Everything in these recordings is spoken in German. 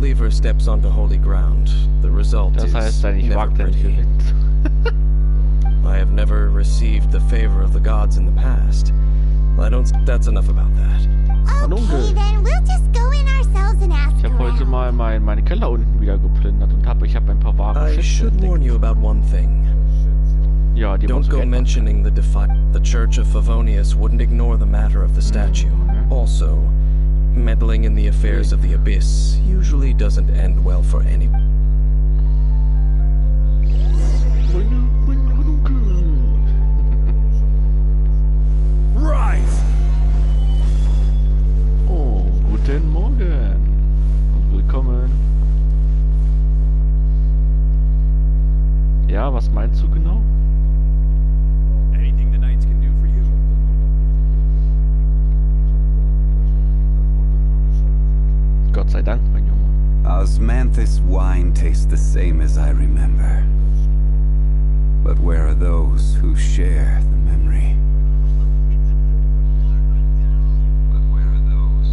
believer steps onto holy ground, the result Das heißt, is wenn ich never wage, dann pretty. gewinnt. I have never received the favor of the gods in the past. I don't. That's enough about that. Okay, then we'll just go in ourselves and ask Ich habe heute around. mal meine Keller unten wieder geplündert und ich habe ein paar wahre I Schätze should warn entdeckt. you about one thing. Ja, die Don't muss go ich mentioning the The Church of Favonius wouldn't ignore the matter of the statue. Also, meddling in the affairs of the Abyss usually doesn't end well for anyone. Rise! Oh, guten Morgen und willkommen. Ja, was meinst du genau? Anything the knights can do for you? Gott sei Dank, mein Junge. Osmanthus wine tastes the same as I remember. But where are those who share the memory? But where are those?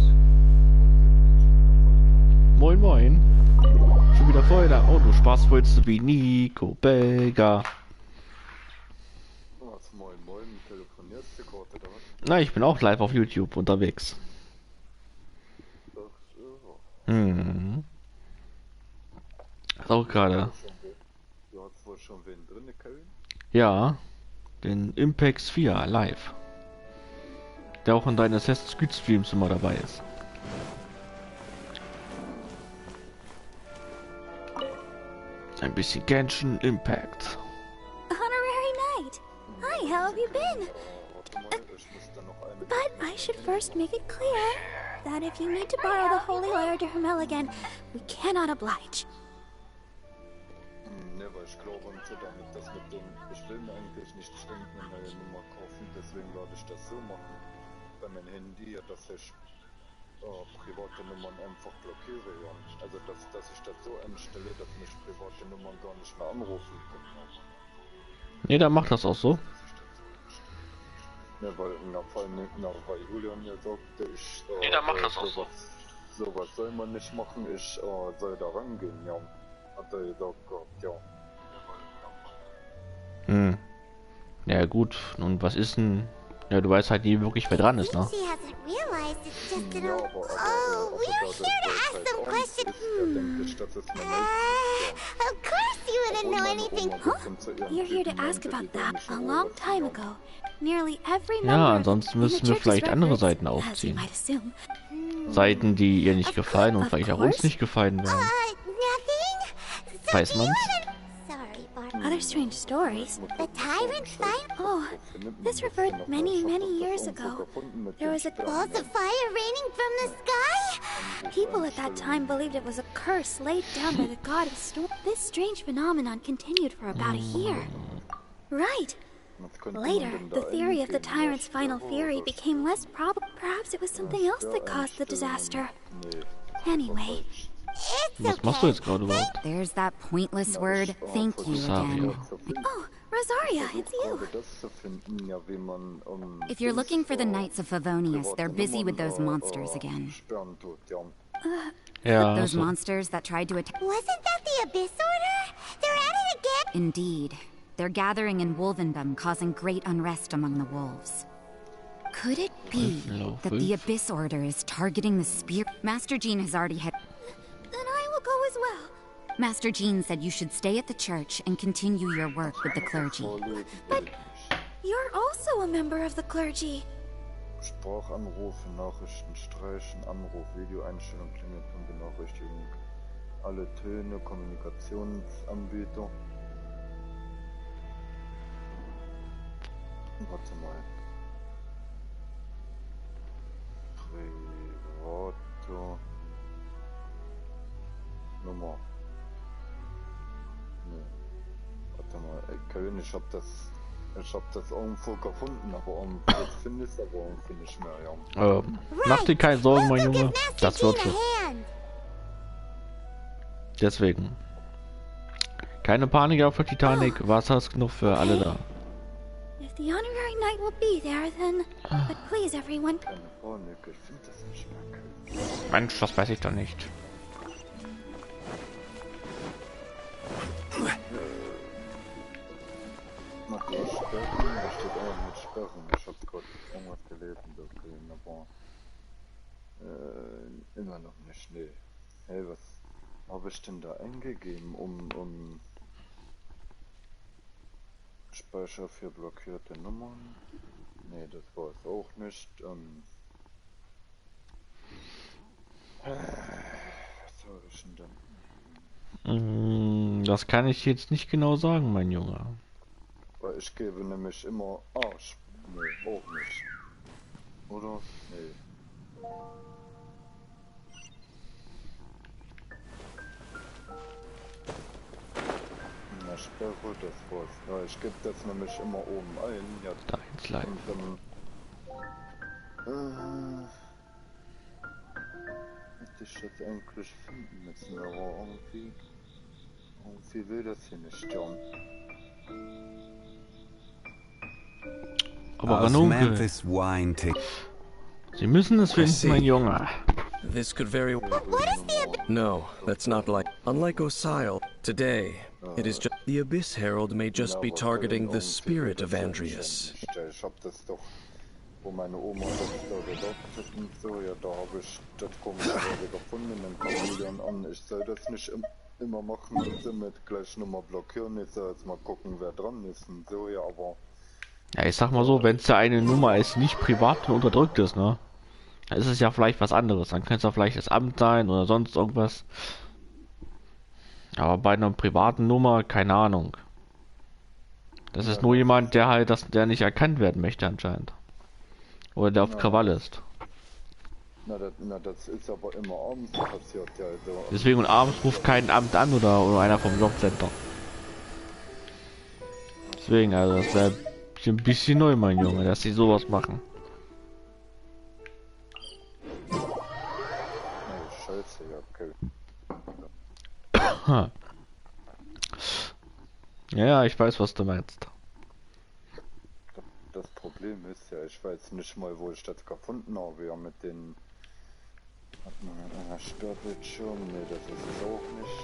Moin moin. Schon wieder voll da. Oh, du Spaßwurzel wie Nico Belger. Was, moin moin, telefonierst du gerade oder was? Na, ich bin auch live auf YouTube unterwegs. Ach so. Mhm. Ist auch gerade. Du hast wohl schon wen drin, Kevin? Ja, den Impact 4 live. Der auch in deinen Assassin's Creed Streams immer dabei ist. Ein bisschen Genshin Impact. Honorary Knight. Hi, how have you been? Warte mal, ich muss da noch eine... But I should first make it clear that if you need to borrow the Holy Lyre to Hermel again, we cannot oblige. Ne, weil ich glaube, damit das mit dem... Ich will mir eigentlich nicht zwingend eine neue Nummer kaufen, deswegen werde ich das so machen. Bei meinem Handy, dass ich private Nummern einfach blockiere, ja. Also, dass ich das so einstelle, dass mich private Nummern gar nicht mehr anrufen können. Ne, dann macht das auch so. Ja, weil, weil Julian ja sagte, Nee, dann macht das auch so. Sowas soll man nicht machen, ich soll da rangehen, ja. Hat er gesagt gehabt, ja. Hm. Ja gut, und was ist denn... Ja, du weißt halt nie wirklich, wer dran ist, ne? She hasn't realized it's just an Ja, old... aber Oh, we're dadurch, here to weil es ask halt some Angst questions. ist, denke ich, dass es mir Of course you wouldn't know anything. You're You're here to ask about that a long time ago. Nearly every member Ja, of ansonsten the müssen wir church's vielleicht andere records, Seiten as you aufziehen. might assume. Seiten, die ihr nicht gefallen und Of vielleicht auch course. uns nicht gefallen werden. Nothing? Weiß man's? Sorry, Barbara. Other strange stories. The tyrant fight? Oh, this referred many years ago. There was a balls of fire raining from the sky? People at that time believed it was a curse laid down by the god of storm. This strange phenomenon continued for about a year. Right. Later, the theory of the tyrant's final fury became less probable. Perhaps it was something else that caused the disaster. Anyway, Was machst du jetzt gerade überhaupt? There's that pointless word, thank you again. oh, Rosaria, it's you. If you're looking for the Knights of Favonius, they're busy with those monsters again. Ja, Those so. monsters that tried to attack... Wasn't that the Abyss Order? They're at it again. Indeed. They're gathering in Wolvendom, causing great unrest among the wolves. Could it be that the Abyss Order is targeting the spear? Master Jean has already had... Then I will go as well. Master Jean said you should stay at the church and continue your work with the clergy. But you're also a member of the clergy. Sprachanrufe, Nachrichten streichen, Anruf, Videoeinstellung, Klingelton, Benachrichtigung, alle Töne, Kommunikationsanbieter. Warte mal. Private Nummer. Nee. Warte mal, Köln, ich hab das irgendwo gefunden, aber jetzt finde ich es aber irgendwie nicht mehr, ja. Mach dir keine Sorgen, mein We'll Junge. give Master Das wird Jean schon. a hand. Deswegen. Keine Panik auf der Titanic. Wasser ist genug für alle da. If the honorary knight will be there, then... But please, everyone, Keine Panik, ich finde das nicht mehr, Köln. Mensch, das weiß ich doch nicht. Hey, was habe ich denn da eingegeben, um Speicher für blockierte Nummern? Nee, das war es auch nicht. Was soll ich denn dann? Das kann ich jetzt nicht genau sagen, mein Junge. Weil ich gebe nämlich immer Arsch. Nee, auch nicht. Oder? Nee. Na, Sperre, das war's. Ja, ich gebe das nämlich immer oben ein. Ja, Da ins Leid. und dann hätte ich das eigentlich finden müssen, aber irgendwie will das hier nicht stören. Aber Ranunkel, Osmanthus wine Sie müssen es finden, mein Junge. This could very What is the abyss? No, that's not like. Unlike Osile, today, it is just. The Abyss Herald may just be targeting the spirit of Andreas. Ich hab das doch, wo meine Oma das da gedockt und so, ja, da habe ich das komischerweise gefunden, dann kam Julian an, ich soll das nicht immer machen und somit gleich nochmal blockieren, ich soll jetzt mal gucken, wer dran ist und so, ja, aber... Ja, ich sag mal so, wenn es da eine Nummer ist, nicht privat und unterdrückt ist, ne? Dann ist es ja vielleicht was anderes. Dann könnte es ja vielleicht das Amt sein oder sonst irgendwas. Aber bei einer privaten Nummer, keine Ahnung. Das ist nur jemand, der halt, der nicht erkannt werden möchte anscheinend. Oder der auf Krawall ist. Na, das ist aber immer abends passiert, ja, also... Deswegen und abends ruft kein Amt an oder einer vom Jobcenter. Deswegen, also das wäre ein bisschen neu, mein Junge, dass sie sowas machen. Nee, scheiße, ja, okay. Ja, ich weiß, was du meinst. Das Problem ist ja, ich weiß nicht mal, wo ich das gefunden habe, ja, mit den... Hat man einen Sperrbildschirm? Nee, das ist es auch nicht.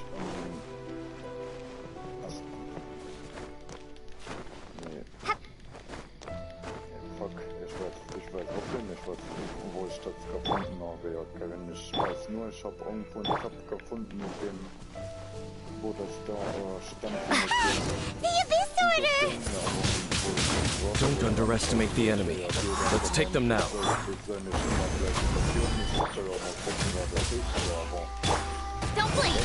Nee. Fuck, ich weiß auch nicht, wo ich das gefunden habe, ja, Kevin. Ich weiß nur, ich habe irgendwo einen Tab gefunden, mit dem, wo das da stand. The Abyss Order! Don't underestimate the enemy. Let's take them now. Don't blink!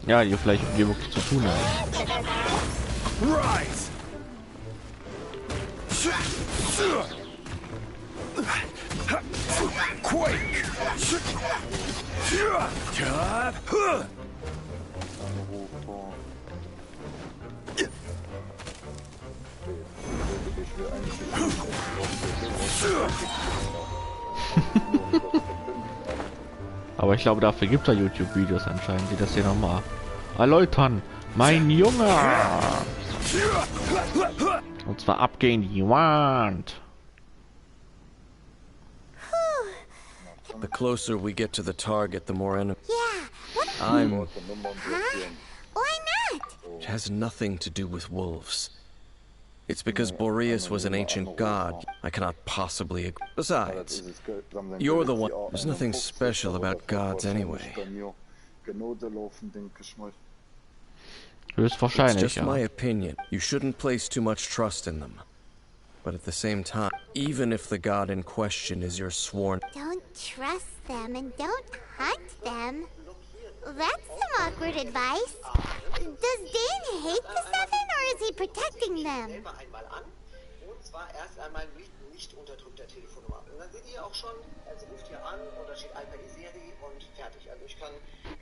Ja, die vielleicht mit dir wirklich zu tun haben. Rise! Quake! Aber ich glaube, dafür gibt es YouTube-Videos anscheinend, die das hier nochmal erläutern. Mein Junge! Und zwar abgehen die Wand. The closer we get to the target, the more enemy. Yeah, what? I'm. Huh? Why not? It has nothing to do with wolves. It's because Boreas was an ancient god. I cannot possibly. Besides, you're the one. There's nothing special about gods anyway. It's Höchstwahrscheinlich, just ja. my opinion. You shouldn't place too much trust in them. But at the same time, even if the god in question is your sworn... Don't trust them and don't hunt them. That's some awkward advice. Does Dane hate the Seven or is he protecting them? Einmal an, und zwar erst einmal nicht unterdrückter Telefonnummer. Und dann seht ihr auch schon, also ruft hier an und da steht Alpha Iseri und fertig. Also ich kann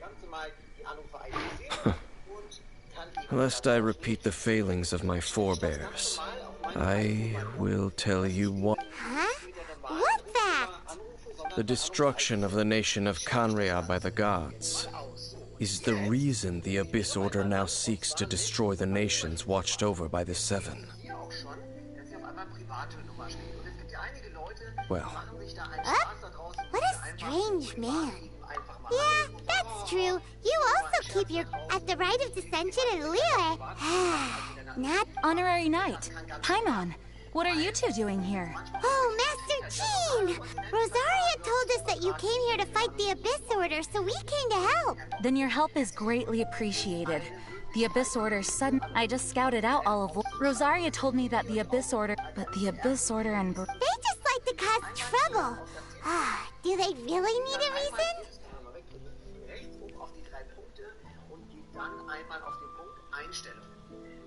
ganz normal die Anrufe sehen und kann Lest I repeat the failings of my forebears, I will tell you one. Huh? What fact? The destruction of the nation of Canria by the gods is the reason the Abyss Order now seeks to destroy the nations watched over by the Seven. Well, What a strange man. Yeah, that's true. You also keep your at the rite of dissension and Lille. Not Honorary Knight, Paimon, What are you two doing here? Oh, Master Jean! Rosaria told us that you came here to fight the Abyss Order, so we came to help. Then your help is greatly appreciated. The Abyss Order's sudden... I just scouted out all of... Rosaria told me that the Abyss Order... But the Abyss Order and... They just like to cause trouble. Ah, do they really need a reason? Rechts oben auf die 3 Punkte und geht dann einmal auf den Punkt Einstellung.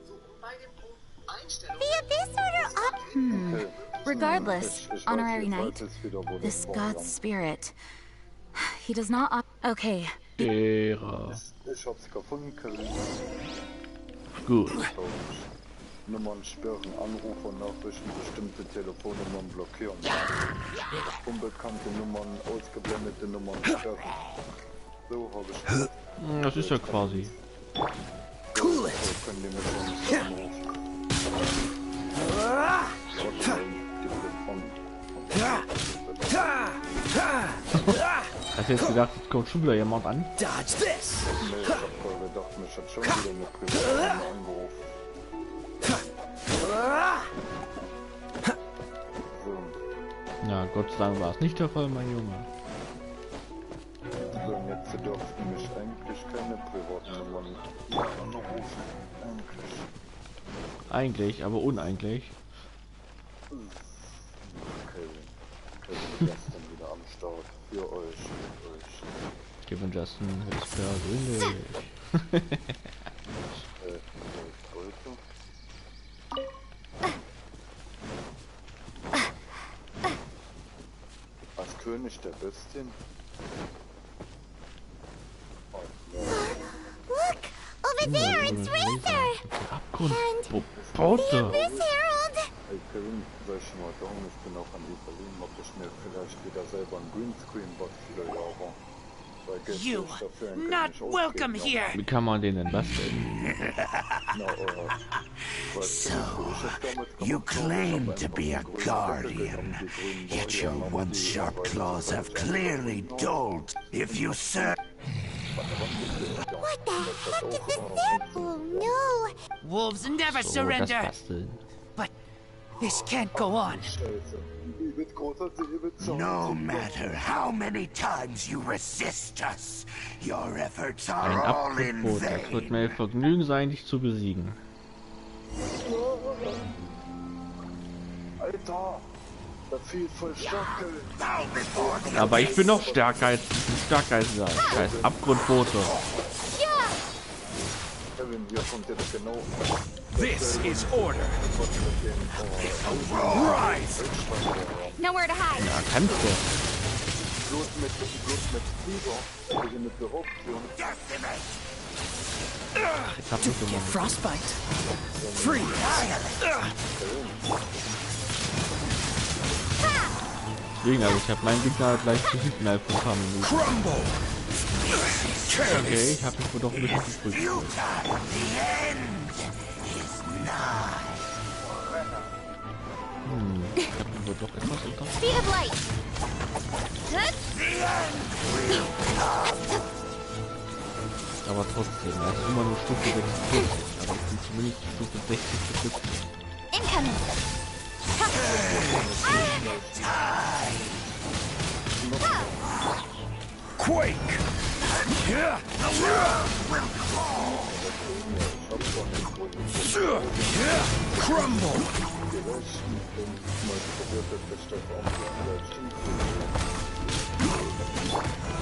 So, und bei dem Punkt Einstellung... The Abyss Order Regardless, Honorary Knight, this God's spirit... He does not... Okay. Ehre. Ich hab's gefunden, Kevin. Gut. Nummern sperren, Anrufe und Nachrichten, bestimmte Telefonnummern blockieren. Unbekannte Nummern, ausgeblendete Nummern sperren. So habe ich Das ist ja quasi. Cool. So können die mich schon anrufen. Hast du jetzt gedacht, jetzt kommt schon wieder jemand an? Nee, ich hab voll gedacht, mich hat schon wieder eine Privatnummer angerufen. So. Ja, Gott sei Dank war es nicht der Fall, mein Junge. So, und jetzt dürften mich eigentlich keine Privatnummern anrufen. Eigentlich, aber uneigentlich. Okay. Kevin Justin wieder am Start. Für euch. Kevin Justin ist persönlich. Heute? Als König der Bestien? Oh, ja. Look! Over there, it's Razor! Abgrund. And Wo the Pause? Abyss Herald! Hey Kevin, soll ich mal sagen, ich bin auch an Überlegen, ob ich mir vielleicht wieder selber ein Greenscreen bastle, aber... You not welcome here. Wie kann man den denn basteln? So, you claim to be a guardian, yet your once sharp claws have clearly dulled. If you serve... What the heck is this there? Oh no! Wolves never So, das surrender. basteln. But this can't go on. No matter how many times you resist us, your efforts Ein are all in Abgrundboot. Es wird vain. mir ein Vergnügen sein, dich zu besiegen. Alter! Da fiel voll Stackel! Aber ich bin noch stärker als dieser scheiß Abgrundboote. Kevin, hier kommt jetzt genau. This is order. Rise. Nowhere to hide. Ja, kannst du. Bloß mit Fieber. Wir sind mit Behauptung. Jetzt hab ich gemacht. Frostbite. Freeze. Deswegen, also ich habe meinen Gegner gleich besiegt innerhalb von ein paar Minuten. Crumble. Okay, ich habe mich wohl doch ein bisschen zu früh gefühlt. Ich habe mich wohl doch etwas unter. Speed of light! Aber trotzdem, er ist immer nur Stufe 46, aber ich bin zumindest Stufe 60 bestückt. Incoming! Quake. Crumble.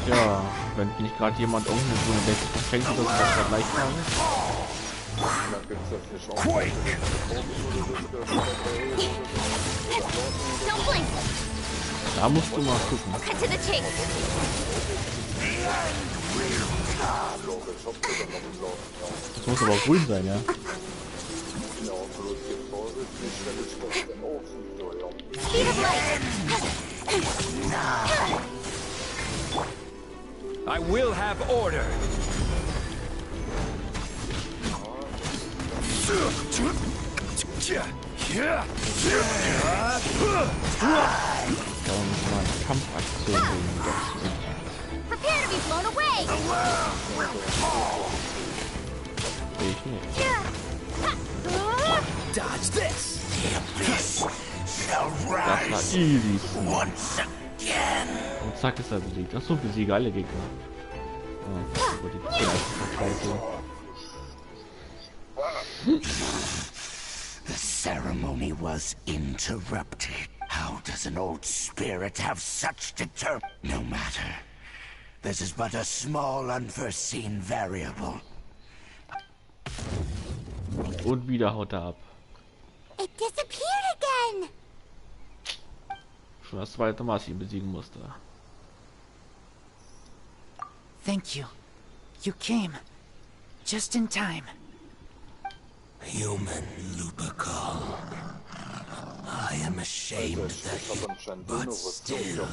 Ja, wenn nicht gerade jemand irgendeine so eine Deck verschenkt oder sowas vergleichbar ist. Quake. Don't blink! Da musst du mal gucken. Cut to the chase! Das muss aber grün sein, ja. Speed of light! I will have order. Da muss man eine Kampfaktion sehen. Prepare to be blown away! Sehe ich nicht. Dodge this. The abyss shall Das war rise easy. once again. Und zack ist er besiegt. Achso, besiege alle Gegner. Oh, gut, die sind einfach scheiße. The ceremony was interrupted. How does an old spirit have such No matter. This is but a small unforeseen variable. Und wieder haut er ab. It disappeared again. Schon das zweite Mal, dass ich ihn besiegen musste. Thank you. You came. Just in time. Human Lupercal. I am ashamed that but still,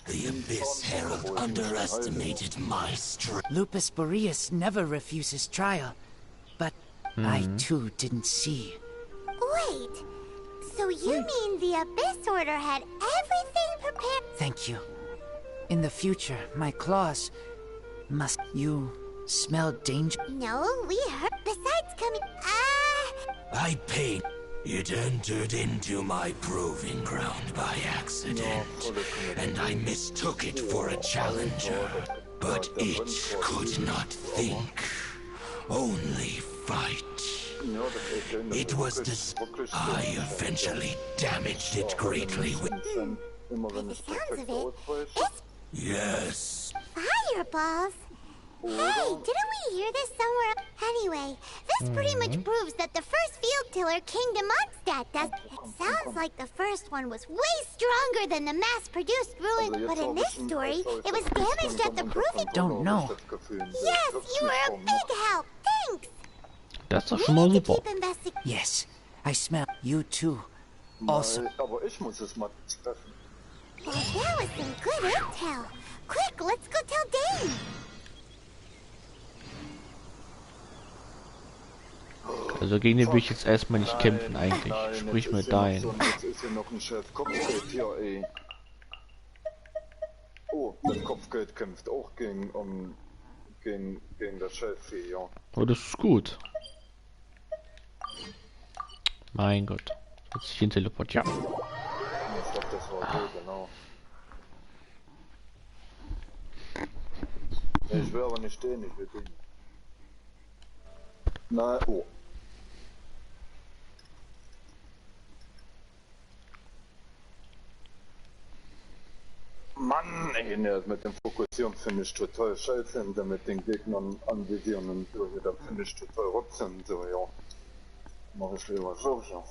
the Abyss Herald underestimated my strength. Lupus Boreas never refuses trial, but I too didn't see. Wait, so you mean the Abyss Order had everything prepared? Thank you. In the future, my claws must... You smell danger? No, we heard. Besides coming... I paid. It entered into my proving ground by accident, and I mistook it for a challenger. But it could not think, only fight. It was this. I eventually damaged it greatly with. By the sounds of it, it's Yes. fireballs. Hey, didn't we hear this somewhere? Anyway, this pretty much proves that the first field tiller came to Mondstadt, does it? Sounds like the first one was way stronger than the mass-produced ruin, but in this story, it was damaged at the proving... Don't know. Yes, you were a big help. Thanks. Das ist doch We schon mal need to super. keep investigating. Yes, I smell you too. Also, Aber ich muss es mal treffen. Well, that was some good intel. Quick, let's go tell Dane. Also gegen den will ich jetzt erstmal nicht kämpfen eigentlich. Sprich mit dein. Jetzt ist hier noch ein Chef Kopfgeld hier, ey. Oh, das Kopfgeld kämpft auch gegen das Chef hier, ja. Oh, das ist gut. Mein Gott. Jetzt sich hin teleportieren. Ich glaube, das war so, genau. Ich will aber nicht stehen, ich will den. Na, oh. Mann, ey, ne, mit dem Fokussieren finde ich total scheiße und mit den Gegnern anvisieren und so, da finde ich total rotzen, so, ja. Mach ich lieber so, ja.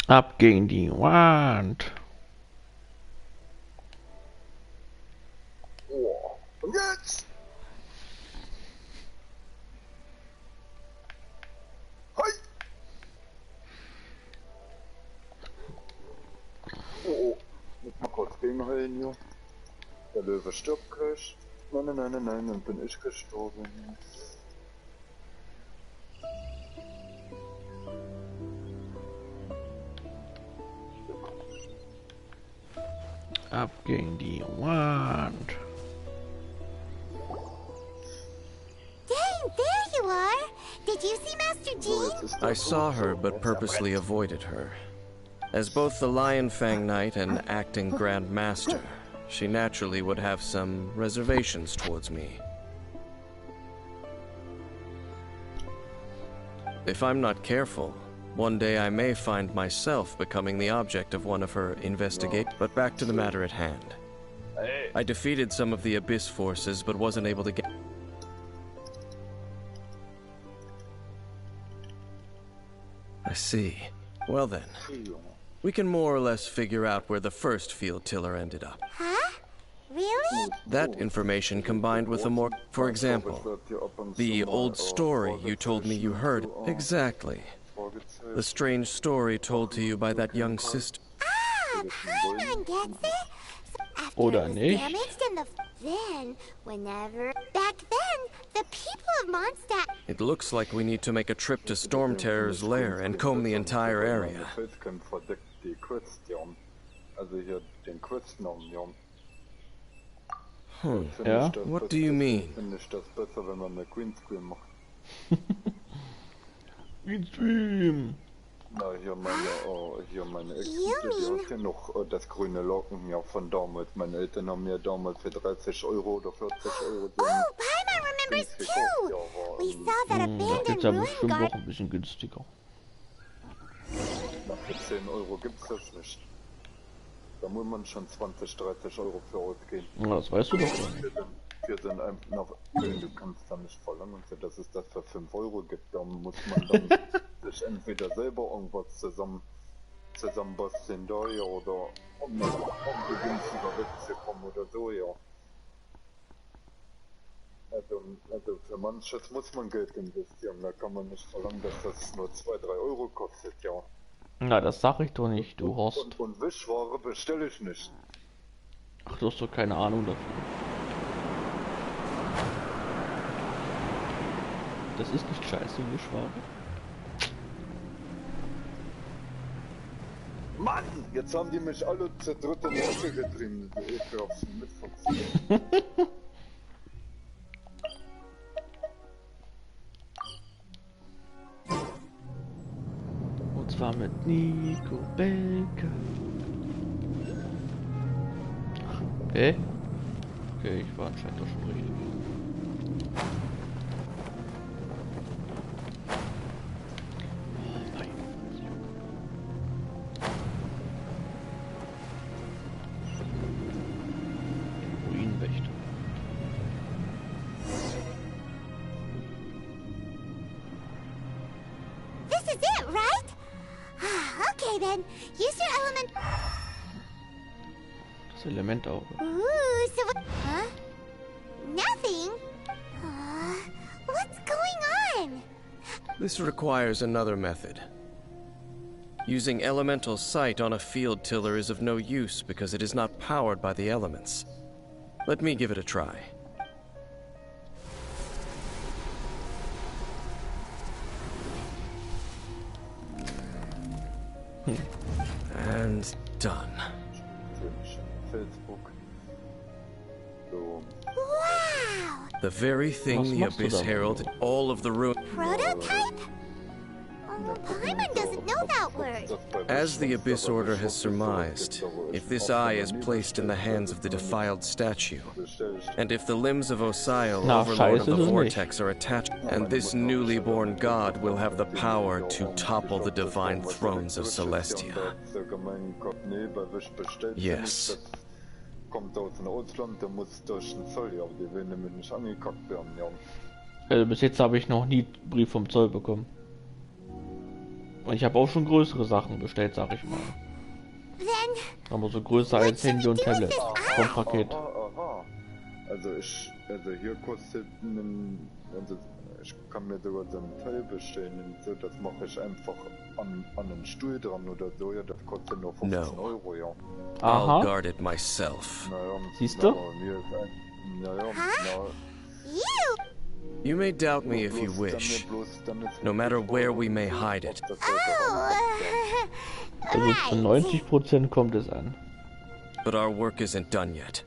Ab gegen die Wand. Oh, und jetzt! Hi! Oh, muss mal kurz gegenhalten, ja. Der Löwe stirbt gleich. Nein, dann bin ich gestorben. Ab gegen die Wand. Dane, there you are. Did you see Master Jean? I saw her, but purposely avoided her. As both the Lion Fang Knight and acting Grand Master, she naturally would have some reservations towards me. If I'm not careful, one day I may find myself becoming the object of one of her But back to the matter at hand. I defeated some of the Abyss forces, but wasn't able to get... I see. Well then, we can more or less figure out where the first field tiller ended up. Huh? Really? That information combined with a more... For example, the old story you told me you heard. Exactly. The strange story told to you by that young sister. Ah, Paimon gets it. After Oder it was nicht? damaged in the... Then, whenever... Back then, the people of Mondstadt... It looks like we need to make a trip to Storm Terror's lair and comb the entire area. Verdeckt die Quest, ja. Also hier den Questnamen, ja. Ja? What do you mean? Finde ich das besser, wenn man eine Greenscreen macht. Stream. Na, hier meine Ex, die hat ja noch das grüne Locken ja von damals. Meine Eltern haben mir damals für 30 Euro oder 40 Euro. Oh, Paimon remembers too! We saw that Das gibt's abandoned ja ruin bestimmt garden. auch ein bisschen günstiger. Na, für 10 Euro gibt's das nicht. Da muss man schon 20, 30 Euro für ausgehen. Ja, das weißt du doch. Für den einfach, du kannst da nicht verlangen, dass es das für 5 Euro gibt. Da muss man dann sich entweder selber irgendwas zusammenbasteln da, ja, oder um günstiger wegzukommen oder so, ja. Also für manches muss man Geld investieren, da kann man nicht verlangen, dass das nur 2, 3 Euro kostet, ja. Na, das sag ich doch nicht, du Horst. Und Wischware bestelle ich nicht. Ach, du hast doch keine Ahnung dafür. Das ist nicht scheiße, Wischware. Mann, jetzt haben die mich alle zur dritten Ecke getrieben. Ich hab's mitverziehen. Und zwar mit Nico Belka. Okay, ich war anscheinend doch schon richtig. Ruinenwächter. This is it, right? Okay then, use your element. Das Elementauge. Ooh, so what? Huh? Nothing? What's going on? This requires another method. Using elemental sight on a field tiller is of no use because it is not powered by the elements. Let me give it a try. And done. Wow! The very thing the Abyss heralded, all of the ruin. Prototype? Oh, Paimon doesn't know that word. As the Abyss Order has surmised, if this eye is placed in the hands of the defiled statue, and if the limbs of Osiel, Overlord of the Vortex, are attached, and this newly born god will have the power to topple the divine thrones of Celestia. Yes. Bis jetzt habe ich noch nie einen Brief vom Zoll bekommen. Und ich habe auch schon größere Sachen bestellt, sag ich mal. Aber so größer als Handy und Tablet vom Paket. Also hier kostet ich kann mir sogar so ein Teil bestellen und so, das mache ich einfach an einen Stuhl dran oder so, ja, das kostet nur 15 Euro, ja. I'll guard it myself. Siehst du? You may doubt me if you wish, no matter where we may hide it. Also zu 90% kommt es an. But our work isn't done yet.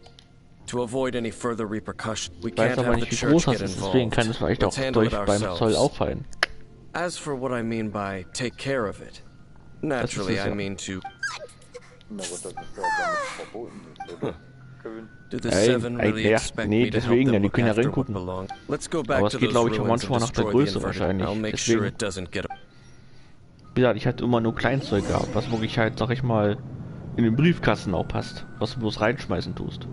To avoid any further repercussion, we Ich weiß can't aber have the nicht, wie church groß das get ist, deswegen kann es involved. vielleicht auch Let's handle durch it beim Zoll ourselves. auffallen. As for what I mean by take care of it, naturally I mean to. Do the seven really expect me to help them look after what belongs? Let's go back to those ruins and destroy the inverter. I'll make sure it doesn't get. Wie gesagt, ich hatte immer nur Kleinzeug gehabt, was wirklich halt, sag ich mal, in den Briefkasten auch passt, was du bloß reinschmeißen tust.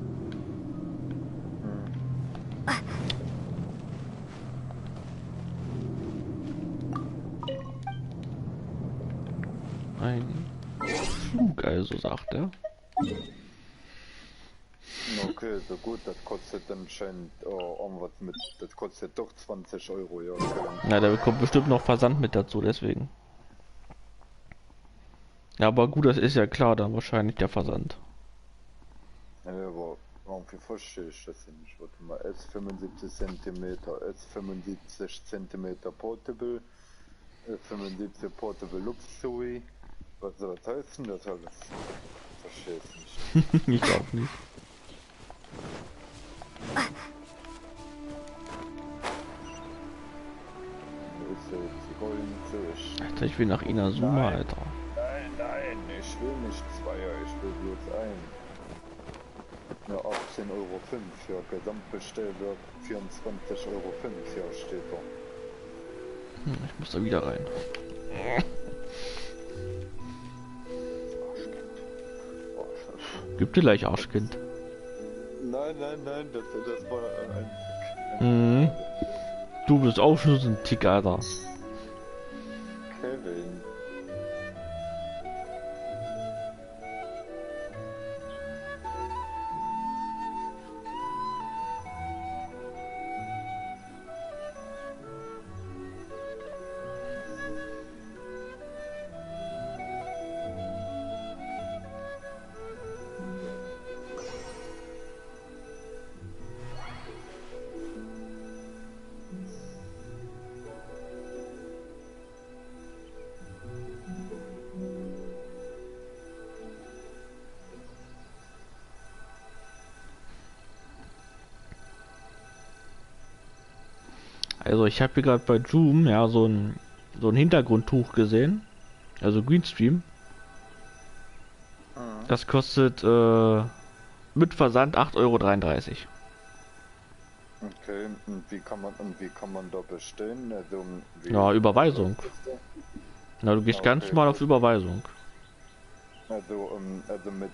Ein Flug, also sagt er. Okay, so gut, das kostet anscheinend irgendwas mit, das kostet doch 20 Euro, ja. Na, da kommt bestimmt noch Versand mit dazu, deswegen. Ja, aber gut, das ist ja klar, dann wahrscheinlich der Versand. Ja, aber irgendwie verstehe ich das nicht. Warte mal, S75 cm, S75 cm Portable, 75 Portable Luxury. Was soll das heißen? Das alles? Ich verstehe es nicht. Ich glaube nicht. Wo ist der jetzt wollen durch. Alter, ich will nach Inazuma, Nein. Alter. Nein, ich will nicht Zweier, ich will bloß ein. Ja, 18,05 Euro für Gesamtbestellwert 24,05 Euro, ja, steht da. Ich muss da wieder rein. Gib dir gleich Arschkind. Nein, das war ein Mhm. Du bist auch schon so ein Tick, Alter. Kevin. Also ich habe hier gerade bei Joom ja so ein Hintergrundtuch gesehen, also Greenscreen. Das kostet mit Versand 8,33 Euro. Okay, und wie kann man da bestellen? Also, Ja, Überweisung. Na, du gehst ganz normal auf Überweisung. Also mit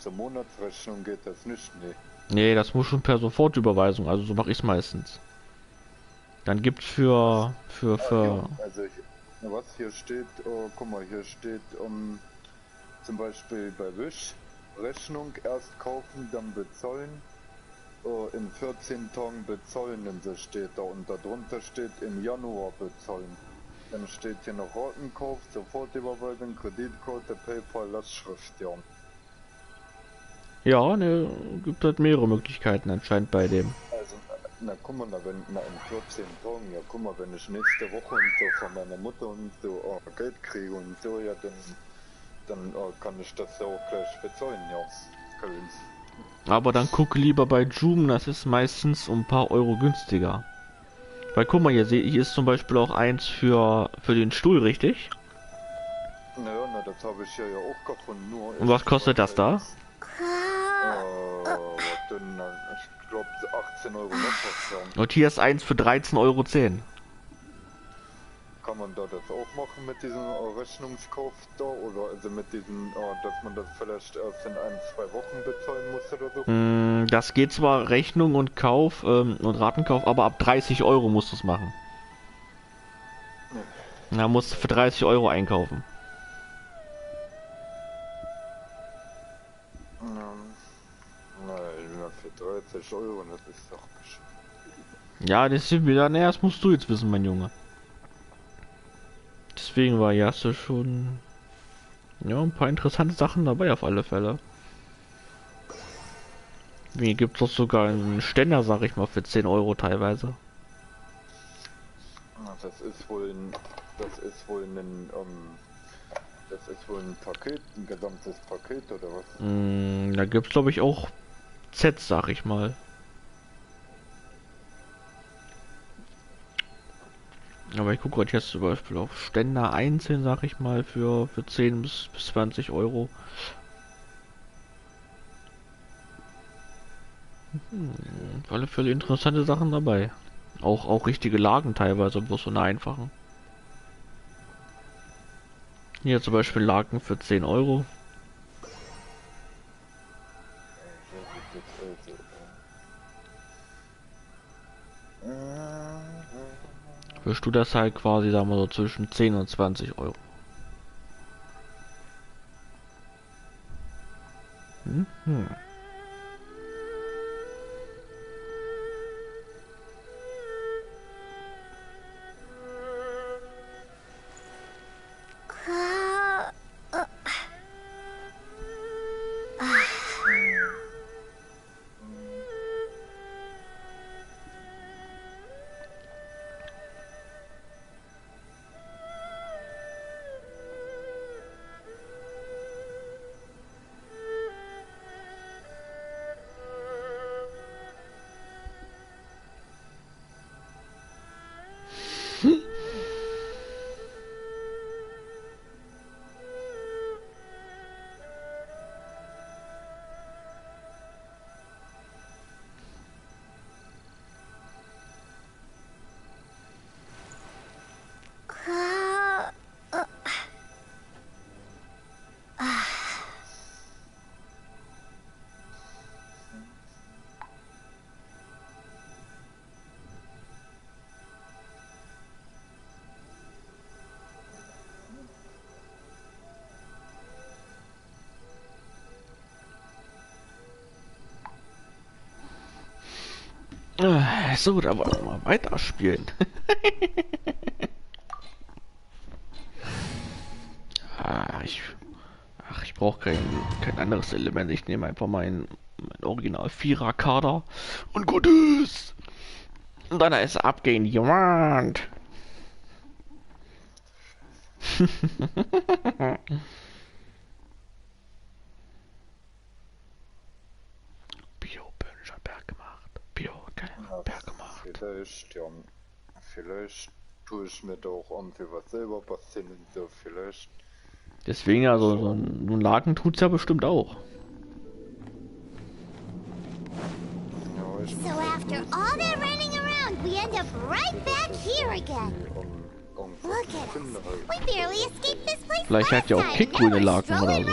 der Monatsrechnung geht das nicht, nee. Nee, das muss schon per Sofortüberweisung, also so mache ich es meistens. Dann gibt's für Also was hier steht, guck mal, hier steht zum Beispiel bei Wish Rechnung erst kaufen, dann bezahlen, in 14 Tagen bezahlen, und so steht da, und darunter steht im Januar bezahlen. Dann steht hier noch Ratenkauf, Sofortüberweisung, Kreditkarte, PayPal, Lastschrift, ja. Ja, ne, gibt halt mehrere Möglichkeiten anscheinend bei dem. Also, na guck mal, in 14 Tagen, ja guck mal, wenn ich nächste Woche und so von meiner Mutter und so Geld kriege und so, ja, dann kann ich das ja auch gleich bezahlen, ja. Köln. Aber dann guck lieber bei Joom, das ist meistens um ein paar Euro günstiger. Weil guck mal, hier ist zum Beispiel auch eins für den Stuhl, richtig? Naja, das habe ich ja auch gefunden, nur... Und was kostet das da? Ich glaube 18 Euro noch was, ja. Und hier ist eins für 13,10 Euro. Kann man da das auch machen mit diesem Rechnungskauf da, oder also mit diesem, dass man das vielleicht erst in 1-2 Wochen bezahlen muss oder so? Das geht zwar Rechnung und Kauf und Ratenkauf, aber ab 30 Euro musst du es machen. Da musst du für 30 Euro einkaufen. Nein, für 30 Euro, das ist doch bestimmt. Ja, das sind wieder, naja, das musst du jetzt wissen, mein Junge. Deswegen war ja so schon ein paar interessante Sachen dabei auf alle Fälle. Wie gibt es sogar einen Ständer, sag ich mal, für 10 Euro teilweise. Das ist wohl ein Paket, ein gesamtes Paket oder was? Da gibt's glaube ich auch Sets, sag ich mal. Aber ich gucke jetzt zum Beispiel auf Ständer einzeln, sag ich mal, für 10 bis 20 Euro. Auf alle Fälle interessante Sachen dabei. Auch richtige Lagen teilweise, bloß so eine einfachen. Hier zum Beispiel Laken für 10 Euro. Wirst du das halt quasi, sagen wir so, zwischen 10 und 20 Euro. So, da wollen wir mal weiterspielen. Ich brauche kein anderes Element. Ich nehme einfach mein Original Vierer-Kader und gut ist. Und dann ist abgehen jemand. Bio-Böhnischer Berg gemacht. Berg gemacht. Vielleicht tue ich mir da auch irgendwie was selber basteln und so, vielleicht. Deswegen, also so ein Laken tut's ja bestimmt auch. So after all that running around, we end up right back here again. Look at us. We barely escaped this place. Vielleicht hat ja auch Kickgrüne Laken oder so.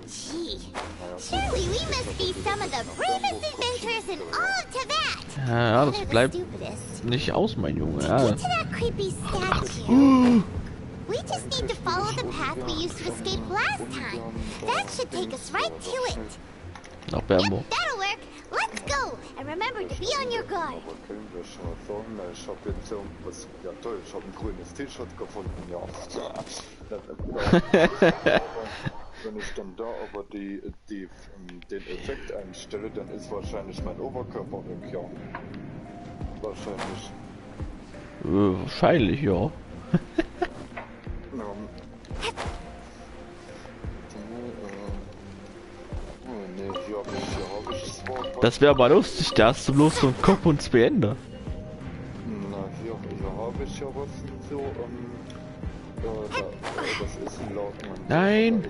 Gee, surely we must be some of the bravest adventurers in all of Tibet. Ja, das bleibt nicht aus, mein Junge. Ja. Get to that creepy statue. We just need to follow the path we used to escape last time. That should take us right to it. Noch Bärmo. Yep, that'll work. Let's go. And remember to be on your guard. Aber können wir schon mal sagen, ich habe jetzt irgendwas, ja toll, ich habe ein grünes T-Shirt gefunden, ja. Wenn ich dann da aber den Effekt einstelle, dann ist wahrscheinlich mein Oberkörper weg, ja. Wahrscheinlich. Wahrscheinlich, ja. Das wäre aber lustig, da hast du bloß so einen Kopf und zwei Hände. Na, hier habe ich ja was so, das ist ein Laken. Nein!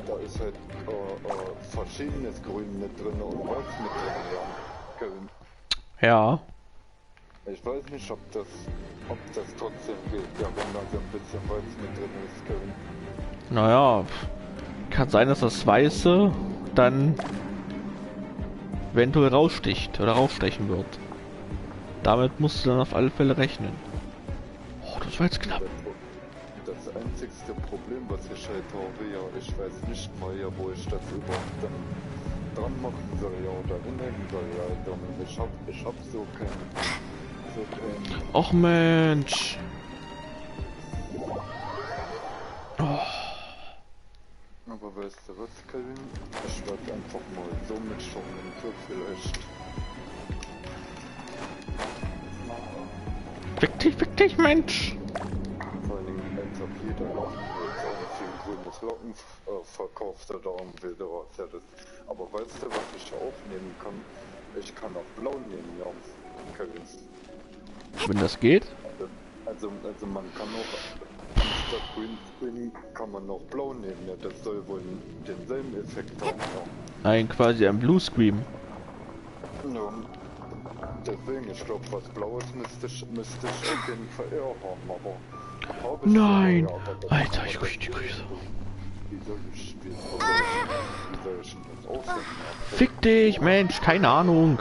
Da ist halt verschiedenes Grün mit drin und Holz mit drin, ja. Ja. Ich weiß nicht, ob das trotzdem geht, ja, wenn da so ein bisschen Holz mit drin ist, Kevin. Naja, kann sein, dass das Weiße dann eventuell raussticht oder rausstechen wird. Damit musst du dann auf alle Fälle rechnen. Oh, das war jetzt knapp. Das einzigste Problem, was ich halt habe, ja, ich weiß nicht mal, ja, wo ich das überhaupt dann dran machen soll, ja, oder hinhängen soll, ja, dann, ich hab so kein... Och Mensch! Oh. Aber weißt du was, Kevin? Ich werde einfach mal so mitschauen, für vielleicht... Fick dich, Mensch! Vor allen Dingen, als ob jeder Lachen jetzt auch viel grünes Locken verkauft oder irgendwie sowas, ja, das... Aber weißt du, was ich auch nehmen kann? Ich kann auch blau nehmen, ja, Kevin. Wenn das geht? Also man kann auch... Statt grün kann man noch blau nehmen, ja, das soll wohl denselben Effekt haben, ja. Quasi ein Blue Scream. Ja, deswegen, ich glaube, was Blaues müsste ich auf jeden Fall eher haben, aber... Nein! Alter, ich krieg die Grüße. Wie soll ich denn das aussehen? Fick dich, Mensch, keine Ahnung.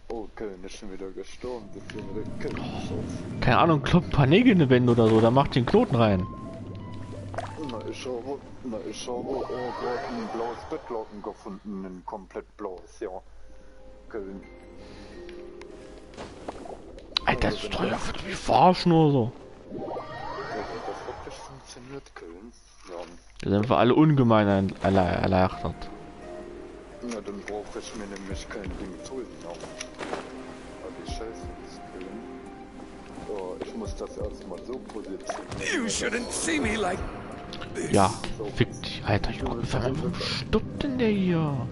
Okay, nicht schon wieder gestorben, deswegen kenn ich aus. Keine Ahnung, kloppt ein paar Nägel in die Wände oder so, da macht den Knoten rein. Na, ich habe gerade ein blaues Bettlaken gefunden, ein komplett blaues, ja. Okay. Alter, das ist teuer, wie verarschen oder so. Ja, das wirklich funktioniert, Köln. Ja. Da sind wir alle ungemein erleichtert. Na, dann brauche ich mir nämlich kein Ding zu holen, ja. Die Scheiße ist Köln. Oh, ich muss das erstmal so positionieren. You shouldn't see me like this. Ja, fick dich, Alter, ich guck mich an, warum stoppt denn der hier? Warte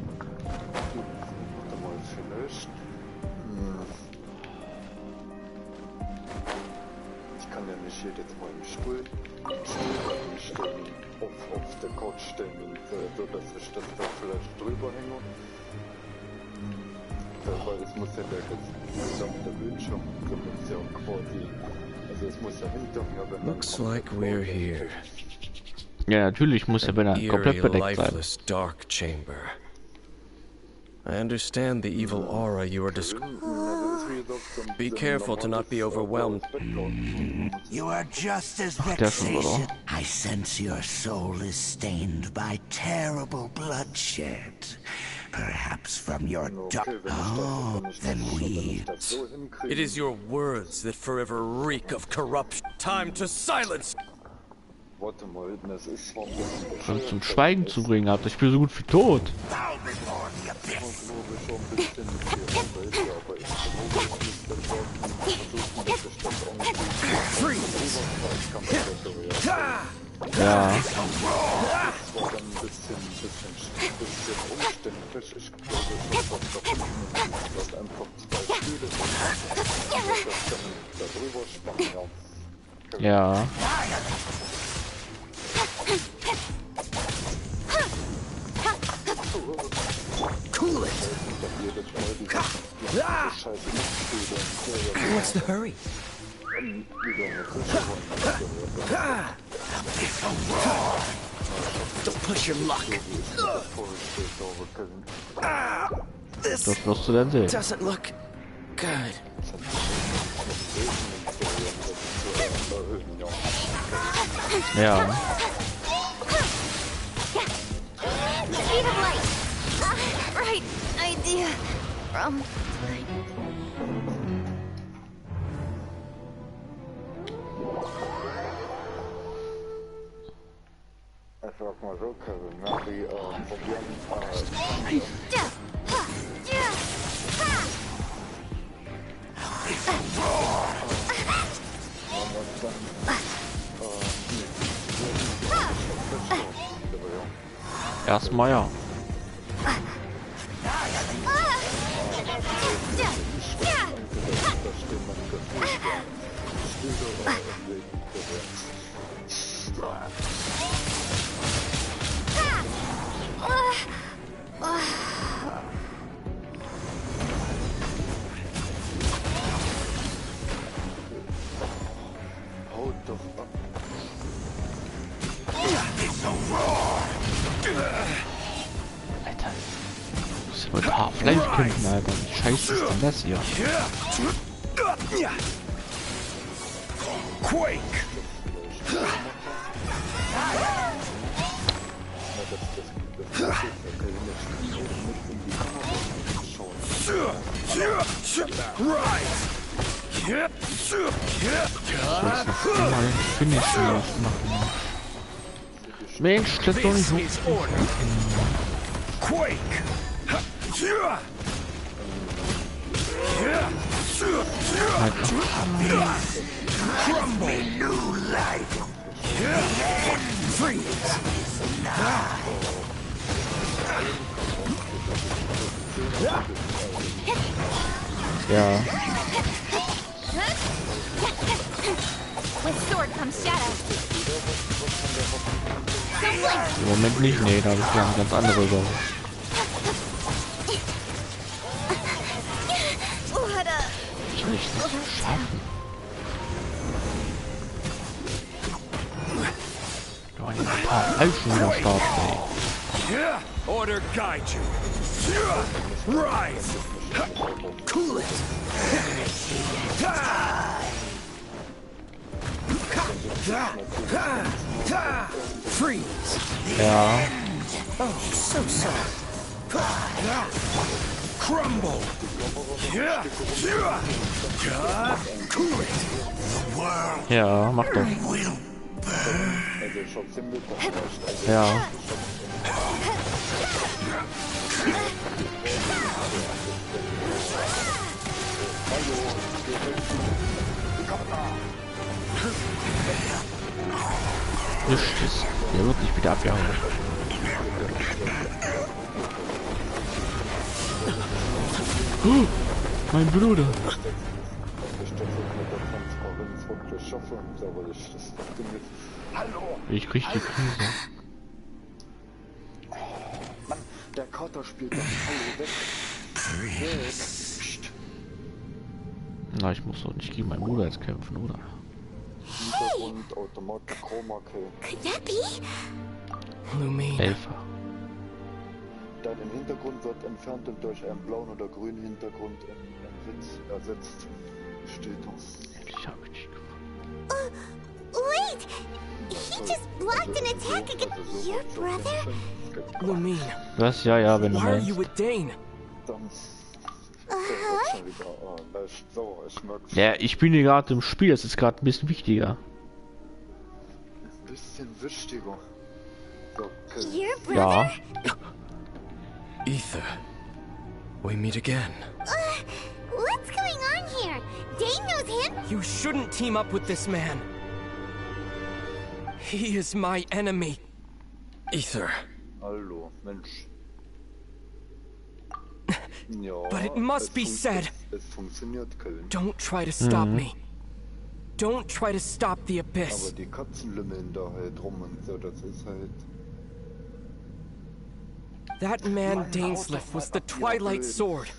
mal, vielleicht... Ich kann ja nicht jedes Mal im Stuhl stellen, auf der Couch stellen, und, so dass ich das da vielleicht drüber hänge. Weil es muss ja der gesamte Bildschirm, so muss ja quasi, also es muss ja hinter mir, wenn Looks like we're here. Ja, natürlich muss er, wenn er komplett bedeckt sein. Dark chamber. I understand the evil aura you are describing. Be careful to not be overwhelmed. You are just as vexation. I sense your soul is stained by terrible bloodshed. Perhaps from your oh, then we. It is your words that forever reek of corruption. Time to silence. Warte mal, das ist zwar ein bisschen Und zum Schweigen zu bringen habt. Ich bin so gut wie tot. Ja. Ja. Cool it. What's the hurry? Don't push your luck. This Das wirst du dann sehen. doesn't look good. Ja. Speed of light. Right idea. From Ich sag mal so, Kevin, na, die probieren, Erstmal ja. haut doch ab. Alter. Du musst mit Half-Life kämpfen, Alter. Wie scheiße ist denn das hier? Quake! Mal finishen machen. Mensch, das ist doch nicht so. Quake! Crumble! New life! Freeze! Ja. with sword comes shadow. Don't blink. Im Moment nicht, nee, da habe ich eine ganz andere Sache. What a Ich will nicht schaffen. Du hast ein paar Falschen wieder starten, ey. Order guide you. Rise! Cool it. Freeze! Ja. Oh, so sorry. Crumble! Cool it! The world Ja, mach doch. will burn. Ja. Nichts. Der wird nicht wieder abgehauen. Oh, mein Bruder. Ich krieg die Krise. Mann, der Kater spielt doch Hallo weg. Na, ich muss doch nicht gegen meinen Bruder jetzt kämpfen, oder? Hintergrund, Automatik, Chroma-Key. Could that be? Lumina. Helfer. Dein Hintergrund wird entfernt und durch einen blauen oder grünen Hintergrund in Witz ersetzt. Steht das. Endlich habe ich dich gefunden. Wait! He just blocked an attack against your brother? Lumine. Was? Ja, wenn du Why are meinst. you with Dane? Ja, ich bin hier gerade im Spiel, das ist gerade ein bisschen wichtiger. Your brother? Ja. Ether, we meet again. What's going on here? Dane knows him? You shouldn't team up with this man. He is my enemy. Ether. Hallo, Mensch. Ja, But it must be said. Es funktioniert, Köln. Don't try to stop me. Don't try to stop the Abyss. Aber die Katzen lümmeln da halt rum und so, das ist halt... That man Dainsleif was the Twilight Sword,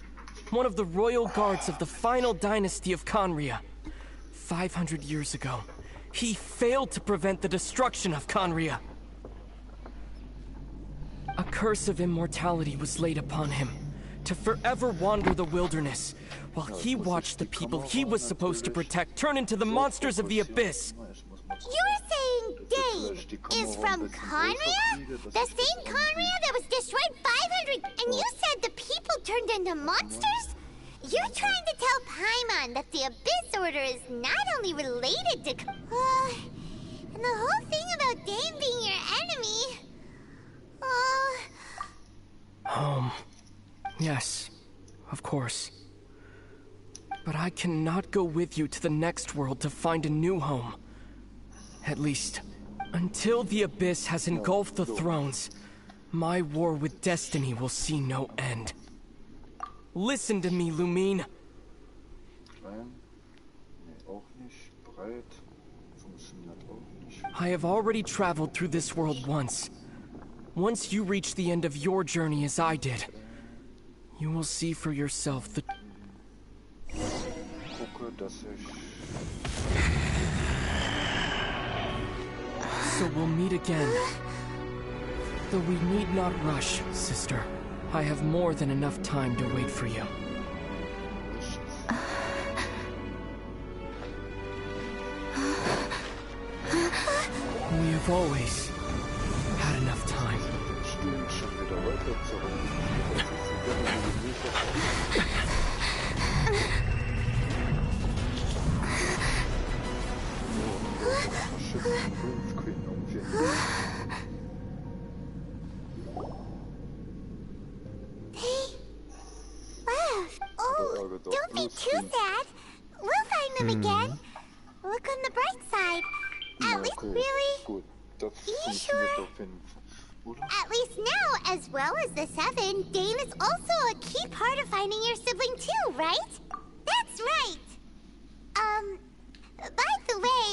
one of the royal guards of the final dynasty of Conria. 500 years ago, he failed to prevent the destruction of Conria. A curse of immortality was laid upon him, to forever wander the wilderness, while he watched the people he was supposed to protect turn into the monsters of the Abyss. You're saying Dane is from Conria? The same Conria that was destroyed 500... And you said the people turned into monsters? You're trying to tell Paimon that the Abyss Order is not only related to... and the whole thing about Dane being your enemy... Yes, of course. But I cannot go with you to the next world to find a new home. At least, until the Abyss has engulfed the thrones, my war with destiny will see no end. Listen to me, Lumine. I have already traveled through this world once. Once you reach the end of your journey as I did, you will see for yourself the... So we'll meet again. Though we need not rush, sister. I have more than enough time to wait for you. We have always had enough time. Oh, don't be too sad. We'll find them again. Look on the bright side. At least, really? You sure? At least now, as well as the Seven, Dane is also a key part of finding your sibling too, right? That's right. By the way,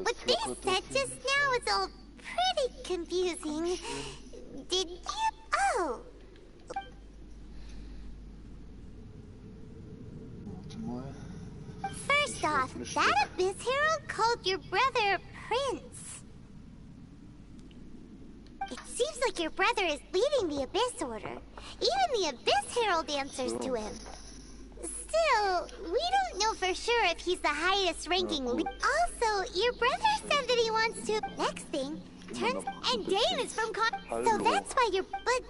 what they said just now is all pretty confusing. Did you... Oh. First off, that Abyss Herald called your brother Prince. It seems like your brother is leading the Abyss Order. Even the Abyss Herald answers to him. Still, we don't know for sure if he's the highest ranking leader. Also, your brother said that he wants to... Next thing, turns... And Dane is from So that's why you're... But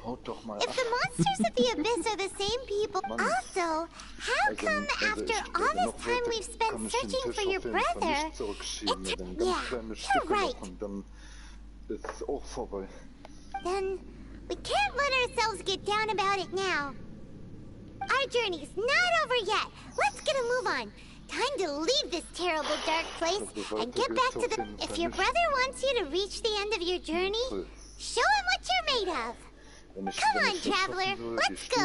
if the monsters of the Abyss are the same people... Also, how come after all this time we've spent searching for your brother... Yeah, you're right. Then, we can't let ourselves get down about it now. Our journey's not over yet. Let's get a move on. Time to leave this terrible dark place and get back to the... If your brother wants you to reach the end of your journey, show him what you're made of. Come on, traveler. Let's go.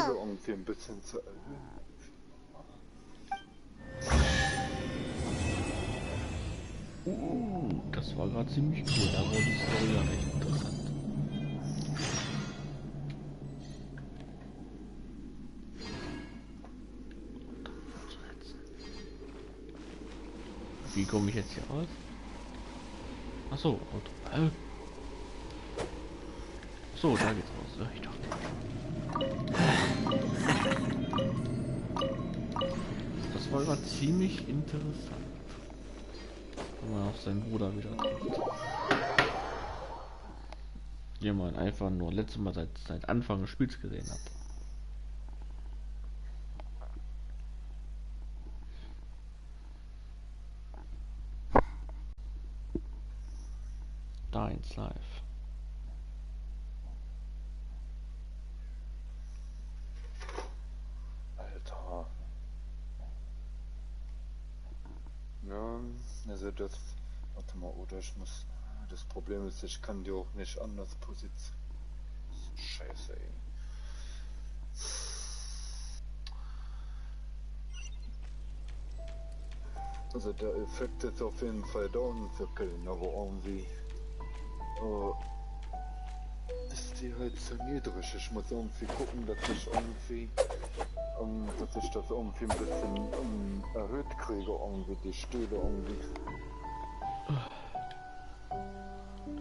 Das war gerade ziemlich cool. Da wurde die Story ja echt interessant. Wie komme ich jetzt hier raus? Achso, so, da geht's raus. Ja, ich dachte. Das war gerade ziemlich interessant. Wenn man auf seinen Bruder wieder trifft. den man einfach nur letztes Mal seit Anfang des Spiels gesehen hat. Deins live. Alter. Ja, also das... Warte mal, oder ich muss... Das Problem ist, ich kann die auch nicht anders positionieren. Scheiße, ey. Also der Effekt ist auf jeden Fall da zu killen, aber irgendwie... ist die halt zu niedrig. Ich muss irgendwie gucken, dass ich irgendwie... dass ich das irgendwie ein bisschen erhöht kriege, irgendwie die Stühle irgendwie.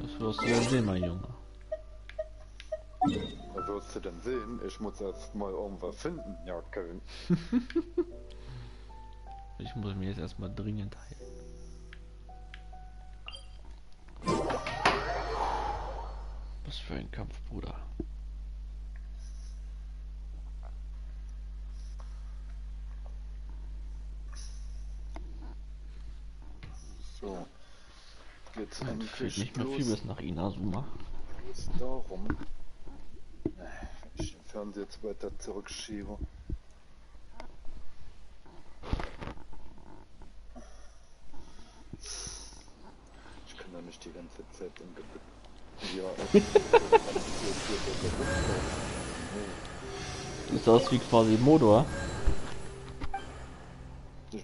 Das wirst du ja sehen, mein Junge. Was wirst du denn sehen? Ich muss erst mal irgendwas finden, ja, Kevin. Ich muss mir jetzt erstmal dringend heilen. Was für ein Kampf, Bruder. So. Jetzt fehlt nicht mehr viel bis nach Inazuma. Ist darum. Ich den Fernseher jetzt weiter zurückschiebe. Ich kann doch nicht die ganze Zeit im Gebüsch. Ja, Das aus wie quasi Modor.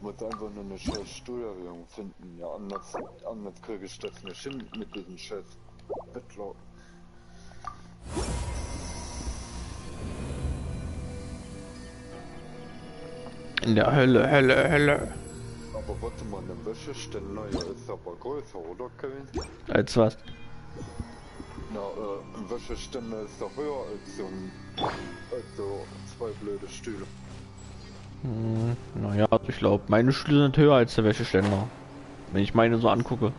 ich muss einfach nur eine scheiß Stuhlerhöhung finden. Ja, anders kriege ich das nicht hin mit diesem scheiß Bettler. In der Hölle, Hölle. Aber warte mal, ein Wäscheständer ist aber größer, oder Kevin? Als was? Na, ein Wäscheständer ist doch höher als so zwei blöde Stühle. Naja, ich glaube, meine Stühle sind höher als der Wäscheständer. Wenn ich meine so angucke.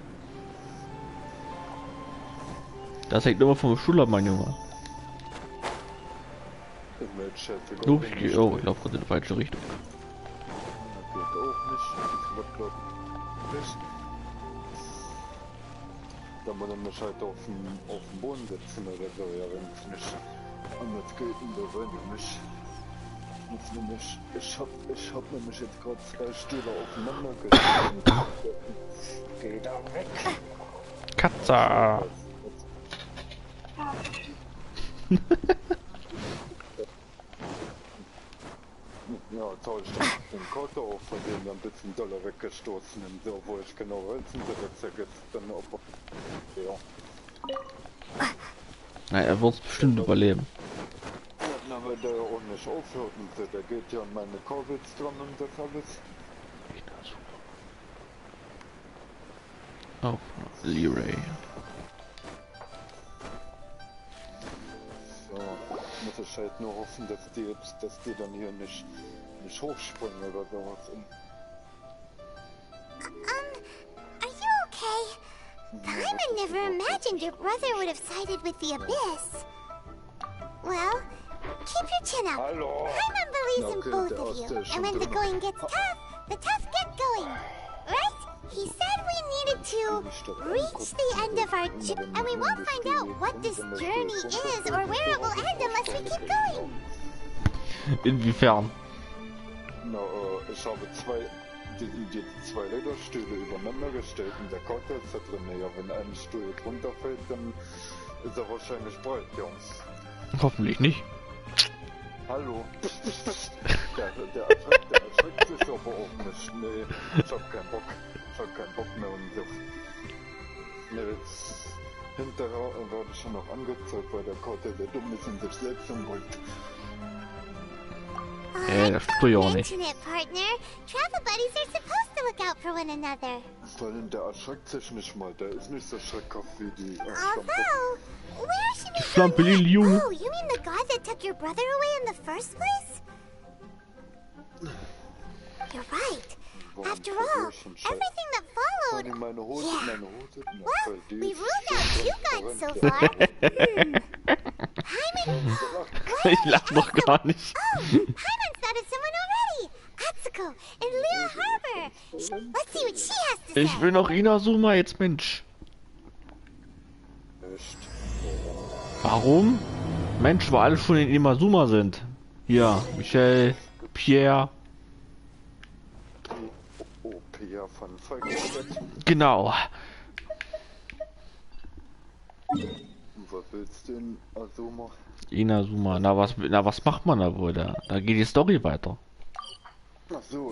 Das hängt immer vom Stuhl ab, mein Junge. Oh, ich laufe gerade in die falsche Richtung. Geht auch nicht. Wird glaub nicht. Da muss man mich halt auf dem Boden setzen oder so, ja, wenn es nicht anders geht, dann würde mich. Ich hab nämlich jetzt gerade zwei Stühle aufeinander gestellt. Geh da weg! Katze! Ja, jetzt hab ich den Kotter auf, von dem wir ein bisschen doller weggestoßen sind, so, wo ich genau Hölzen setze, jetzt dann aber... Ja. Na, er wird es bestimmt überleben. Ja, aber der ja auch nicht aufhört und so, der geht ja an meine Korbels dran und das alles. Oh, Leray. So, muss ich halt nur hoffen, dass die dann hier nicht hochspringen oder sowas. Are you okay? Paimon never imagined your brother would have sided with the Abyss. Well, keep your chin up. Hello. Paimon believes in both of you, and when the going gets tough, the tough get going. Right? He said we needed to reach the end of our journey, and we won't find out what this journey is or where it will end unless we keep going. Inwiefern? Na, ich habe die zwei Lederstühle übereinander gestellt und der Kotter ist da drin. Ja, wenn ein Stuhl jetzt runterfällt, dann ist er wahrscheinlich breit, Jungs. Hoffentlich nicht. Hallo. Der erschreckt sich aber auch nicht. Nee, ich hab keinen Bock. Ich hab keinen Bock mehr und so. Nee, jetzt hinterher werde ich schon noch angezeigt, weil der Kotter der dumm ist und sich selbst umbringt. Das tue ich auch nicht. Partner. Travel buddies are supposed to look out for one another. Vor allem, der erschreckt sich nicht mal. Der ist nicht so schreckhaft wie die Although, where should we Schlampe Lil Junge. Oh, you mean the god that took your brother away in the first place? You're right. After all, everything that followed... Yeah. Well, we've ruled out two gods so far. Paimon... Ich lach noch gar nicht. Oh, Paimon spotted someone already. Atsuko in Leo Harbor. Let's see what she has to say. Ich will noch Inazuma jetzt, Mensch. Warum? Mensch, weil alle schon in Inazuma sind. Hier, Michelle, Pierre. Pierre von Volksstadt. Genau. Was willst du in Azuma? Inazuma, na was macht man da wohl da? Da geht die Story weiter. Ach so,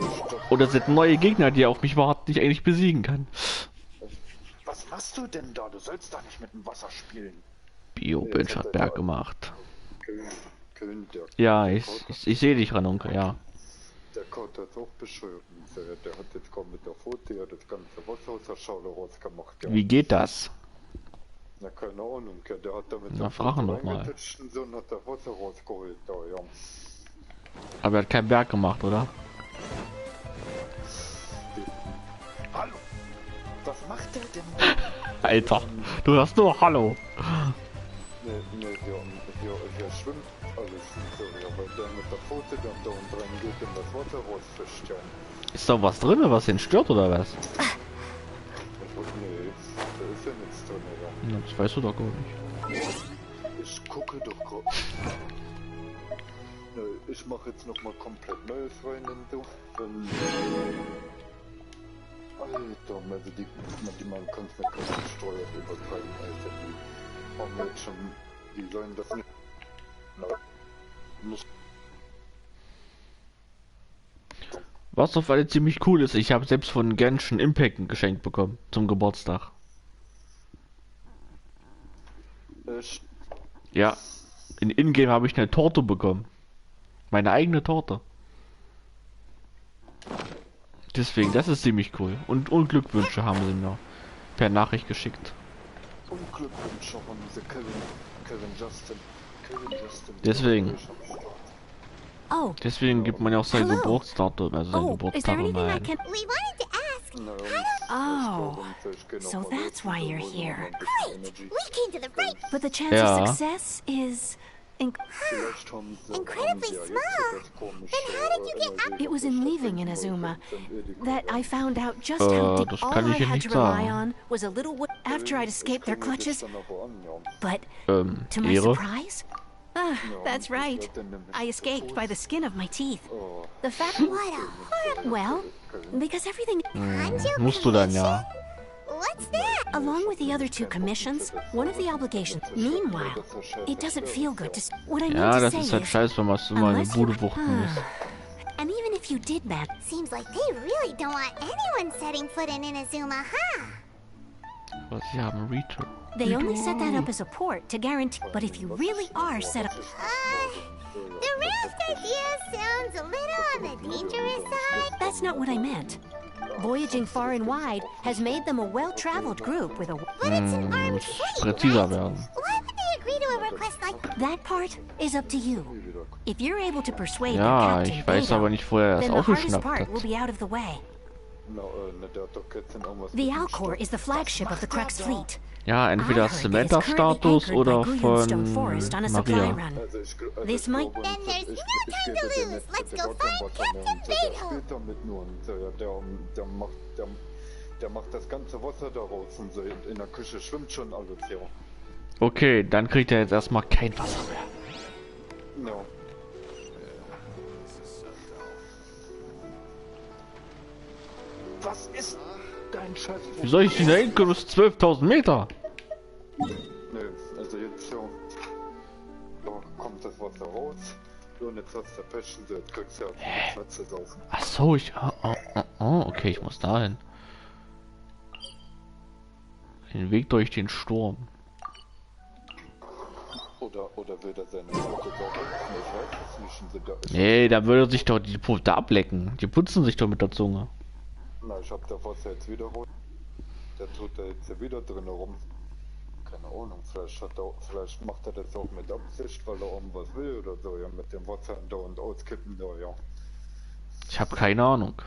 Oder sind neue Gegner, die auf mich warten, die ich eigentlich besiegen kann. Was machst du denn da? Du sollst da nicht mit dem Wasser spielen. Bio-Bench hat Berg gemacht. Köln, Ja, ich sehe dich, Ranunke, ja. Der Code hat auch beschrieben. Der hat jetzt gerade mit der Foto das ganze Wasser aus der Schale rausgemacht. Ja. Wie geht das? Na, keine Ahnung. Der hat damit Na, fragen doch mal. und so hat der Wasser rausgeholt. Da, ja. Aber er hat keinen Berg gemacht, oder? Hallo! Was macht der denn? Alter, du hörst nur Hallo. Ne, hier schwimmt alles so, ja, weil der mit der Pfote dann da und dran geht und das Wasser rausfischt, ja. Ist da was drin, was den stört, oder was? Nee, da ist ja nichts drin, ja. Ja, das weißt du doch gar nicht. Ich gucke doch gerade. Ich mache jetzt nochmal komplett neues rein in du. Alter, also die man kann es nicht gesteuert übertreiben, Alter. Die haben jetzt schon, die sollen das nicht. Was auf alle ziemlich cool ist, ich habe selbst von Genshin Impact ein Geschenk bekommen zum Geburtstag. Ja, in Ingame habe ich eine Torte bekommen. Meine eigene Torte. Deswegen, das ist ziemlich cool. Und Glückwünsche haben sie mir per Nachricht geschickt. Und Glückwünsche von Kevin Justin. Deswegen. Oh. Deswegen gibt man ja auch sein Geburtsdatum, also sein Geburtstag immer ein. Oh, so that's why you're here. Great, we came to the right. But the chance of success is incredibly small. Then how did you get out? It was in leaving Inazuma that I found out just how deep all I had to rely on was a little wood after I'd escaped their clutches. But to my surprise, that's right. I escaped by the skin of my teeth. The fact, what a horrible. Well, because everything. Musst du dann ja. What's that? Along with the other two commissions, one of the obligations. Meanwhile, it doesn't feel good to. What I mean Ja, to das say ist halt is, scheiße, wenn man es immer in die Bude wuchten muss. and even if you did that, seems like they really don't want anyone setting foot in Inazuma, huh? Was sie haben Return. They only set that up as a port to guarantee. But if you really are set up, the rest idea sounds a little on the dangerous side. That's not what I meant. Voyaging far and wide has made them a well-traveled group with a. But it's an armed fleet, Präziser right? werden. Why would they agree to a request like that? Part is up to you. If you're able to persuade their Ja, captain, ich weiß aber nicht, wo er das then the hardest aufgeschnappt part hat. will be out of the way. The Alcor is the flagship of the Crux fleet. Ja, entweder Samantha-Status oder von Maria. This might. Then there's no time to lose. Let's go find Captain Beethoven. Der macht das ganze Wasser da raus und so in der Küche schwimmt schon alles hier. Okay, dann kriegt er jetzt erstmal kein Wasser mehr. No. Was ist dein Scheiß? Wie soll ich denn da hinkommen? Das ist 12.000 Meter. Nö, also jetzt so. Da kommt das Wasser raus. Und jetzt hat's der Pech und jetzt kriegst du ja die Platze saufen. Ach so, okay, ich muss dahin. Den Weg durch den Sturm. Oder will er seine Auto sauber machen? Ich weiß es nicht. Nee, da würde sich doch die Punkte ablecken. Die putzen sich doch mit der Zunge. Na, ich hab das Wasser jetzt wieder raus. Der tut da jetzt wieder drin rum. Keine Ahnung, vielleicht macht er das auch mit Absicht, weil er irgendwas will oder so, ja, mit dem Wasser da und auskippen da, ja. Ich habe keine Ahnung.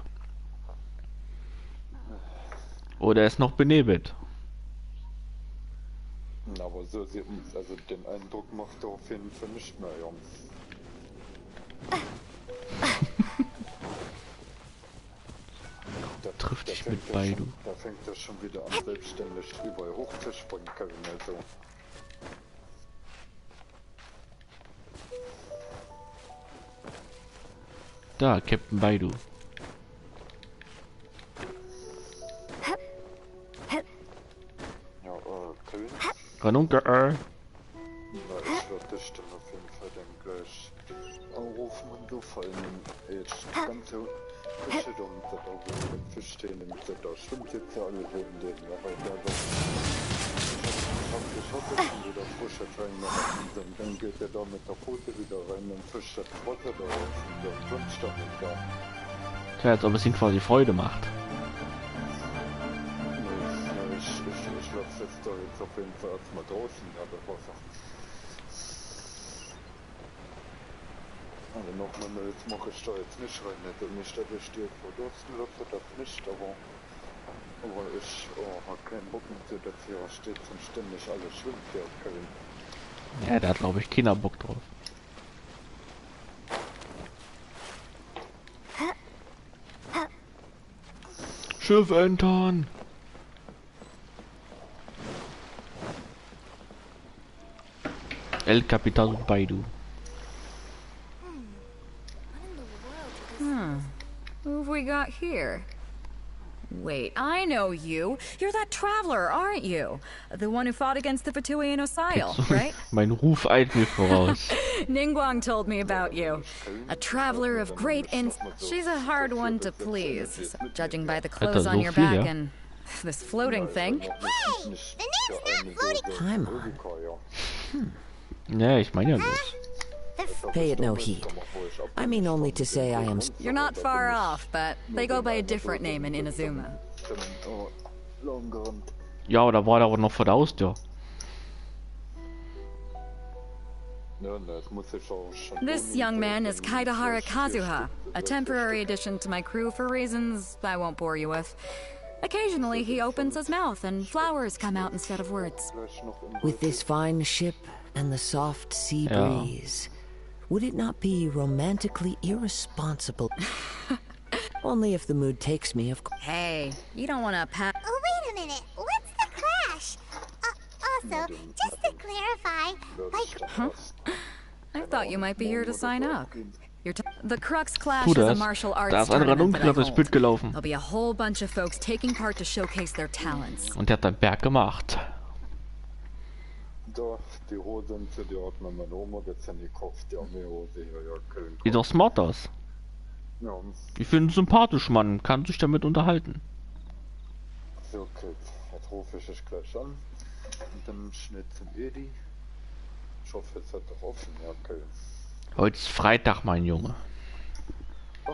Oder er ist noch benebelt. Aber so sieht man, also den Eindruck macht er auf jeden Fall nicht mehr, ja. Trifft dich mit Baidu. Da fängt er schon wieder an, selbstständig überall hochzuspringen können, also. Da, Captain Baidu. Ja, Köln. Ranunke, Na, ich werde dich dann auf jeden Fall dann gleich anrufen und du fallen jetzt ganz so Fischedum, da wo Fisch stehen und da schwimmt jetzt ja alle neben dem, ja, weil da doch ich hoffe schon wieder frischer Trainer, dann geht er da mit der Pfote wieder rein und fischt das Wasser da raus und dann schwimmt er nicht da. Tja, als ob es ihm quasi Freude macht. Ich lasse jetzt da jetzt auf jeden Fall erstmal draußen, ja, das Wasser. Also nochmal, jetzt mache ich da jetzt nicht rein, nicht, dass ich dir verdursten lasse, das nicht, aber ich habe keinen Bock mit, dass hier steht und ständig alles schwimmt hier auf Köln. Ja, da hat glaube ich keiner Bock drauf. Schiff entern! El Capitán Baidu. Who have we got here? Wait, I know you. You're that traveler, aren't you? The one who fought against the Fatui and Osile, right? Mein Ruf eilt mir voraus. Ningguang told me about you. A traveler of great She's a hard one to please, judging by the clothes on your back and this floating thing. Hey! The name's not floating! Paimon. Ja, ich meine ja bloß. Pay it no heed. I mean only to say I am... You're not far off, but they go by a different name in Inazuma. Ja, oder war da auch noch vor der Haustür? This young man is Kaidahara Kazuha, a temporary addition to my crew for reasons I won't bore you with. Occasionally he opens his mouth and flowers come out instead of words. With this fine ship and the soft sea breeze, would it not be romantically irresponsible? Only if the mood takes me, of course. Hey, you don't want to Oh, wait a minute. What's the crash? Also, just to clarify, like... Huh? I thought you might be here to sign up. The Crux Clash is a martial arts tournament that I hold. There'll be a whole bunch of folks taking part to showcase their talents. Und der hat einen Berg gemacht. Da, die Hose, die hat mir meine Oma jetzt gekauft, die Armeehose hier, ja, Köln. Sieht doch smart aus. Ja. Ich finde ihn sympathisch, Mann. Kann sich damit unterhalten. So, okay. Jetzt rufe ich dich gleich an. Und dann schnell zum Edi. Ich hoffe, jetzt hat er offen, ja, Köln. Heute ist Freitag, mein Junge.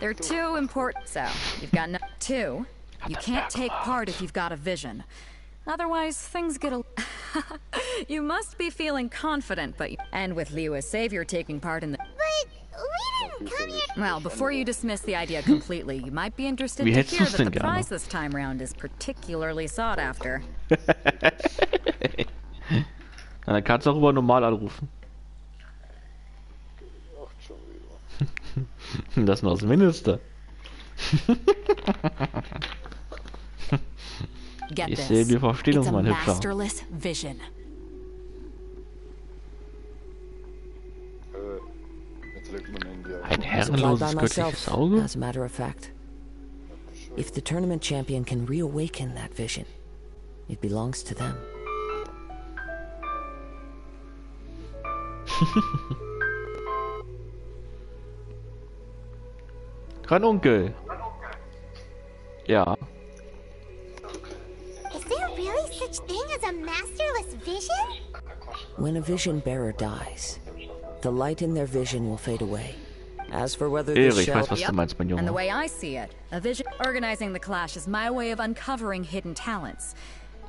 There are two important... So, you've got two. You can't take part if you've got a vision. Otherwise, things get a... You must be feeling confident, but... And with Liu as savior taking part in the... But we didn't come here... Well, before you dismiss the idea completely, you might be interested to hear that the prize this time round is particularly sought after. Dann kannst du auch über normal anrufen. Das ist noch das Mindeste. Ich sehe, wir verstehen uns, mein Hübscher. Ein herrenloses göttliches Auge? As a matter of fact, if the tournament champion can reawaken that vision, it belongs to them. Ranunkel. Ja. Is there really such thing as a masterless vision? When a vision bearer dies, the light in their vision will fade away. As for whether the ich weiß, was du meinst, mein Junge. And the way I see it, a vision organizing the clash is my way of uncovering hidden talents.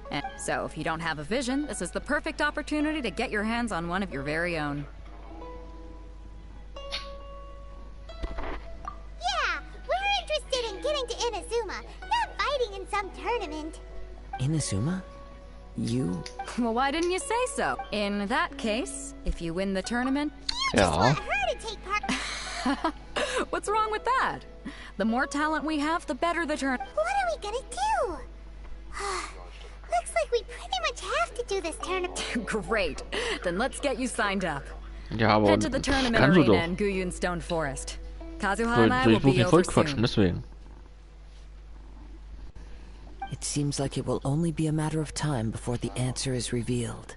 And so if you don't have a vision, this is the perfect opportunity to get your hands on one of your very own. Yeah, we're interested in getting to Inazuma, not fighting in some tournament. Inazuma? You? Well, why didn't you say so? In that case, if you win the tournament... Just want her to take part. What's wrong with that? The more talent we have, the better the turn... What are we gonna do? Looks like we pretty much have to do this tournament. Great. Then let's get you signed up. Ja, aber Head to the tournament kannst du arena doch. in Guyun Stone Forest. Kazuha and I will Ich muss be nicht over vollquatschen, soon. deswegen. It seems like it will only be a matter of time before the answer is revealed.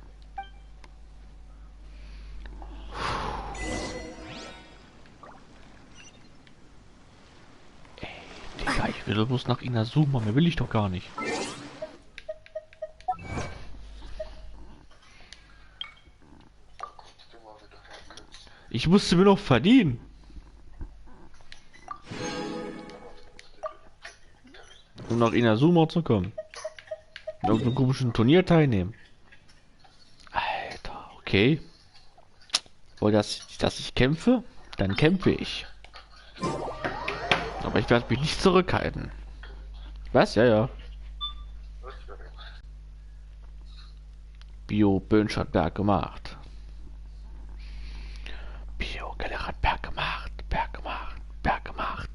Ey, Digga, ich will bloß nach Inazuma, mehr will ich doch gar nicht. Ich musste mir noch verdienen. Um nach Inazuma zu kommen. In irgendeinem komischen Turnier teilnehmen. Alter, okay. Wollt dass ich kämpfe? Dann kämpfe ich. Aber ich werde mich nicht zurückhalten. Was? Ja, ja. Bio-Bönsch hat Berg gemacht. Bio-Keller hat Berg gemacht. Berg gemacht. Berg gemacht.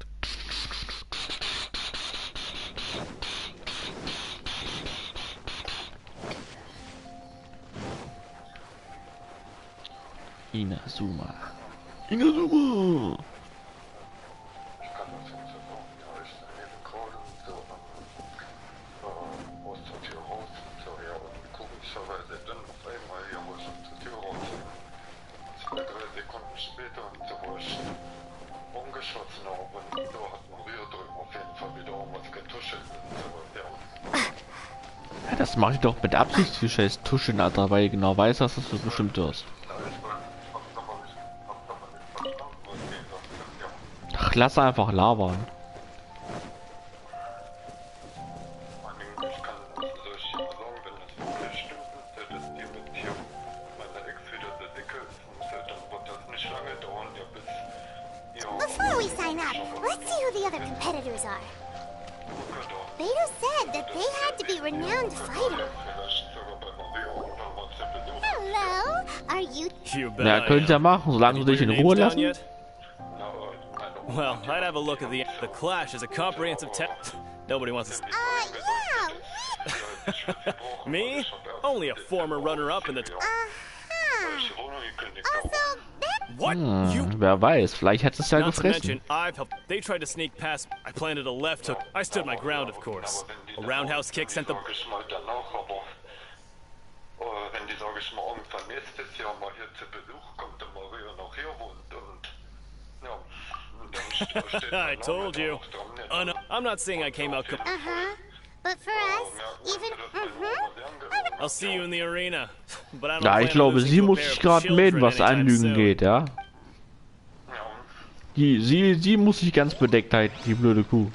Inazuma. Inazuma! Ja, das mache ich doch mit Absicht, wie scheiß Tuschen, Alter, weil ich genau weiß, dass das so bestimmt ist. Ach, lass einfach labern. Before we sign up, let's see who the other competitors are. Beto said that they had to be renowned fighters. Hello, are you... Ja, könnt ihr machen, solange du dich in Ruhe lassen. Well, I'd have a look at the Clash as a comprehensive test. Nobody wants to... yeah. Me? Only a former runner-up in the... Also, that... What? You... Wer weiß, vielleicht hat es ja Not to gefressen. mention, I've helped... They tried to sneak past... I planted a left hook. I stood my ground, of course. A roundhouse kick sent the... Wenn die, sag ich mal, irgendwann nächstes Jahr mal hier zu Besuch kommt, dann Maria noch hier wohnt und ja, I told you. Oh no, I'm not saying I came out... But for us, even... I'll see you in the arena. But I don't Ja, plan ich on glaube, losing sie to a muss pair sich of gerade melden, children was anytime Anlügen soon. geht, ja. Sie muss sich ganz bedeckt halten, die blöde Kuh.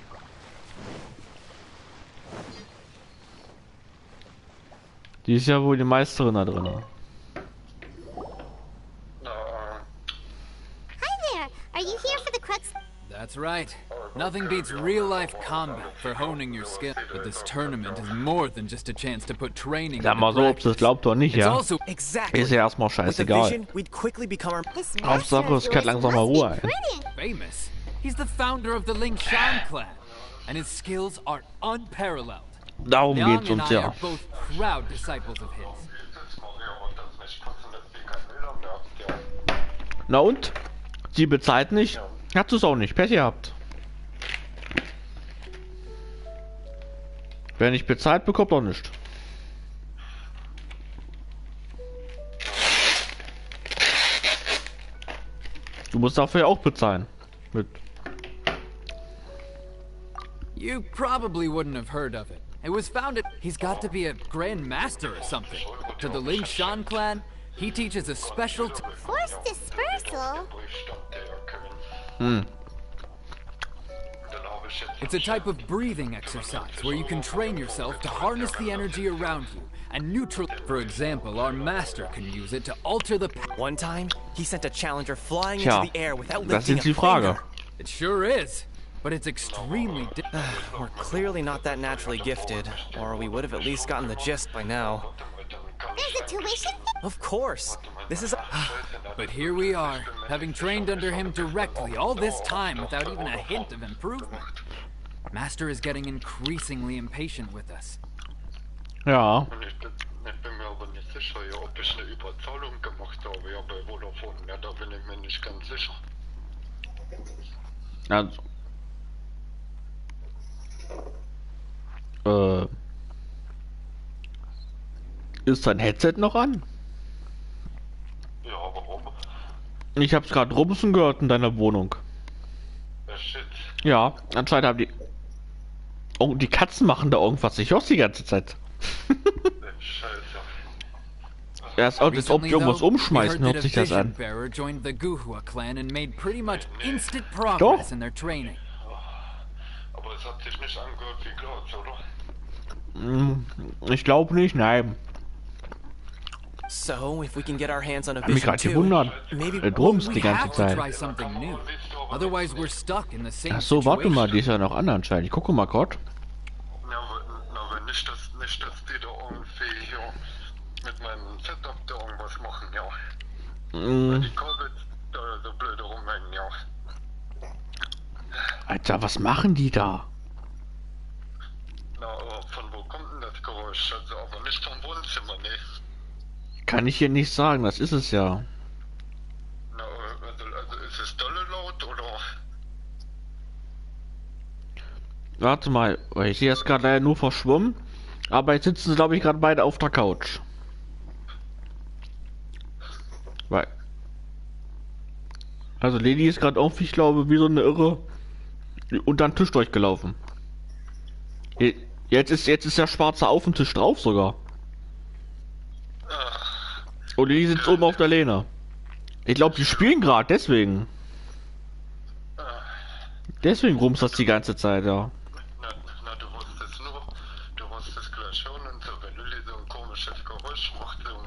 Die ist ja wohl die Meisterin da drin. Hi there, are you here for the crux... That's right. Nothing beats real-life combat for honing your skill. But this tournament is more than just a chance to put training Sag mal so, ob sie es glaubt oder nicht, ja. Ist ja erstmal scheißegal. Hauptsache, es kehrt langsam mal Ruhe ein. Famous. He's the founder of the Lingshan clan, and his skills are unparalleled. Darum Young geht's uns and I ja. are both proud disciples of his. Na und? Sie bezahlt nicht? Hat es auch nicht. Pech gehabt. Wer nicht bezahlt, bekommt auch nichts. Du musst dafür ja auch bezahlen. Mit. You probably wouldn't have heard of it. It was founded... He's got to be a Grand Master or something. To the Lingshan clan, he teaches a special... Forced dispersal? It's a type of breathing exercise where you can train yourself to harness the energy around you and neutral... For example, our master can use it to alter the... One time, he sent a challenger flying Tja, into the air without das lifting ist die a Frage. finger. It sure is. but it's extremely We're clearly not that naturally gifted, or we would have at least gotten the gist by now. There's a tuition? Of course. This is... But here we are, having trained under him directly all this time without even a hint of improvement. Master is getting increasingly impatient with us. Ja. Ich bin mir aber nicht sicher, ob ich eine Überzahlung gemacht habe, ja, bei Vodafone. Ja, da bin ich mir nicht ganz sicher. Also. Ist dein Headset noch an? Ja, warum? Ich hab's gerade rumsen gehört in deiner Wohnung. Shit. Ja, anscheinend haben die... Oh, die Katzen machen da irgendwas. Ich hör's die ganze Zeit. Scheiße. Erst als ob die irgendwas umschmeißen, hört sich das an. Doch. Aber es hat sich nicht angehört wie Glatz, oder? Ich glaube nicht, nein. So, if we can get our hands on a Hab mich vision gerade gewundert. maybe Drums die ganze Zeit. Ach so, warte mal, die ist ja noch an anscheinend. Ich gucke mal kurz. Ja, aber nicht, dass die da irgendwie hier mit meinem Setup da irgendwas machen, ja. Die Kabel da so blöd rumhängen, ja. Alter, was machen die da? Na, aber von wo kommt denn das Geräusch? Also, aber nicht vom Wohnzimmer, ne? Kann ich hier nicht sagen, das ist es ja. Na, also ist es dolle laut, oder? Warte mal, weil ich sehe jetzt gerade leider nur verschwommen. Aber jetzt sitzen sie, glaube ich, gerade beide auf der Couch. Weil. Also Lady ist gerade irgendwie, ich glaube, wie so eine Irre unter den Tisch durchgelaufen. Jetzt ist der Schwarze auf dem Tisch drauf sogar. Und die sitzt oben auf der Lehne. Ich glaube, die spielen gerade, deswegen. Deswegen rumst das die ganze Zeit, ja. Na, du musst es gleich hören und so, wenn Lilly so ein komisches Geräusch macht, so,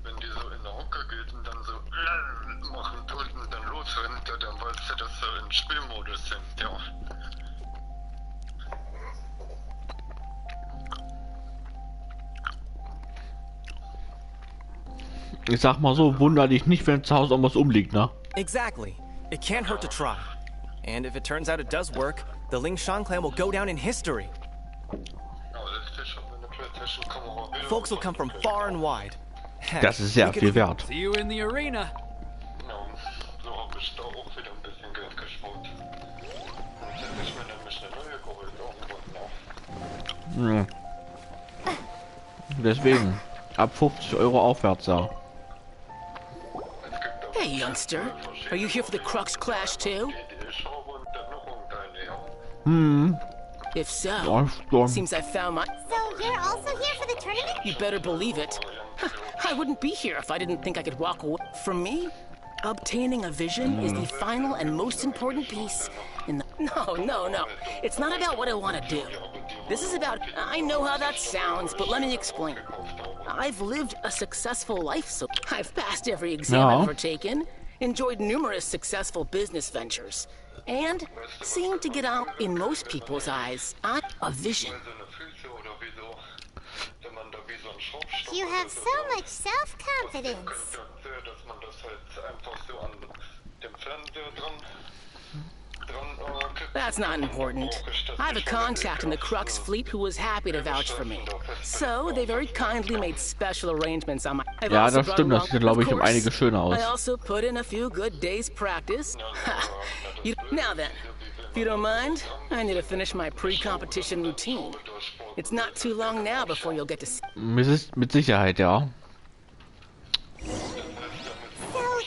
wenn die so in der Hocke geht und dann so machen tut und dann losrennt, ja, dann weißt du, dass sie in Spielmodus sind, ja. Ich sag mal so, wunder dich nicht, wenn zu Hause irgendwas umliegt, ne? Exactly. It can't hurt to try. And if it turns out it does work, the Ling Shan clan will go down in history. Folks will come from far and wide. Heck, das ist sehr viel wert. See you in the arena. So hab ich da auch wieder ein bisschen Geld gespart. Und jetzt hätte ich mir nämlich eine neue geholt, irgendwann noch. Deswegen, ab 50 € aufwärts, ja. Hey, youngster. Are you here for the Crux Clash too? If so, seems I found my... So you're also here for the tournament? You better believe it. I wouldn't be here if I didn't think I could walk away. From me, obtaining a vision is the final and most important piece in the... No. It's not about what I want to do. This is about... I know how that sounds, but let me explain. I've lived a successful life, so I've passed every exam I've ever taken, enjoyed numerous successful business ventures, and seem to get out in most people's eyes a vision. You have so much self-confidence. That's not important. I have a contact in the Crux fleet who was happy to vouch for me. So they very kindly made special arrangements on my... Ja, das stimmt, das sieht, glaube ich, um einige schöner aus. I also put in a few good days practice. Now then, if you don't mind, I need to finish my pre-competition routine. It's not too long now before you'll get to see... Mit Sicherheit, ja. So,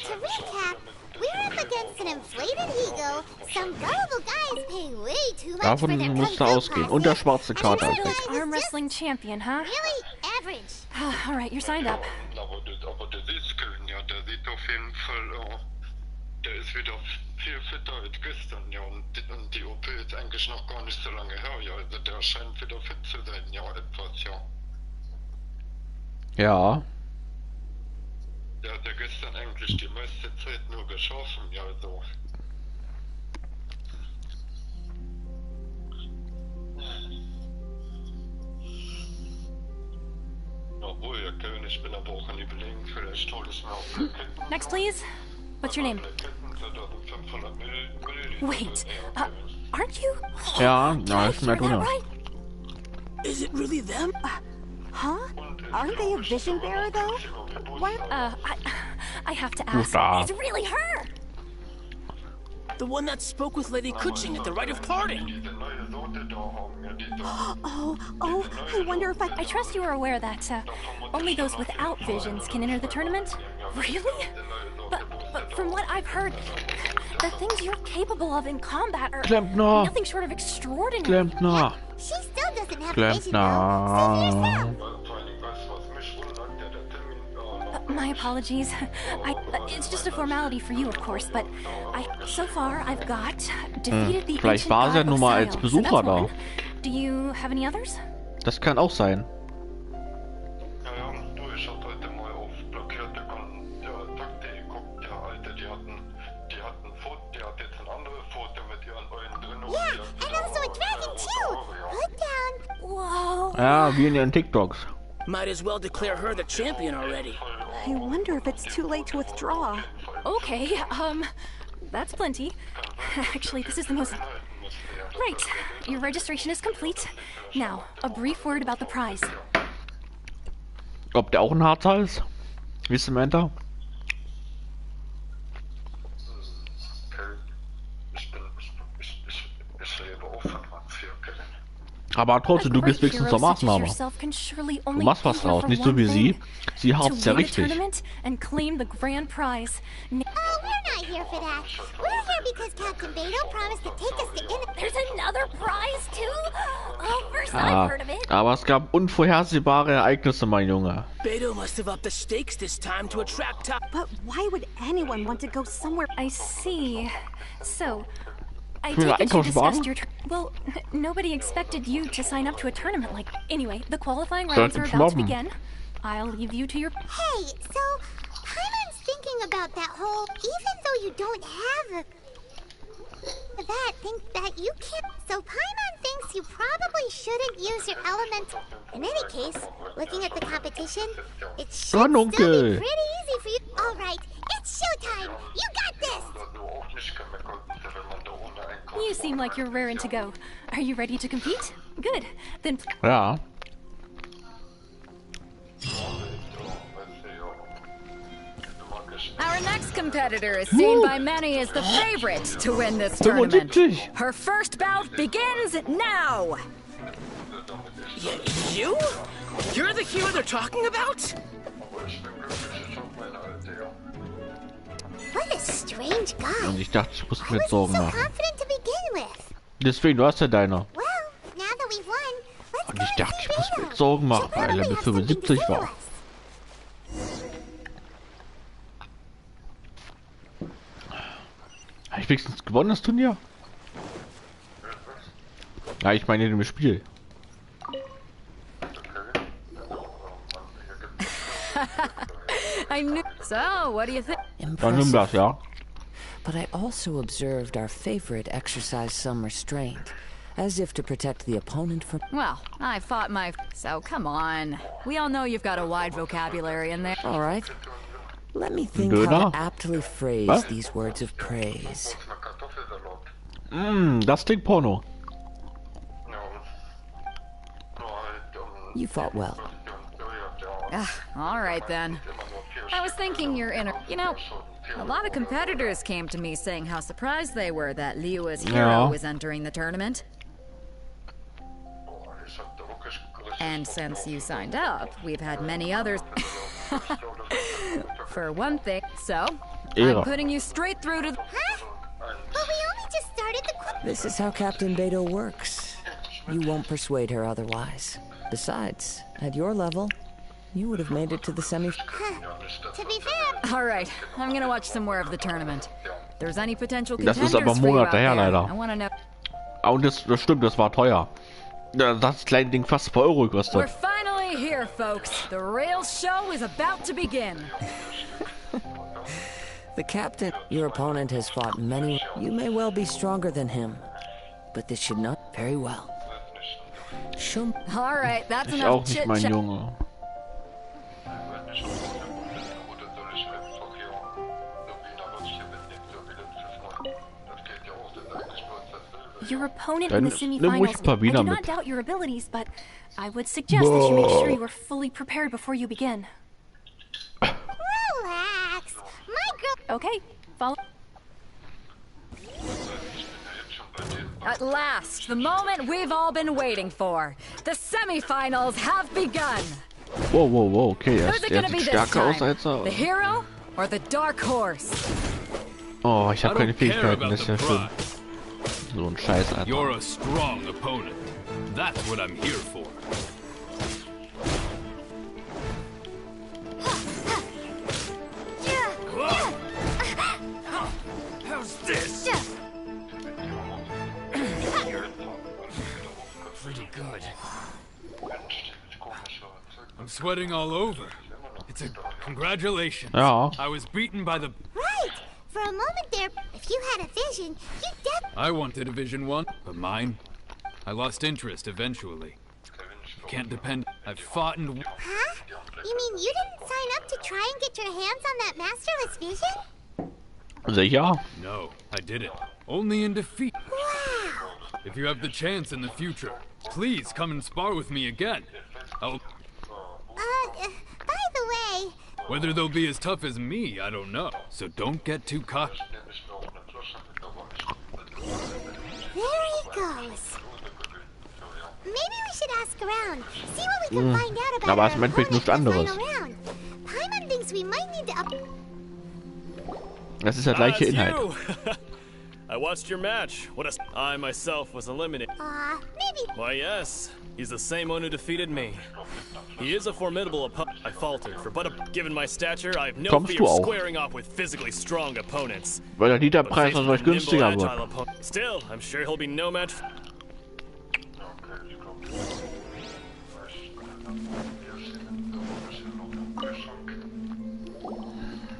to recap, we're up against an inflated ego, some gullible guys paying way too much for their Davon musste ausgehen. Und der schwarze Kater. Arm wrestling champion, huh? Really average. All right, you're signed up. Aber der Sitzköln, ja, der sieht auf jeden Fall, der ist wieder viel fitter als gestern, ja, und die OP ist eigentlich noch gar nicht so lange her, ja, also der scheint wieder fit zu sein, ja, etwas, ja. Ja. Der hat ja gestern eigentlich die meiste Zeit nur geschossen, ja, so. Next, please. What's your name? Wait, aren't you? Ja, na, ist mehr drin. Right? Is it really them? Huh? Aren't they a vision bearer, though? Why? I have to ask. It's really her! The one that spoke with Lady Kuching at the rite of parting. Oh, I wonder if I trust you are aware that only those without visions can enter the tournament? Really? But from what I've heard, the things you're capable of in combat are nothing short of extraordinary. Klempner. She still doesn't have a vision, though. My apologies. It's just a formality for you, of course, but so far I've got defeated the Vielleicht war sie ja nur mal als Besucher da. Do you have any others? Das kann auch sein. Yeah, and also a dragon too. Put down. Whoa. Ja, wie in ihren TikToks. Might as well declare her the champion already. I wonder if it's too late to withdraw. Okay, that's plenty. Actually, this is the most... Right, your registration is complete. Now, a brief word about the prize. Ob der auch ein Harzer ist? Wie ist Samantha? Aber trotzdem, du gehst wenigstens zur Maßnahme. Du machst was draus, nicht so wie sie. Sie harzt ja richtig. And claim the grand prize. Oh, we're not here for that. We're here because Captain Beto promised to take us to There's another prize too? Oh, first I've heard of it. Aber es gab unvorhersehbare Ereignisse, mein Junge. Beto must have upped the stakes this time to attract top. But why would anyone want to go somewhere? I see. So, I Für take it you discussed Einkaufswagen? your... Well, nobody expected you to sign up to a tournament like... Anyway, the qualifying Soll rounds are ich about to mobben? begin. I'll leave you to your... Hey, so Paimon's thinking about that whole, even though you don't have that you can't. So Paimon thinks you probably shouldn't use your elemental. In any case, looking at the competition, it should still be pretty easy for you. All right, it's showtime. You got this. You seem like you're raring to go. Are you ready to compete? Good. Then... Ja. Our next competitor is seen by many as the favorite to win this tournament. Her first bout begins now. You? You're the hero they're talking about? What a strange guy. Und ich dachte, ich muss mir Sorgen So machen. confident to begin with. Deswegen, du hast ja deine. Well, now that we've won, let's Und ich dachte, ich muss mir Sorgen machen, weil er Level 75 war. Habe ich wenigstens gewonnen, das Turnier? Ja, ich meine in dem Spiel. I knew. So, what do you think? Dann nimm das, ja. But I also observed our favorite exercise some restraint, as if to protect the opponent from... Well, I fought my... So, come on. We all know you've got a wide vocabulary in there. All right. Let me think how to aptly phrase these words of praise. Das klingt Porno. You fought well. All right, then. I was thinking you're in a... You know, a lot of competitors came to me saying how surprised they were that Liua's hero was entering the tournament. And since you signed up, we've had many others. For one thing, so I'm putting you straight through to... Huh? But we only just started the... This is how Captain Beto works. You won't persuade her otherwise. Besides, at your level, you would have made it to the semi... To be fair... All right, I'm gonna watch some more of the tournament. If there's any potential Das contenders ist aber for you out Monate her, there, leider. I wanna know... Und das stimmt, das war teuer. Das kleine Ding fast 2 Euro We're gekostet. finally here, folks. The rails show is about to begin. The captain, your opponent has fought many. You may well be stronger than him, but this should not very well. Show. All right, that's Ich enough auch nicht, mein chit-chat. Junge. your opponent Dann in the nimm ruhig semifinals. ein paar I Wiener do not mit. doubt your abilities, but I would suggest that you make sure you are fully prepared before you begin. Relax. My girl. Okay, follow. At last, the moment we've all been waiting for. The semifinals have begun. Wow, okay, er Who's it gonna sieht be this stärker aus time? als er... The hero or the dark horse? Oh, ich habe keine Fähigkeiten, das ist ja schön. So ein Scheiß, Alter. You're a strong opponent. That's what I'm here for. How's this? Pretty good. I'm sweating all over. It's a congratulations. Ja. I was beaten by the... Right. For a moment there, if you had a vision, you I wanted a vision one, but mine? I lost interest eventually. You can't depend... I've fought and... Huh? You mean you didn't sign up to try and get your hands on that masterless vision? Sicher? No, I didn't. Only in defeat. Wow. If you have the chance in the future, please come and spar with me again. I'll... By the way... Whether they'll be as tough as me, I don't know. So don't get too cocky. There he goes. Maybe we should ask around. See what we can find out about Aber our es ist im Endeffekt nichts opponent in the anderes. final round. Paimon thinks we might need to up... Das ist der gleiche it's Inhalt. you. I watched your match. What a... I myself was eliminated. Maybe... Why, yes. He's the same one who defeated me. He is a formidable opponent. I faltered, given my stature, I have no Kommst fear du of auch? squaring off with physically strong opponents. Weil der But Literpreis faced natürlich with nimble, günstiger agile wird. opponent- Still, I'm sure he'll be no match.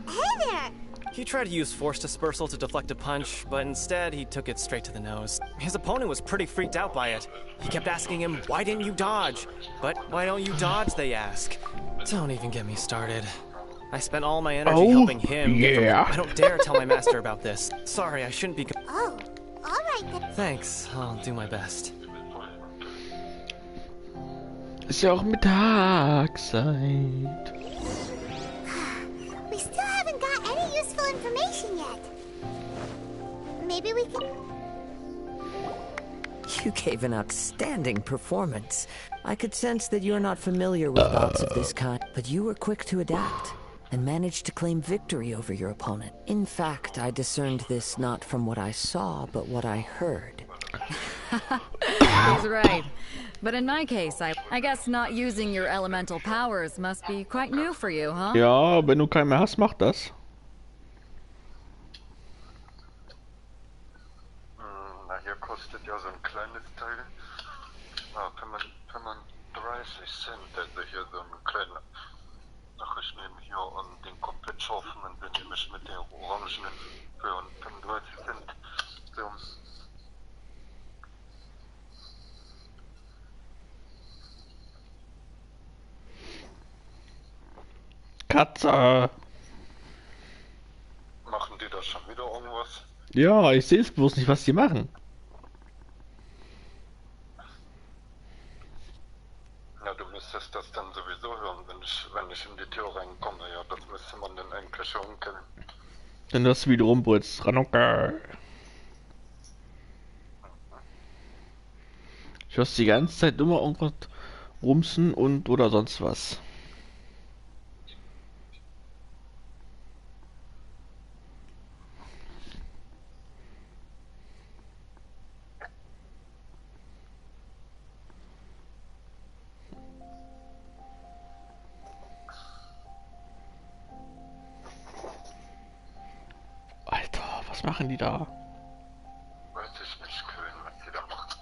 Hey there! He tried to use force dispersal to deflect a punch, but instead he took it straight to the nose. His opponent was pretty freaked out by it. He kept asking him, why didn't you dodge? But why don't you dodge, they ask. Don't even get me started. I spent all my energy helping him. yeah. I don't dare tell my master about this. Sorry, I shouldn't be... Oh, alright then. Thanks, I'll do my best. Ist ja auch Mittagszeit. We still haven't got any useful information yet. Maybe we can... You gave an outstanding performance. I could sense that you're not familiar with bouts of this kind, but you were quick to adapt and managed to claim victory over your opponent. In fact, I discerned this not from what I saw, but what I heard. He's right. But in my case, I guess not using your elemental powers must be quite new for you, huh? Ja, wenn du keinen mehr hast, mach das. Na, hier kostet ja so ein kleines Teil. 35 Cent, also hier so ein kleiner. Ach, ich nehme hier an den komplett scharfen und dann nehme ich mit der orangenen für 35 Cent. So. Katze. Machen die da schon wieder irgendwas? Ja, ich sehe es bloß nicht, was die machen. Ja, du müsstest das dann sowieso hören, wenn ich in die Tür reinkomme. Ja, das müsste man dann eigentlich schon kennen. Dann das wiederum Brutz. Ranocke. Ich hörst die ganze Zeit immer irgendwas rumsen und oder sonst was. Alter, was machen die da? Weiß ich nicht, Köln, was die da machen.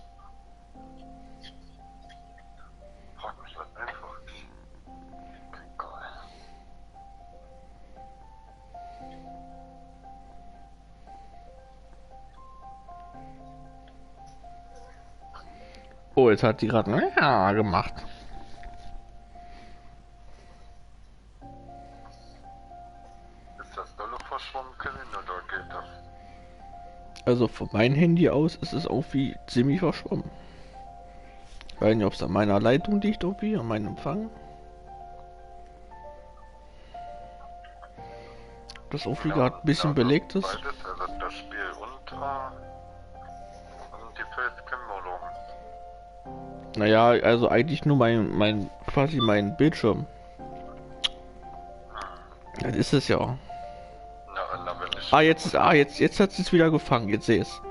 Frag mich was Einfaches. Egal. Oh, jetzt hat die gerade ja gemacht. Ist das dolle verschwommen, Kevin, oder geht das? Also von meinem Handy aus ist es irgendwie ziemlich verschwommen. Ich weiß nicht, ob es an meiner Leitung liegt irgendwie, an meinem Empfang. Das irgendwie gerade ein bisschen belegt ist. Beides, also das Spiel und die Facecam-Modung. Naja, also eigentlich nur quasi mein Bildschirm. Das ist es ja. Jetzt hat es wieder gefangen, jetzt sehe es.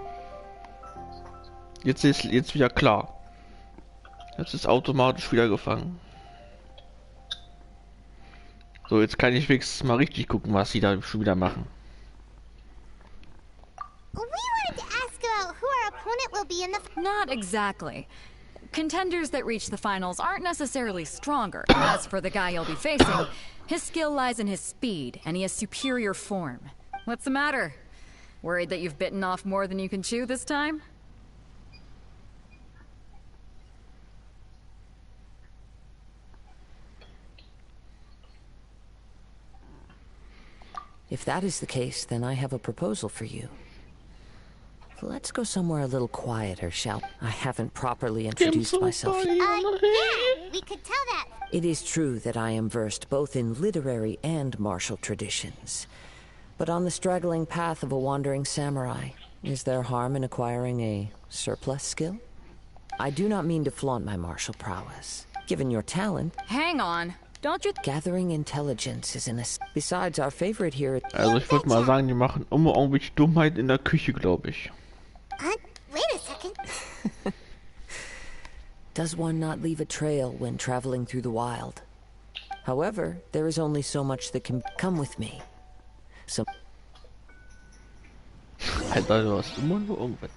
Jetzt wieder klar. Jetzt ist automatisch wieder gefangen. So, jetzt kann ich wenigstens mal richtig gucken, was sie da schon wieder machen. Not exactly. Contenders that reach the finals aren't necessarily stronger. As for the guy you'll be facing, his skill lies in his speed, and he has superior form. What's the matter? Worried that you've bitten off more than you can chew this time? If that is the case, then I have a proposal for you. Let's go somewhere a little quieter, shall we? I haven't properly introduced myself. Yeah, we could tell that. It is true that I am versed both in literary and martial traditions. But on the straggling path of a wandering samurai, is there harm in acquiring a surplus skill? I do not mean to flaunt my martial prowess. Given your talent... Hang on. Don't you... Gathering intelligence is an... Besides, our favorite here... Also ich würde mal sagen, die machen immer irgendwelche Dummheit in der Küche, glaube ich. Wait a second. Does one not leave a trail when traveling through the wild? However, there is only so much that can come with me. So... Alter, du hast immer nur irgendwas.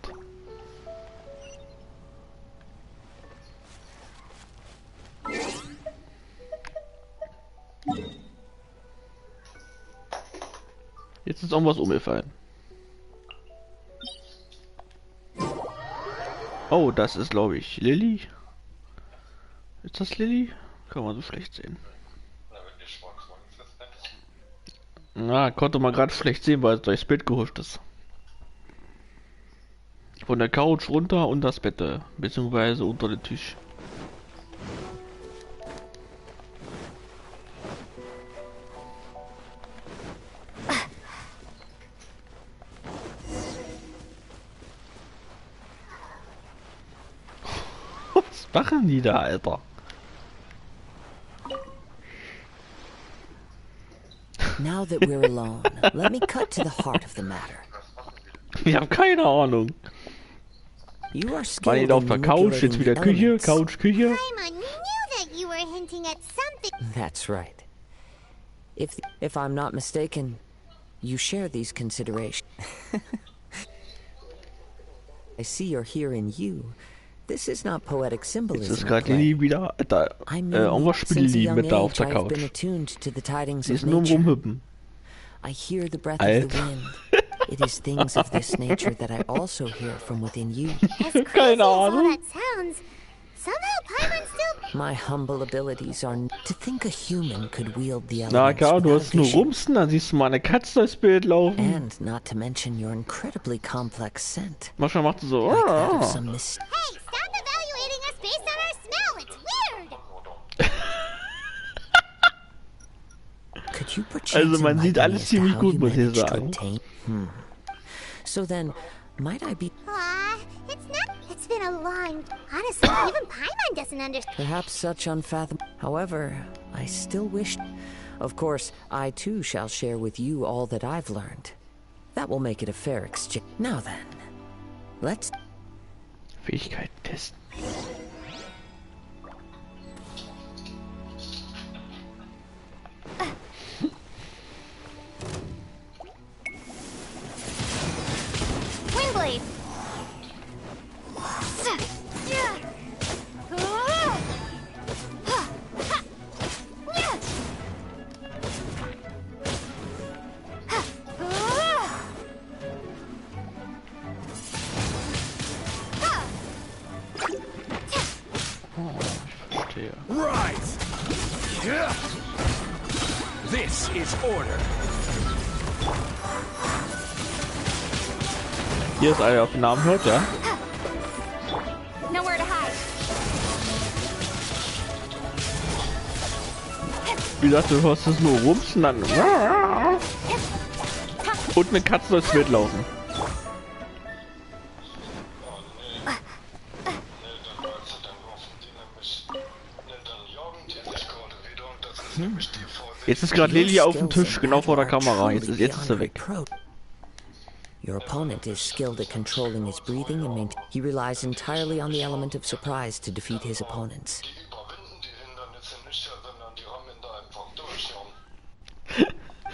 Jetzt ist irgendwas umgefallen. Oh, das ist, glaube ich, Lilly. Ist das Lilly? Kann man so schlecht sehen. Na, konnte man gerade schlecht sehen, weil es durchs Bett gehuscht ist. Von der Couch runter und das Bett, beziehungsweise unter den Tisch. Was machen die da, Alter? Now that we're alone, let me cut to the heart of the matter. Ich habe keine Ahnung. You are War nicht auf der Couch, jetzt wieder Küche, Couch, Küche. I knew that you were hinting at something. That's right. If I'm not mistaken, you share these considerations. I see you're here in you. This is not poetic symbolism. Jetzt ist gerade Lilly wieder, Alter, irgendwas spielt Lilly mit da auf der Couch. Sie ist nur rumhüppen. I hear the breath of the wind. It is things of this nature that I also hear from within you. As crazy as all that sounds, somehow Paimon still... My humble abilities are to think a human could wield the elements. Na klar, du hast nur rumsen, dann siehst du mal eine Katze durchs Bild laufen. And not to mention your incredibly complex scent. Manchmal macht sie so. Like that of some Hey, stop evaluating us based on our smell. It's weird. Could you Also man sieht alles ziemlich gut, muss ich sagen. So then, might I be... It's not... It's been a long... Honestly, even Paimon doesn't understand. Perhaps such unfathomable... However, I still wish... Of course, I too shall share with you all that I've learned. That will make it a fair exchange. Now then, let's... Fähigkeiten testen. Windblade. Right. This is order. Hier ist einer auf den Namen hört, ja? Nowhere to hide. Wie gesagt, du hörst es nur rumsen dann. Und eine Katze durchs Bild laufen. Jetzt ist gerade Lily auf dem Tisch, genau vor der Kamera. Jetzt ist sie weg. Your opponent is skilled at controlling his breathing and he relies entirely on the element of surprise to defeat his opponents.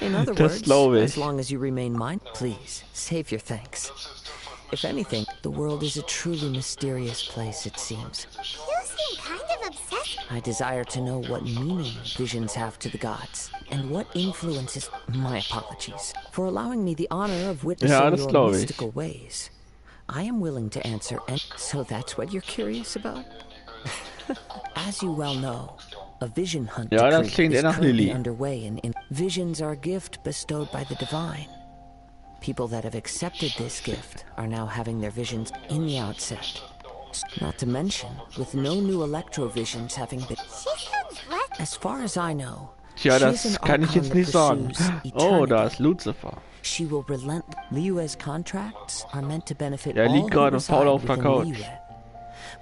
In other words, as long as you remain please, save your thanks. If anything, the world is a truly mysterious place, it seems. You seem kind of obsessed. I desire to know what meaning visions have to the gods, and what influences my apologies for allowing me the honor of witnessing your mystical ways. I am willing to answer, and so that's what you're curious about? As you well know, a vision hunt is currently underway, and visions are a gift bestowed by the divine. People that have accepted this gift are now having their visions in the outset. Not to mention, with no new electrovisions having been... As far as I know, tja, das kann ich jetzt nicht sagen. Oh, da ist Lucifer. She will relent. Liyue's contracts are meant to benefit all liegt gerade faul auf der Couch.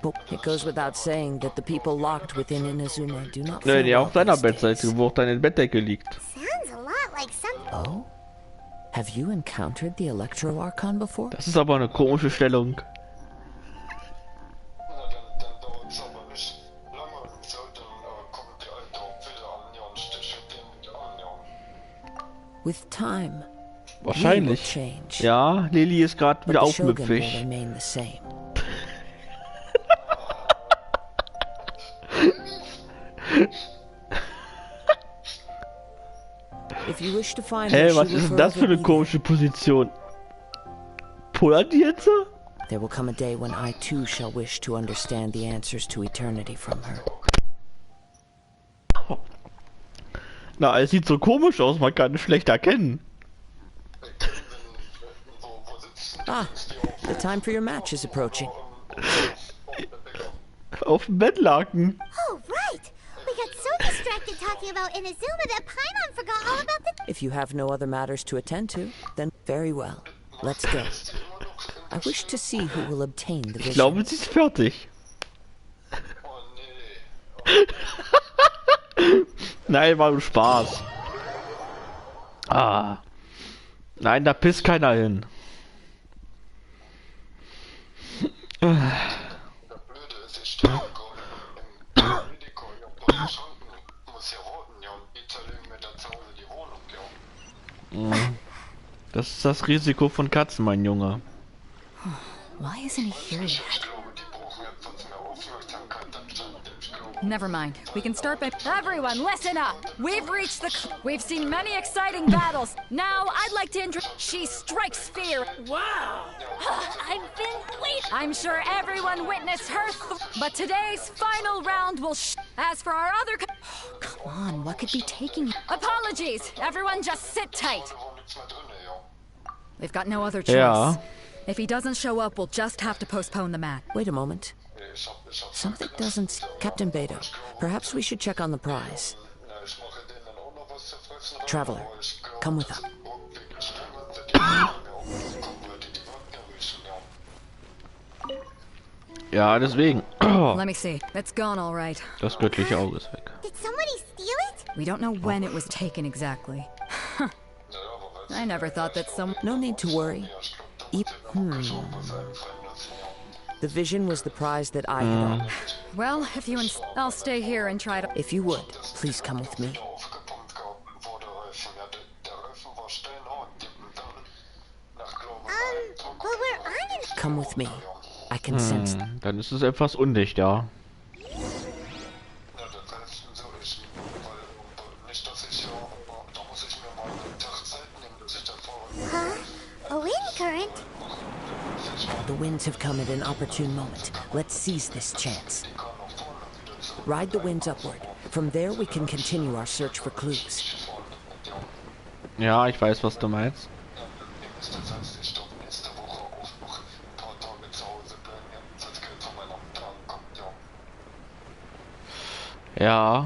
But it goes without saying that the people locked within Inazuma do not... Nee, die auf seiner Bettseite, wo deine Bettdecke liegt. Sounds a lot like some... Oh? Have you encountered the Electro Archon before? Das ist aber eine komische Stellung. With time, wahrscheinlich. Ja, Lily ist gerade wieder aufmüpfig. Hey, was ist denn das für eine komische Position? Pullert die jetzt? There will come a day when I too shall wish to understand the answers to eternity from her. Na, es sieht so komisch aus, man kann es schlecht erkennen. Ah, the time for your match is approaching. Auf dem Bettlaken. Oh, right. We got so distracted talking about Inazuma that Paimon forgot all about the... If you have no other matters to attend to, then very well. Let's go. I wish to see who will obtain the vision. Ich glaube, sie ist fertig. Nein, war nur Spaß. Ah. Nein, da pisst keiner hin. Das ist das Risiko von Katzen, mein Junge. Why isn't he here yet? Never mind. We can start by... Everyone, listen up! We've reached the... We've seen many exciting battles. Now, I'd like to introduce... She strikes fear. Wow! I've been waiting... I'm sure everyone witnessed her... But today's final round will... As for our other... Come on, what could be taking you? Apologies! Everyone just sit tight. We've got no other choice. Yeah. If he doesn't show up, we'll just have to postpone the match. Wait a moment. Something doesn't... Captain Beto, perhaps we should check on the prize. Traveler, come with us. Ja, deswegen. Let me see. It's gone all right. Das göttliche Auge ist weg. Did somebody steal it? We don't know when it was taken exactly. I never thought that some... No need to worry. The vision was the prize that I had on. Well, if you I'll stay here and try to... If you would, please come with me. But we're on it. Come with me. I can sense... Dann ist es etwas undicht, ja. Huh? A wind current? The winds have come at an opportune moment. Let's seize this chance. Ride the winds upward. From there we can continue our search for clues. Ja, ich weiß, was du meinst. Ja.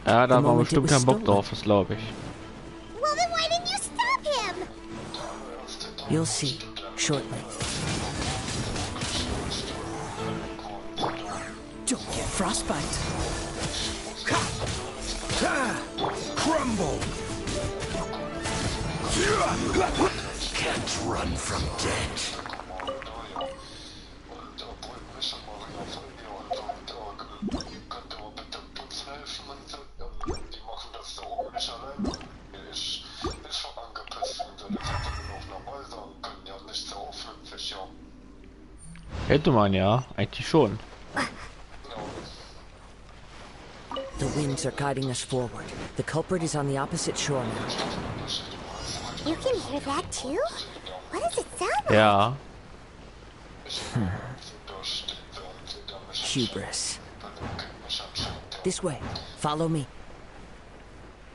Ja, da war bestimmt kein Bock drauf, das glaube ich. Well, then why didn't you stop him? You'll see shortly. Don't get frostbite. Crumble. Can't run from death. Hätte man ja, eigentlich schon. The winds are guiding us forward. The culprit is on the opposite shore now. You can hear that too? What does it sound like? Ja. Hubris. This way. Follow me.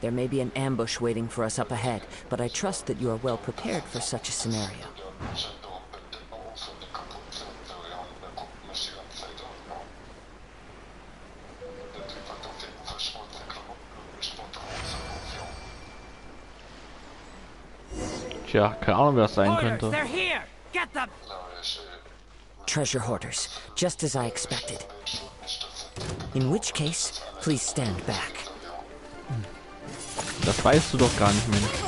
There may be an ambush waiting for us up ahead, but I trust that you are well prepared for such a scenario. Tja, keine Ahnung, wer das sein könnte. Treasure hoarders, just as I expected. In which case, please stand back. Das weißt du doch gar nicht, Mensch.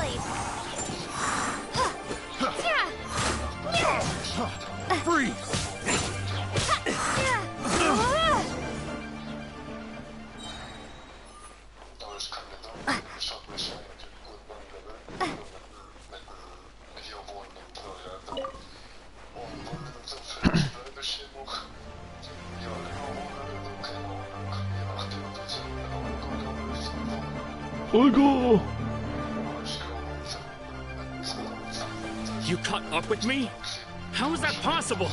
Olgo! You caught up with me? How is that possible?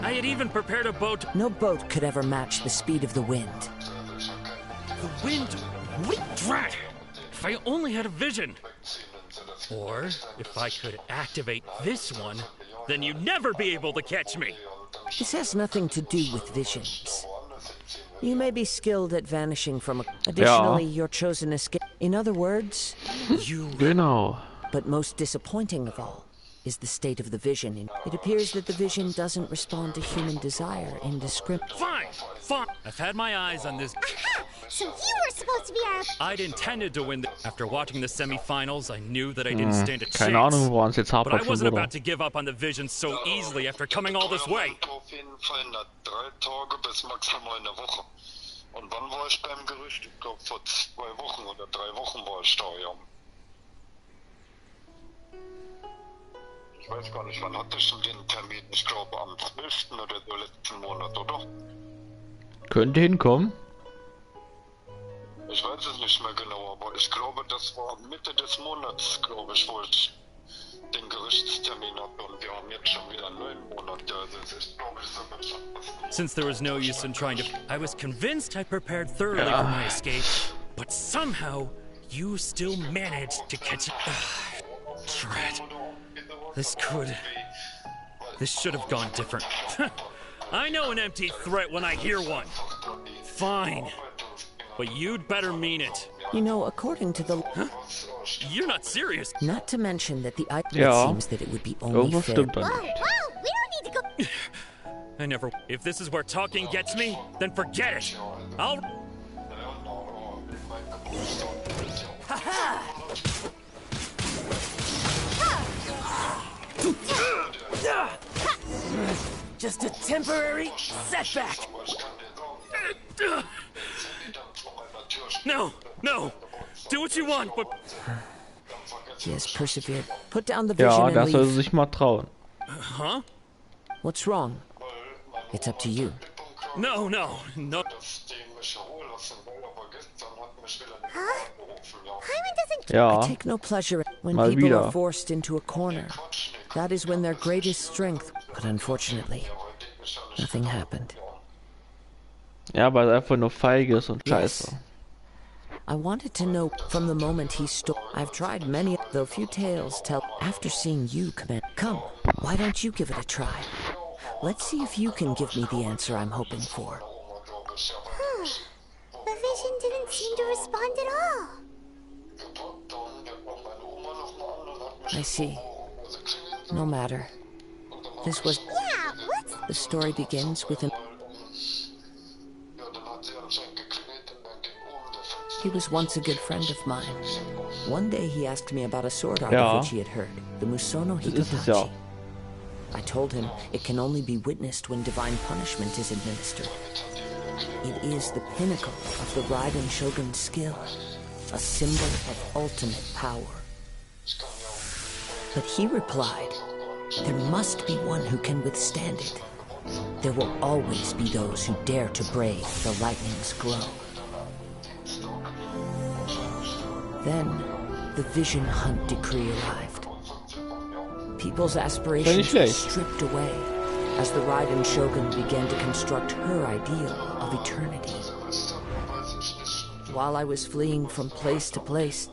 I had even prepared a boat. No boat could ever match the speed of the wind. The wind? What? Drat! If I only had a vision. Or if I could activate this one, then you'd never be able to catch me. This has nothing to do with visions. You may be skilled at vanishing from a... Additionally, your chosen escape... In other words... You... Genau. But most disappointing of all is the state of the vision. It appears that the vision doesn't respond to human desire indiscriminately. Fine! Fine! I've had my eyes on this... Aha! So you were supposed to be our... I'd intended to win After watching the semi-finals, I knew that I didn't stand a chance. Keine Ahnung, woran es jetzt But I hapert, wasn't Bruder. about to give up on the vision so easily after coming all this way. Auf jeden Fall nach 3 Tage bis maximal eine Woche. Und wann war ich beim Gericht? Ich glaube vor 2 Wochen oder 3 Wochen war ich da, ja. Ich weiß gar nicht, wann hatte ich denn den Termin? Ich glaube am 12. oder so letzten Monat, oder? Könnte hinkommen. Ich weiß es nicht mehr genau, aber ich glaube, das war Mitte des Monats, glaube ich, wo ich den Gerichtstermin hatte. Und wir haben jetzt schon wieder 9 Monate. Also es ist, glaube ich, sogar schon fast... Since there was no use in trying to... I was convinced I prepared thoroughly for my escape, but somehow you still managed to catch it. Dread. This should have gone different. I know an empty threat when I hear one. Fine. But you'd better mean it. You know, according to the... Huh? You're not serious. Not to mention that the... It seems that it would be only Irgendwas fair... stimmt da Whoa, nicht. whoa! We don't need to go... I never... If this is where talking gets me, then forget it. I'll... Just a temporary setback. No, no. Do what you want, but... He has persevered. Put down the vision Ja, and das soll leave. sich mal trauen. Huh? What's wrong? It's up to you. No. Huh? Paimon doesn't... Ja, I take no pleasure when mal people wieder. are forced into a corner. That is when their greatest strength... But unfortunately, Nothing happened. Ja, weil er einfach nur feige ist und scheiße. Yes. I wanted to know from the moment he stole. I've tried many, though few tales tell. After seeing you come, why don't you give it a try? Let's see if you can give me the answer I'm hoping for. The vision didn't seem to respond at all. I see. No matter. This was... Yeah, what's... The story begins with an... He was once a good friend of mine. One day he asked me about a sword art of which he had heard, the Musono Hitodachi. I told him it can only be witnessed when divine punishment is administered. It is the pinnacle of the Raiden Shogun's skill, a symbol of ultimate power. But he replied, there must be one who can withstand it. There will always be those who dare to brave the lightning's glow. Then, the Vision Hunt decree arrived. People's aspirations were stripped away as the Raiden Shogun began to construct her ideal of eternity. While I was fleeing from place to place,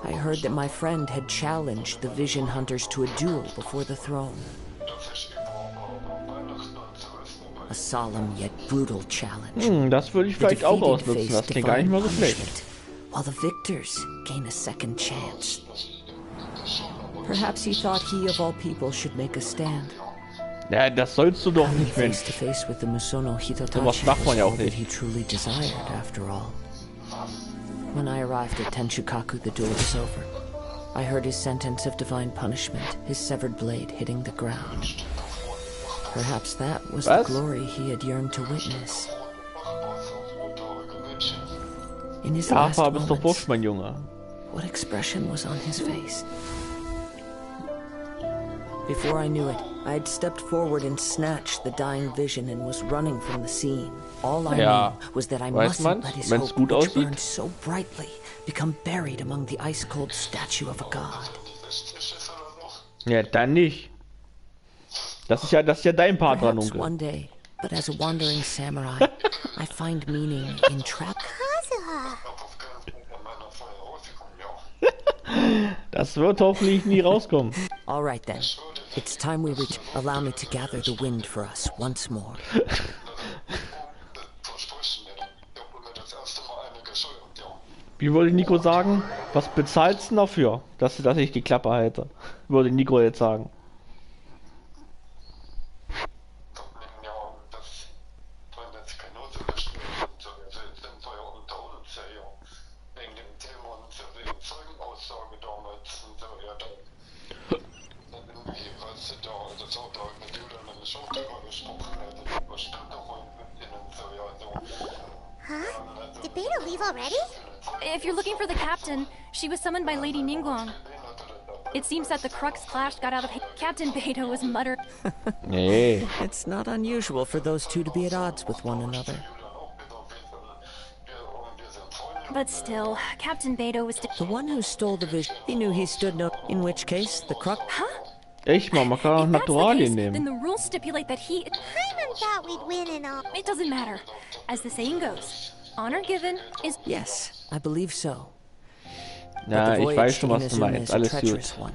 I heard that my friend had challenged the Vision Hunters to a duel before the throne. A solemn yet brutal challenge. Das würde ich vielleicht auch ausnutzen. Das klingt gar nicht mal so schlecht. While the victors gain a second chance. Perhaps he thought he of all people should make a stand. Ja, das sollst du doch nicht, Mensch. To face with the Musono Sowas macht man ja auch nicht. He truly desired, after all. When I arrived at Tenshukaku, the duel was over. I heard his sentence of divine punishment, his severed blade hitting the ground. Perhaps that was the glory he had yearned to witness. In his last moments, mein Junge. What expression was on his face? Before I knew it, I had stepped forward and snatched the dying vision and was running from the scene. All I knew was that I mustn't let his hope, which burned so brightly, become buried among the ice-cold statue of a god. Ja, dann nicht. Das ist ja dein Part dran, Onkel. One day, but as a wandering samurai, I find meaning in trap. Das wird hoffentlich nie rauskommen. All right then. It's time we reach. Allow me to gather the wind for us once more. Wie würde Nico sagen? Was bezahlst du dafür, dass ich die Klappe halte? Würde Nico jetzt sagen. Did Beta leave already? If you're looking for the captain, she was summoned by Lady Ningguang. It seems that the Crux clash got out of hand. Captain Beta was muttered. Hey. It's not unusual for those two to be at odds with one another. But still, Captain Beta was the one who stole the vision. He knew he stood no. In which case, the Crux. Huh? Echt mal, man kann auch Naturalien nehmen. Then the rules stipulate that he. Paimon thought we'd win and all. It doesn't matter. As the saying goes, honor given is. Yes, I believe so. Ja, ich weiß schon, was du meinst. Alles gut.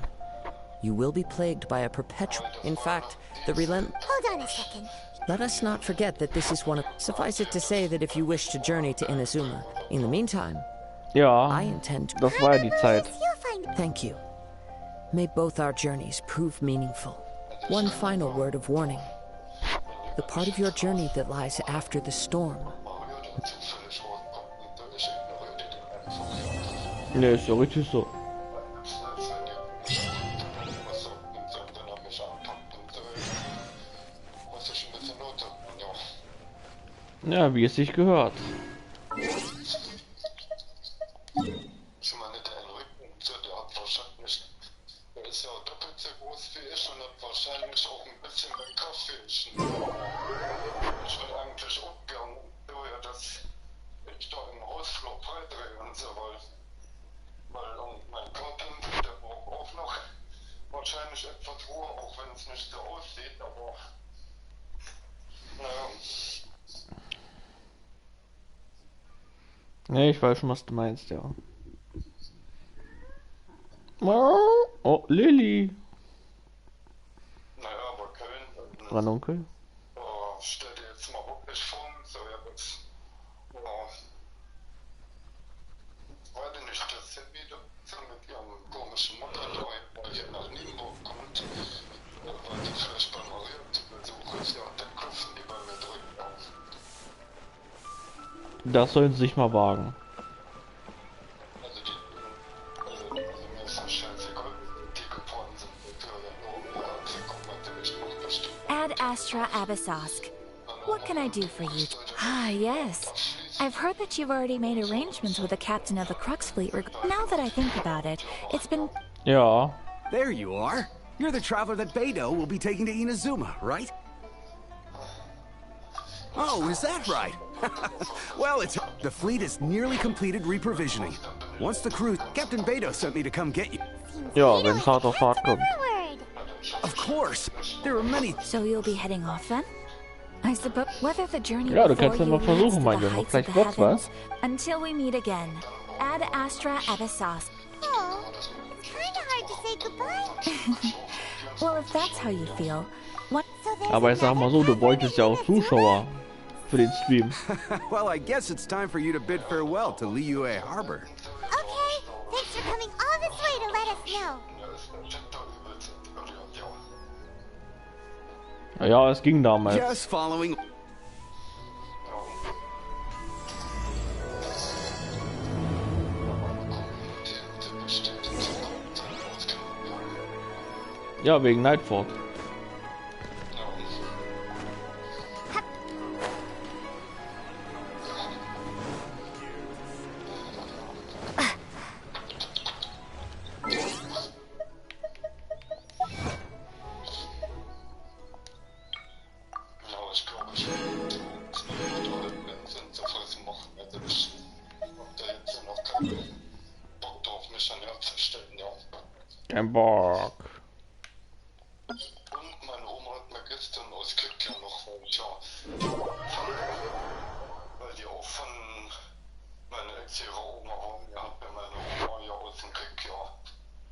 You will be plagued by a perpetual. In fact, the relent. Hold on a second. Let us not forget that this is one of. Suffice it to say that if you wish to journey to Inazuma, in the meantime, ja, I intend to. Das war ja die Zeit. Thank you. May both our journeys prove meaningful. One final word of warning. The part of your journey that lies after the storm. Ne, ist ja richtig so. Ja, wie es sich gehört. Ne, ich weiß schon, was du meinst, ja. Oh, Lilly. Naja, aber Köln. Ranunkel. Oh, stell dir jetzt mal wirklich vor, so jetzt. Oh. Weiß ich nicht, das sind wieder so mit ihrem komischen Mutter da, weil hier nach Nienburg kommt. Weil die vielleicht bei Maria zu Besuch ist, ja, dann klopfen die bei mir drüben auf. Das sollen sie sich mal wagen. Mir ist das scheißegal, die geboren sind. Ad Astra Abyssosk. What can I do for you? Ah, yes. I've heard that you've already made arrangements with the captain of the Crux Fleet. Now that I think about it, it's been... Ja. There you are. You're the traveler that Beidou will be taking to Inazuma, right? Oh, is that right? Well, it's... The fleet is nearly completed reprovisioning. Once the crew... Captain Beidou sent me to come get you. Ja, wenn es hart auf hart kommt. Of course. There are many... So you'll be heading off then? I suppose whether the journey Ja, du before kannst ja you mal leads versuchen, to mein the Junge. heights of Vielleicht the wird's was. heavens, until we meet again. Ad Astra Abyssos. Oh, it's kind of hard to say goodbye. Well, if that's how you feel, what? Aber ich sag mal so, du bräuchtest ja auch Zuschauer für den Stream. Well, I guess it's time for you to bid farewell to Liyue Harbor. Okay, thanks for coming all this way to let us know. Ja, es ging damals. Just following. Ja, wegen Nightford. Kein Bock. Und meine Oma hat mir gestern, es gibt ja noch welche, weil die auch von meiner Ex ihrer Oma waren, ja, hat mir meine Oma ja aus dem Krieg, ja,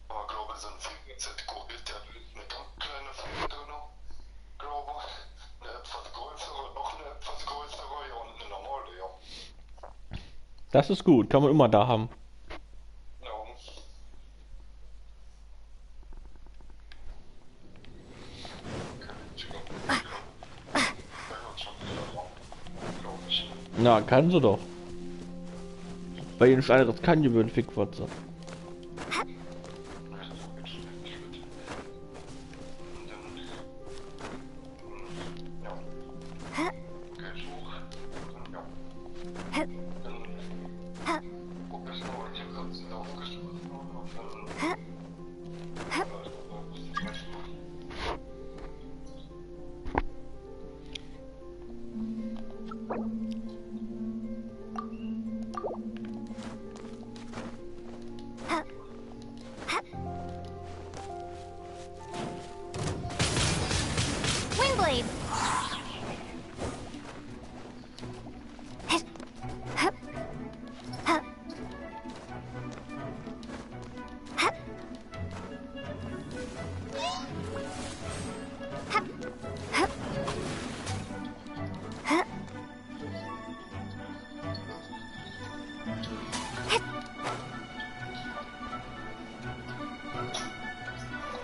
aber glaube ich, sind VZ geholt, der hat eine ganz kleine Fliege drin, glaube ich, eine etwas größere, noch eine etwas größere, ja, und eine normale, ja. Das ist gut, kann man immer da haben. Na, kann sie doch. Bei ihnen scheineres kann die würden Fickwatze.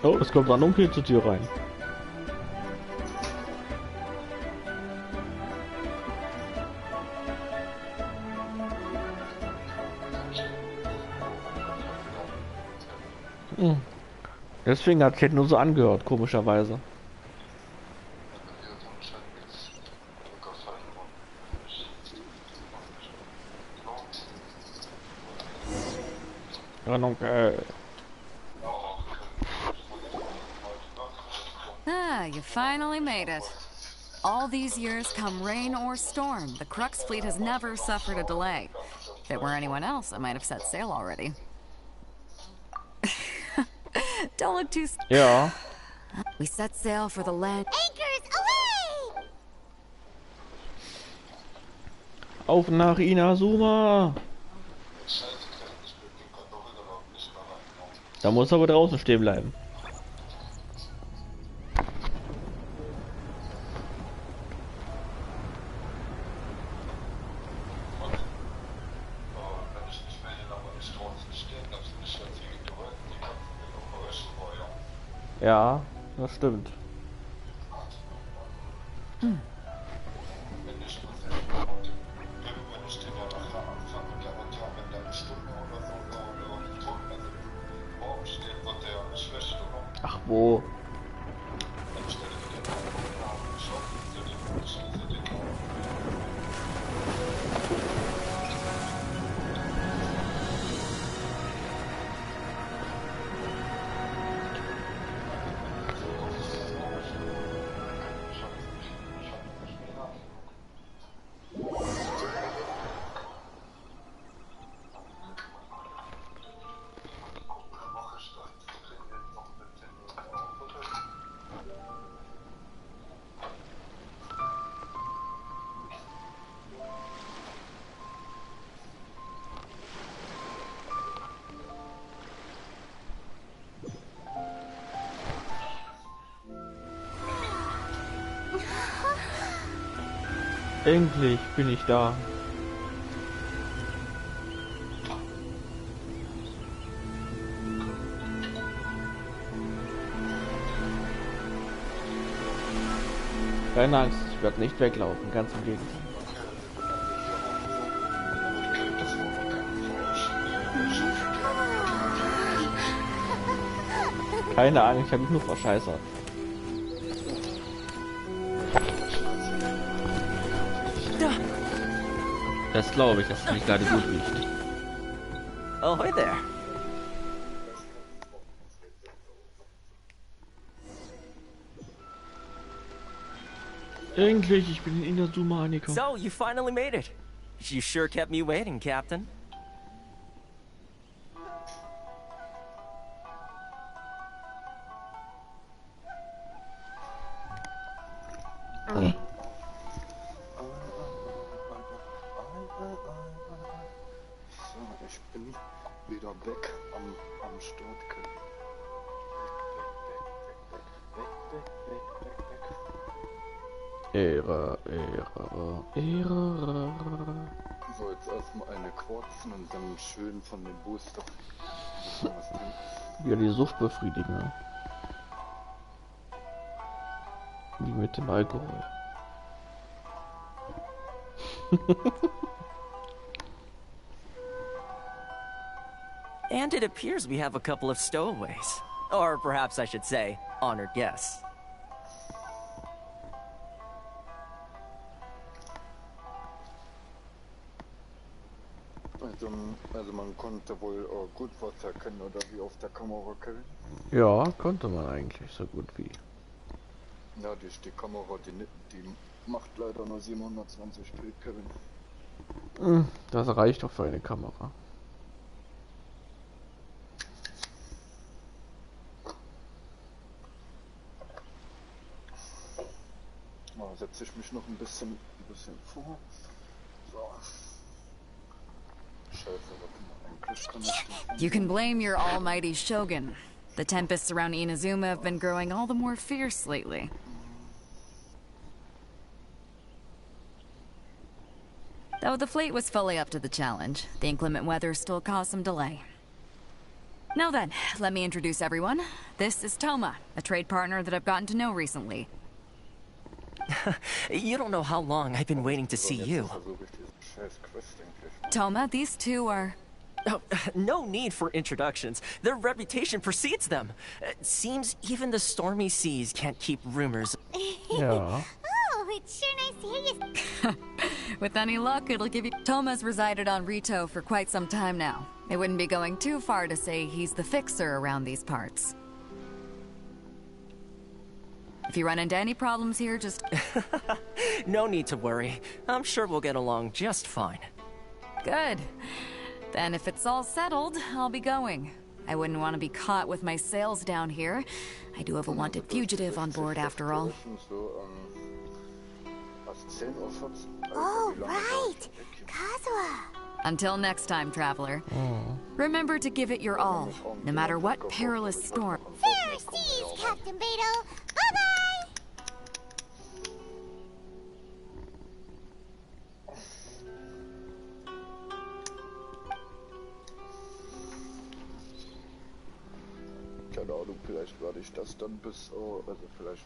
Oh, es kommt Ranunkel zur Tür rein. Deswegen hat es nur so angehört, komischerweise. Ranunkel. You finally made it. All these years, come rain or storm, the Crux fleet has never suffered a delay. If it were anyone else, I might have set sail already. Don't look too... Ja. We set sail for the land... Anchors away! Auf nach Inazuma! Da muss er aber draußen stehen bleiben. Ja, das stimmt. Ach, wo? Endlich bin ich da. Keine Angst, ich werde nicht weglaufen, ganz im Gegenteil. Keine Angst, ich habe mich nur verscheißert. Das glaube ich, dass es mich gerade gut riecht. Oh, hi there. Endlich, ich bin in Inazuma angekommen. So, you finally made it. You sure kept me waiting, Captain. Ich bin wieder weg am Start. Ehre. So, jetzt erstmal eine Quarzen und dann schön von dem Booster. Wieder die Sucht befriedigen. Ne? Wie mit dem Alkohol. And it appears we have a couple of stowaways. Or perhaps I should say, honored guests. Also man konnte wohl gut was erkennen, oder wie auf der Kamera, Kevin? Ja, konnte man eigentlich so gut wie. Ja, die Kamera, die macht leider nur 720p, Kevin. Das reicht doch für eine Kamera. Setze ich mich noch ein bisschen vor. So. You can blame your almighty shogun. The tempests around Inazuma have been growing all the more fierce lately. Though the fleet was fully up to the challenge, the inclement weather still caused some delay. Now then, let me introduce everyone. This is Toma, a trade partner that I've gotten to know recently. You don't know how long I've been waiting to see you. Toma, these two are... Oh, no need for introductions. Their reputation precedes them. Seems even the stormy seas can't keep rumors. Yeah. Oh, it's sure nice to hear you. With any luck, it'll give you... Toma's resided on Rito for quite some time now. It wouldn't be going too far to say he's the fixer around these parts. If you run into any problems here, just... No need to worry. I'm sure we'll get along just fine. Good. Then if it's all settled, I'll be going. I wouldn't want to be caught with my sails down here. I do have a wanted fugitive on board after all. Oh, right. Kazuha. Until next time, traveler. Remember to give it your all, no matter what perilous storm. Fair seas, Captain Beto. Bye-bye!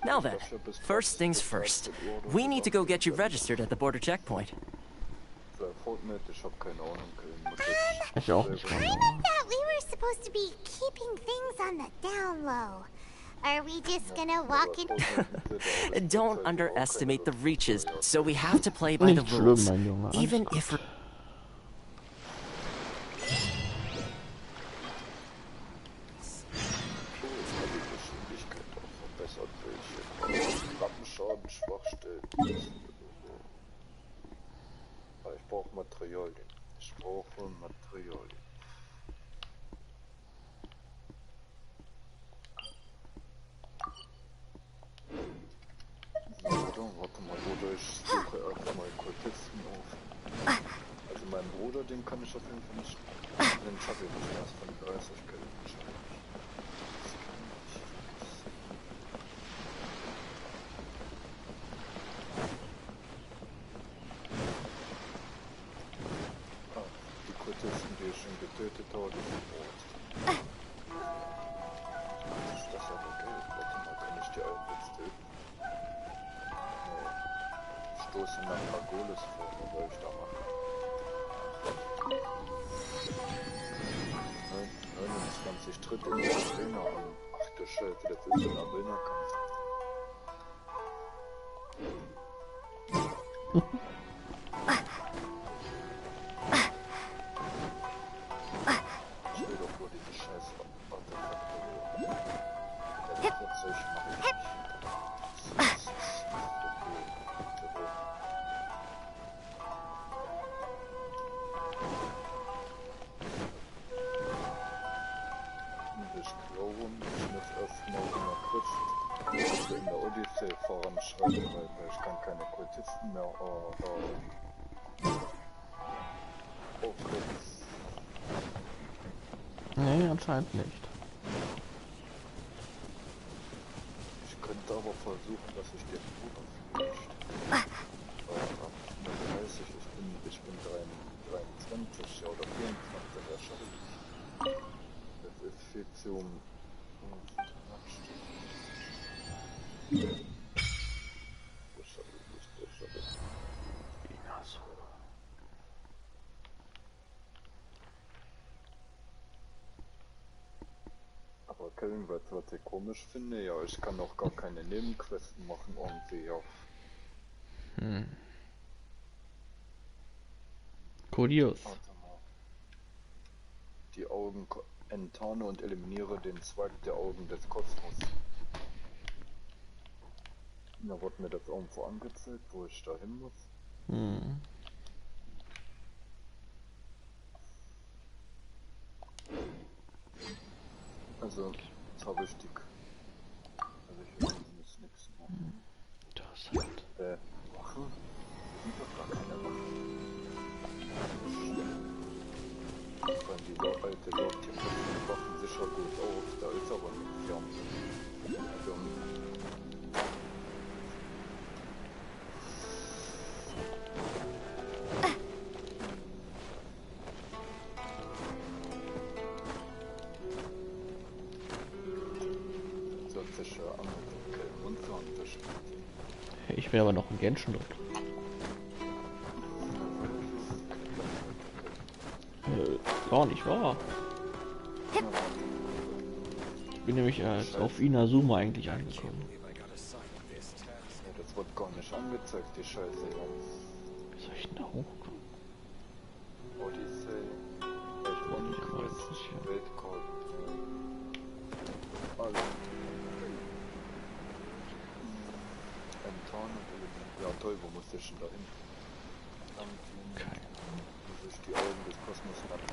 Now then, first things first. We need to go get you registered at the border checkpoint. I thought we were supposed to be keeping things on the down low. Are we just gonna walk in? Don't underestimate the reaches, so we have to play by the rules. Even if... Ich brauche Materialien. Ich brauche Materialien. Warte mal, oder ich suche erstmal Kultisten auf. Also meinen Bruder, den kann ich auf jeden Fall nicht. Den schaffe ich nicht erst von 30 Geld. Die ich schon getötet habe, die ist das aber Geld? Warte mal, kann ich die allen jetzt töten? Nee. Stoße nach Margolis vor, was soll ich da machen? 29 Tritt in der Arena an. Ach du Scheiße, das ist ein Arena-Kampf. Voranschreiten, weil ich kann keine Kultisten mehr Nee, anscheinend nicht. Ich könnte aber versuchen, dass ich den Bruder vielleicht. Ich bin 23 oder 24, das schaffe ich. Das ist viel zu... Aber Kevin, was ich komisch finde, ja, ich kann auch gar keine Nebenquesten machen irgendwie, ja. Kurios. Die Augen enttarne und eliminiere den Zweig der Augen des Kosmos. Da wurde mir das irgendwo angezeigt, wo ich da hin muss. Also, jetzt habe ich die... Also ich will jetzt nichts machen. Das halt. Wachen? Sind doch gar keine Wachen. Die alte läuft hier mit den Wachen sicher gut auf, da ist aber nichts, ja. Also, Ich will aber noch ein Genshin drin. Gar nicht wahr. Ich bin nämlich auf Inazuma eigentlich angekommen. Das wird gar nicht angezeigt, die Scheiße. Wie soll ich denn da hochkommen? Odyssey, Weltcode. Ja toll, wo muss ich denn da hin? Keine Ahnung. Wo sich die Augen des Kosmos anblicken.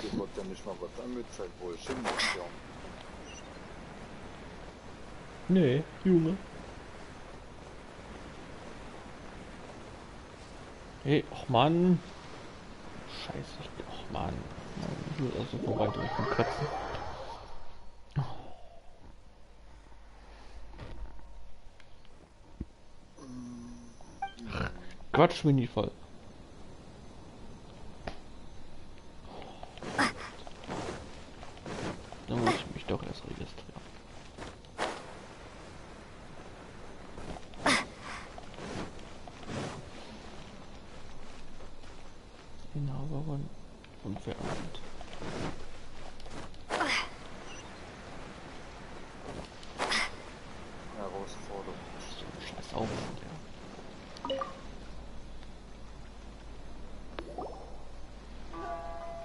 Hier wird ja nicht mal was angezeigt, wo ich hin muss, ja. Nee, Junge. Hey, och Mann. Scheiße, och Mann. Ich muss also vorbei durch den Kotzen. Quatsch mich nicht voll. Da muss ich mich doch erst registrieren. Inhaberin und Verantwortung. Herausforderung. So scheiß Aufwand, ja.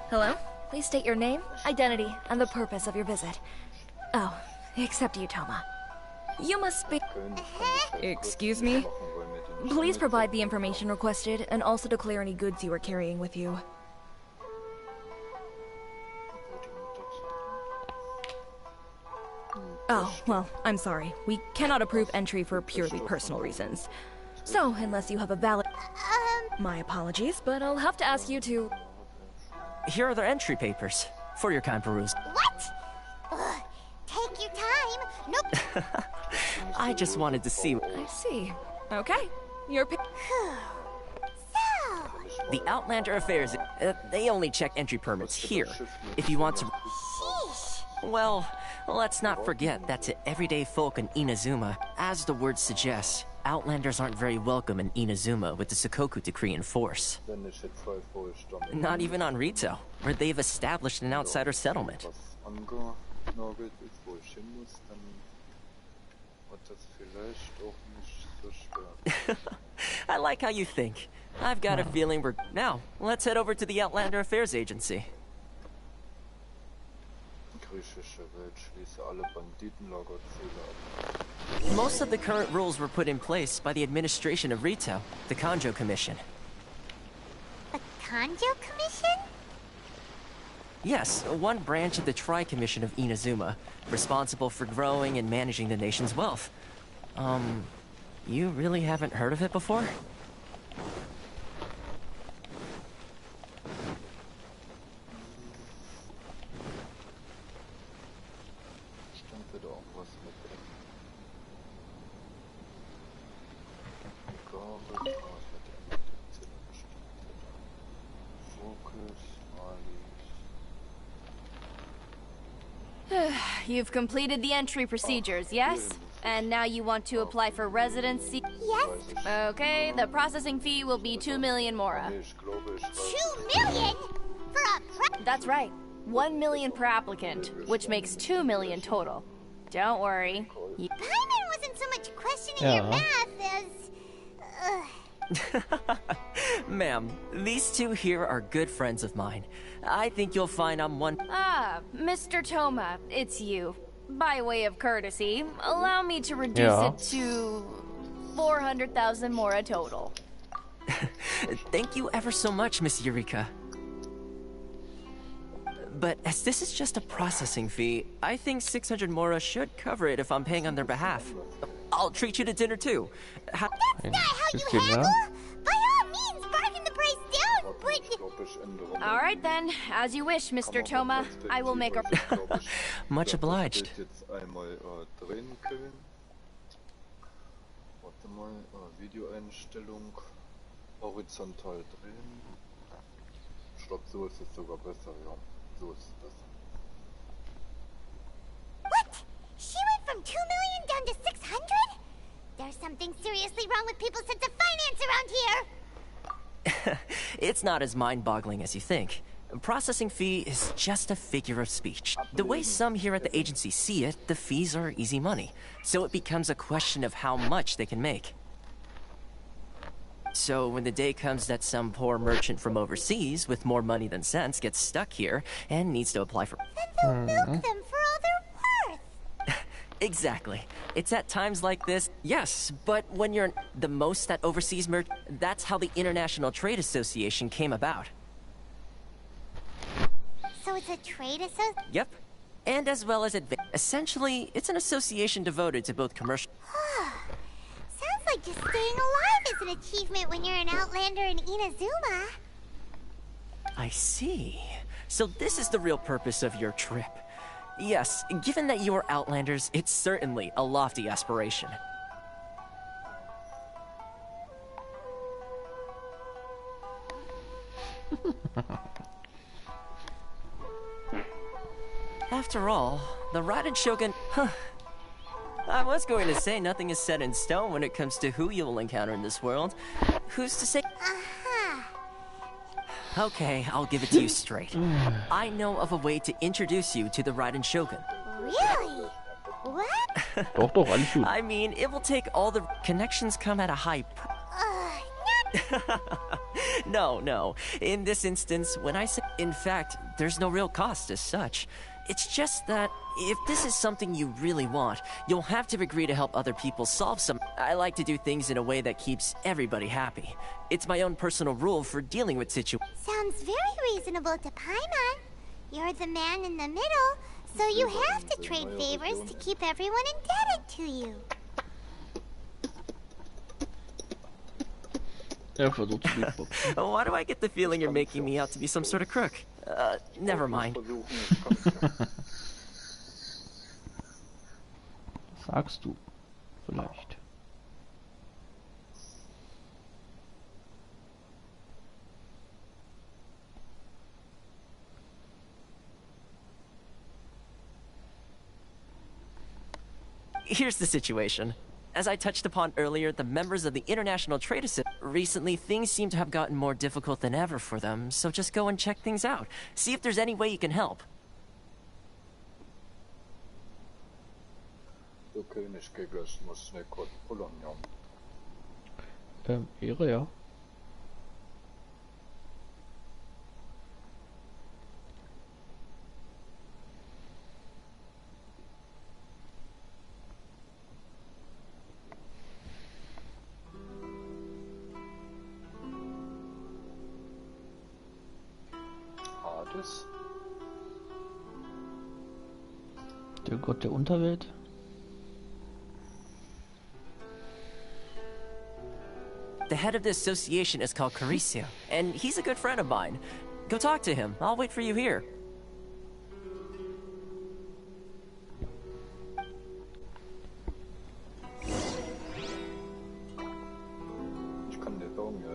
Hello? Please state your name, identity, and the purpose of your visit. Oh, except you, Toma. You must be... Excuse me? Please provide the information requested, and also declare any goods you are carrying with you. Oh, well, I'm sorry. We cannot approve entry for purely personal reasons. So, unless you have a valid... My apologies, but I'll have to ask you to... Here are their entry papers, for your kind perusal. What? Ugh, take your time. Nope. I just wanted to see... I see. Okay. Your... So... The Outlander Affairs, they only check entry permits here. If you want to... Sheesh. Well, let's not forget that to everyday folk in Inazuma, as the word suggests, Outlanders aren't very welcome in Inazuma with the Sakoku Decree in force. Not even on Rito, where they've established an outsider settlement. I like how you think. I've got a feeling we're... Now, let's head over to the Outlander Affairs Agency. Most of the current rules were put in place by the administration of Rito, the Kanjo Commission. The Kanjo Commission? Yes, one branch of the Tri-Commission of Inazuma, responsible for growing and managing the nation's wealth. You really haven't heard of it before? You've completed the entry procedures, yes? And now you want to apply for residency? Yes. Okay, the processing fee will be 2 million mora. 2 million? For a That's right. 1 million per applicant, which makes 2 million total. Don't worry. Paimon wasn't so much questioning your math as... Ma'am, these two here are good friends of mine. I think you'll find I'm one... Ah, Mr. Toma, it's you. By way of courtesy, allow me to reduce it to 400,000 mora total. Thank you ever so much, Miss Eureka. But as this is just a processing fee, I think 600 mora should cover it if I'm paying on their behalf. I'll treat you to dinner too. That's not how you handle! By all means, bargain the price down, but... Alright then, as you wish, Mr. Toma. I will make a... Much obliged. Videoeinstellung, horizontal drehen. Ich glaube, so ist es sogar besser, ja. So ist es besser. What? She went from 2 million down to 600? There's something seriously wrong with people's sense of finance around here! It's not as mind-boggling as you think. A processing fee is just a figure of speech. The way some here at the agency see it, the fees are easy money. So it becomes a question of how much they can make. So when the day comes that some poor merchant from overseas with more money than sense gets stuck here and needs to apply for... Then they'll milk them for all they're worth! Exactly. It's at times like this, yes, but when you're the most at overseas that's how the International Trade Association came about. So it's a trade association? Yep. And as well as essentially, it's an association devoted to both commercial... Sounds like just staying alive is an achievement when you're an Outlander in Inazuma. I see. So this is the real purpose of your trip. Yes, given that you are Outlanders, it's certainly a lofty aspiration. After all, the Raiden Shogun... I was going to say nothing is set in stone when it comes to who you'll encounter in this world. Who's to say... Okay, I'll give it to you straight. I know of a way to introduce you to the Raiden Shogun. Really? What? I mean, it will take all the... Connections come at a high... No. In this instance, when I say... In fact, there's no real cost as such. It's just that, if this is something you really want, you'll have to agree to help other people solve some... I like to do things in a way that keeps everybody happy. It's my own personal rule for dealing with situations. Sounds very reasonable to Paimon. You're the man in the middle, so you have to trade favors to keep everyone indebted to you. Why do I get the feeling you're making me out to be some sort of crook? Never mind. Sagst du, vielleicht. Here's the situation. As I touched upon earlier, the members of the International Trade Association... Recently, things seem to have gotten more difficult than ever for them, so just go and check things out. See if there's any way you can help. Ehre, ja. Der Gott der Unterwelt. The head of the association is called Caricio, and he's a good friend of mine. Go talk to him. I'll wait for you here.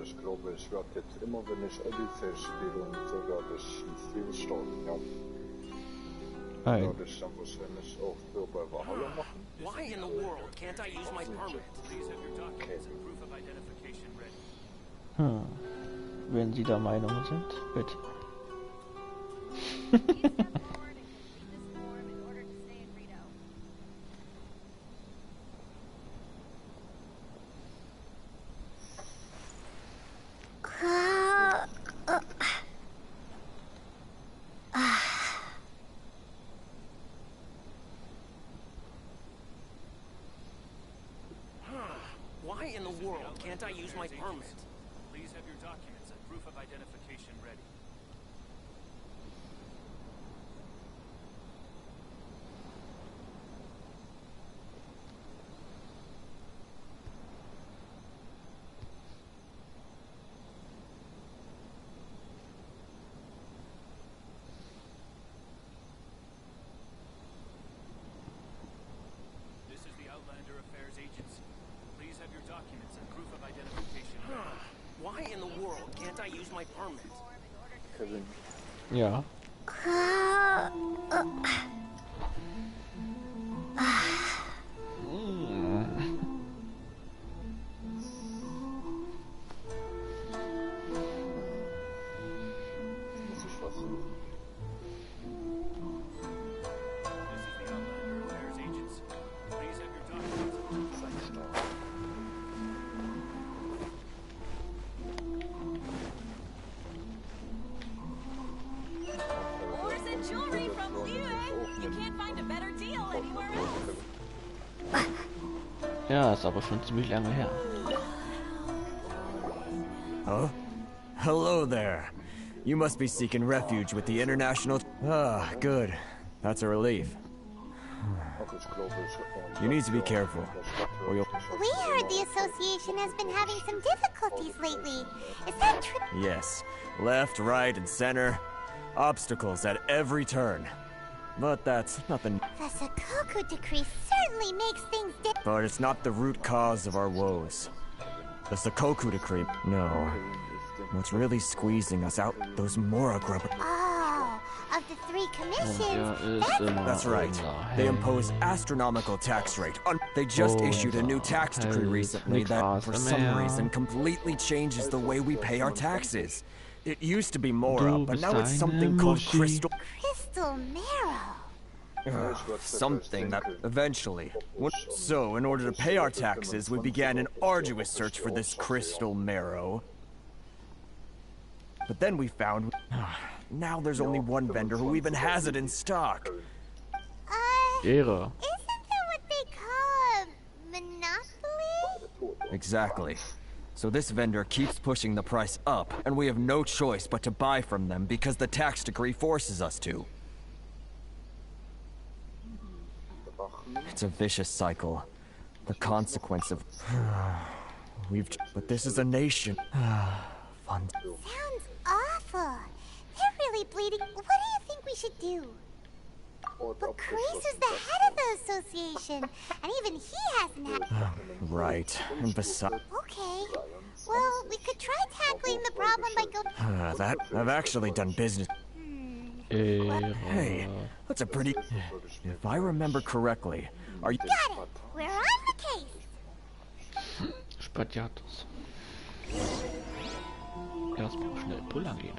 Ich glaube, ich werde jetzt immer, wenn ich Odyssey spiele und so, werde ich ein Spiel starten, ja. Werde ich dann wahrscheinlich auch so bei Valhalla machen. Why in the world can't I use my permit? Wenn Sie der Meinung sind, bitte. Why in the world can't I use my permit? Please have your documents and proof of identification ready. This is the Outlander Affairs Agency. Please have your documents and proof of identification ready. Why in the world can't I use my permit? Kevin. Ja. Ja, ist aber schon ziemlich lange her. Huh? Hello there. You must be seeking refuge with the International... Ah, good. That's a relief. You need to be careful, or you'll... We heard the association has been having some difficulties lately. Is that true? Yes. Left, right, and center. Obstacles at every turn. But that's nothing. The Sakoku decree certainly makes things difficult. But it's not the root cause of our woes. The Sakoku decree. No. What's really squeezing us out, those Mora grubber. Oh, of the 3 commissions, That's right. They impose astronomical tax rate. They just issued a new tax decree recently that, for some reason, completely changes the way we pay our taxes. It used to be Mora, but now it's something called Crystal... Crystal Marrow. Something that eventually... So, in order to pay our taxes, we began an arduous search for this Crystal Marrow. But then we found... Now there's only one vendor who even has it in stock. Isn't that what they call a monopoly? Exactly. So this vendor keeps pushing the price up, and we have no choice but to buy from them because the tax decree forces us to. It's a vicious cycle. The consequence of... But this is a nation. Fun. Sounds awful. They're really bleeding. What do you think we should do? But Kreese is the head of the association, and even he hasn't had... Right. And besides... Okay. Well, we could try tackling the problem by going... I've actually done business... Hey, that's a pretty... If I remember correctly, are you... Got it! We're on the case! Spaghettos. Lass mich schnell pullern gehen.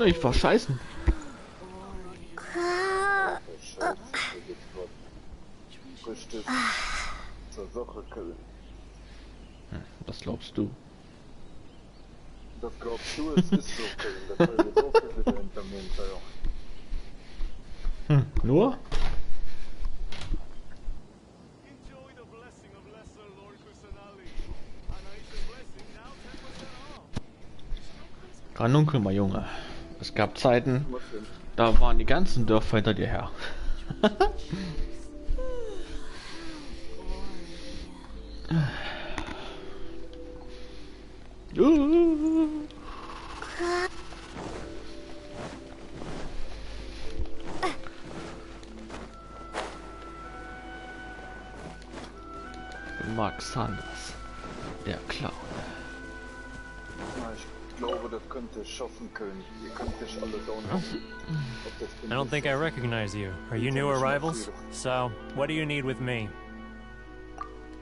Ich war scheißen. Was glaubst du? Das glaubst du, es ist so, Köln. Das ist so viel wieder hinter mir hinterher. Nur? Ranunkel, mein Junge. Es gab Zeiten, da waren die ganzen Dörfer hinter dir her. Mark Sanders, der Clown. Ich glaube, das könnte ich schaffen können. Ihr könnt dich alle downloaden. I don't think I recognize you. Are you new arrivals? So, what do you need with me?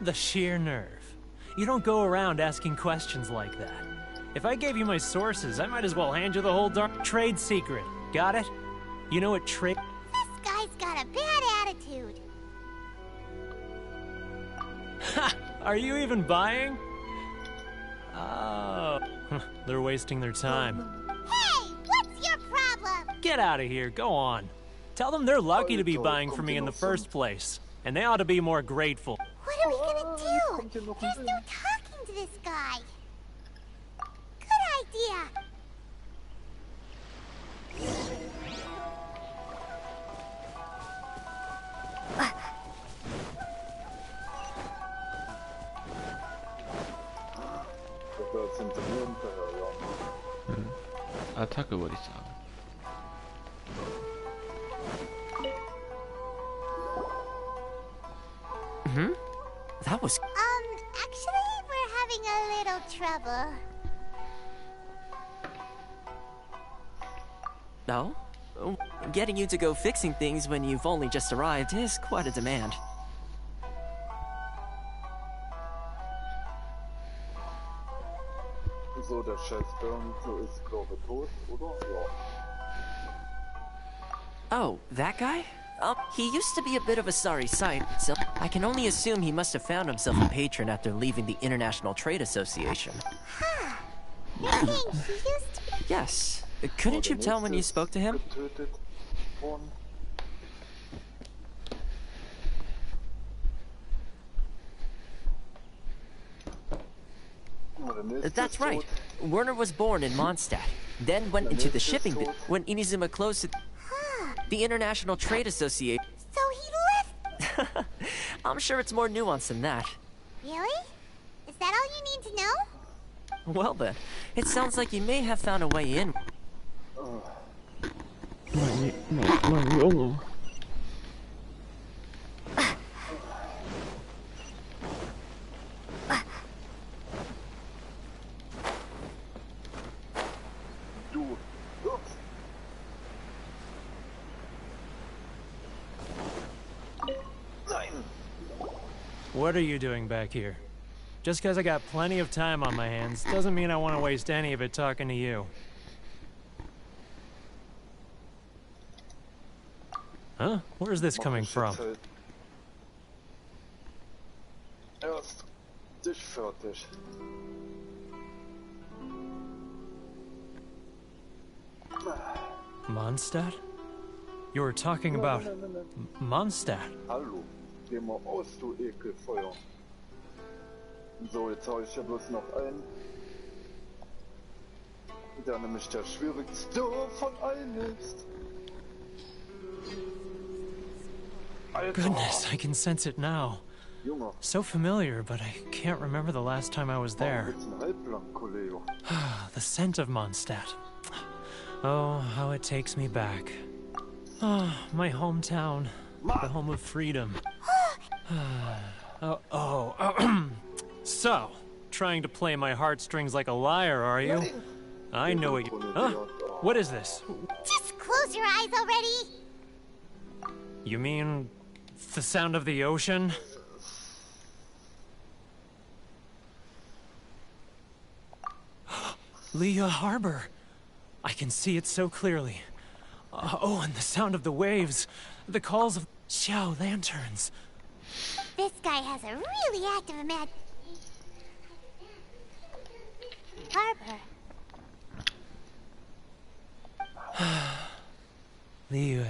The sheer nerve. You don't go around asking questions like that. If I gave you my sources, I might as well hand you the whole dark trade secret. Got it? You know what trade... This guy's got a bad attitude. Ha! Are you even buying? Oh, they're wasting their time. Hey, what's your problem? Get out of here, go on. Tell them they're lucky to be buying from me in the first place, and they ought to be more grateful. What are we gonna do? There's no talking to this guy. Good idea. Attacke würde ich sagen. Hmm? That was... Actually, we're having a little trouble. No? Getting you to go fixing things when you've only just arrived is quite a demand. So, der Chef Burns ist, glaube ich, tot, oder? Ja. Oh, that guy? He used to be a bit of a sorry sight, so I can only assume he must have found himself a patron after leaving the International Trade Association. Huh. You think he used to be... Yes. Couldn't you tell when you spoke to him? That's right. Werner was born in Mondstadt, then went into the shipping bit when Inazuma closed the International Trade Association. So he left... I'm sure it's more nuanced than that. Really? Is that all you need to know? Well then, it sounds like you may have found a way in. Mein Junge. What are you doing back here? Just because I got plenty of time on my hands doesn't mean I want to waste any of it talking to you. Huh? Where's this coming from? Erst dich fertig. Mondstadt? You were talking about Mondstadt. Hallo, geh mal aus, du Ekelfeuer. So, jetzt hau ich ja bloß noch ein. Der nämlich der schwierigste von allen ist. Goodness, I can sense it now. So familiar, but I can't remember the last time I was there. The scent of Mondstadt. Oh, how it takes me back. Oh, my hometown. The home of freedom. So, trying to play my heartstrings like a liar, are you? I know what you... Huh? What is this? Just close your eyes already! You mean... the sound of the ocean? Leah Harbor. I can see it so clearly. Oh, and the sound of the waves. The calls of Xiao lanterns. This guy has a really active Harbor. Liyue.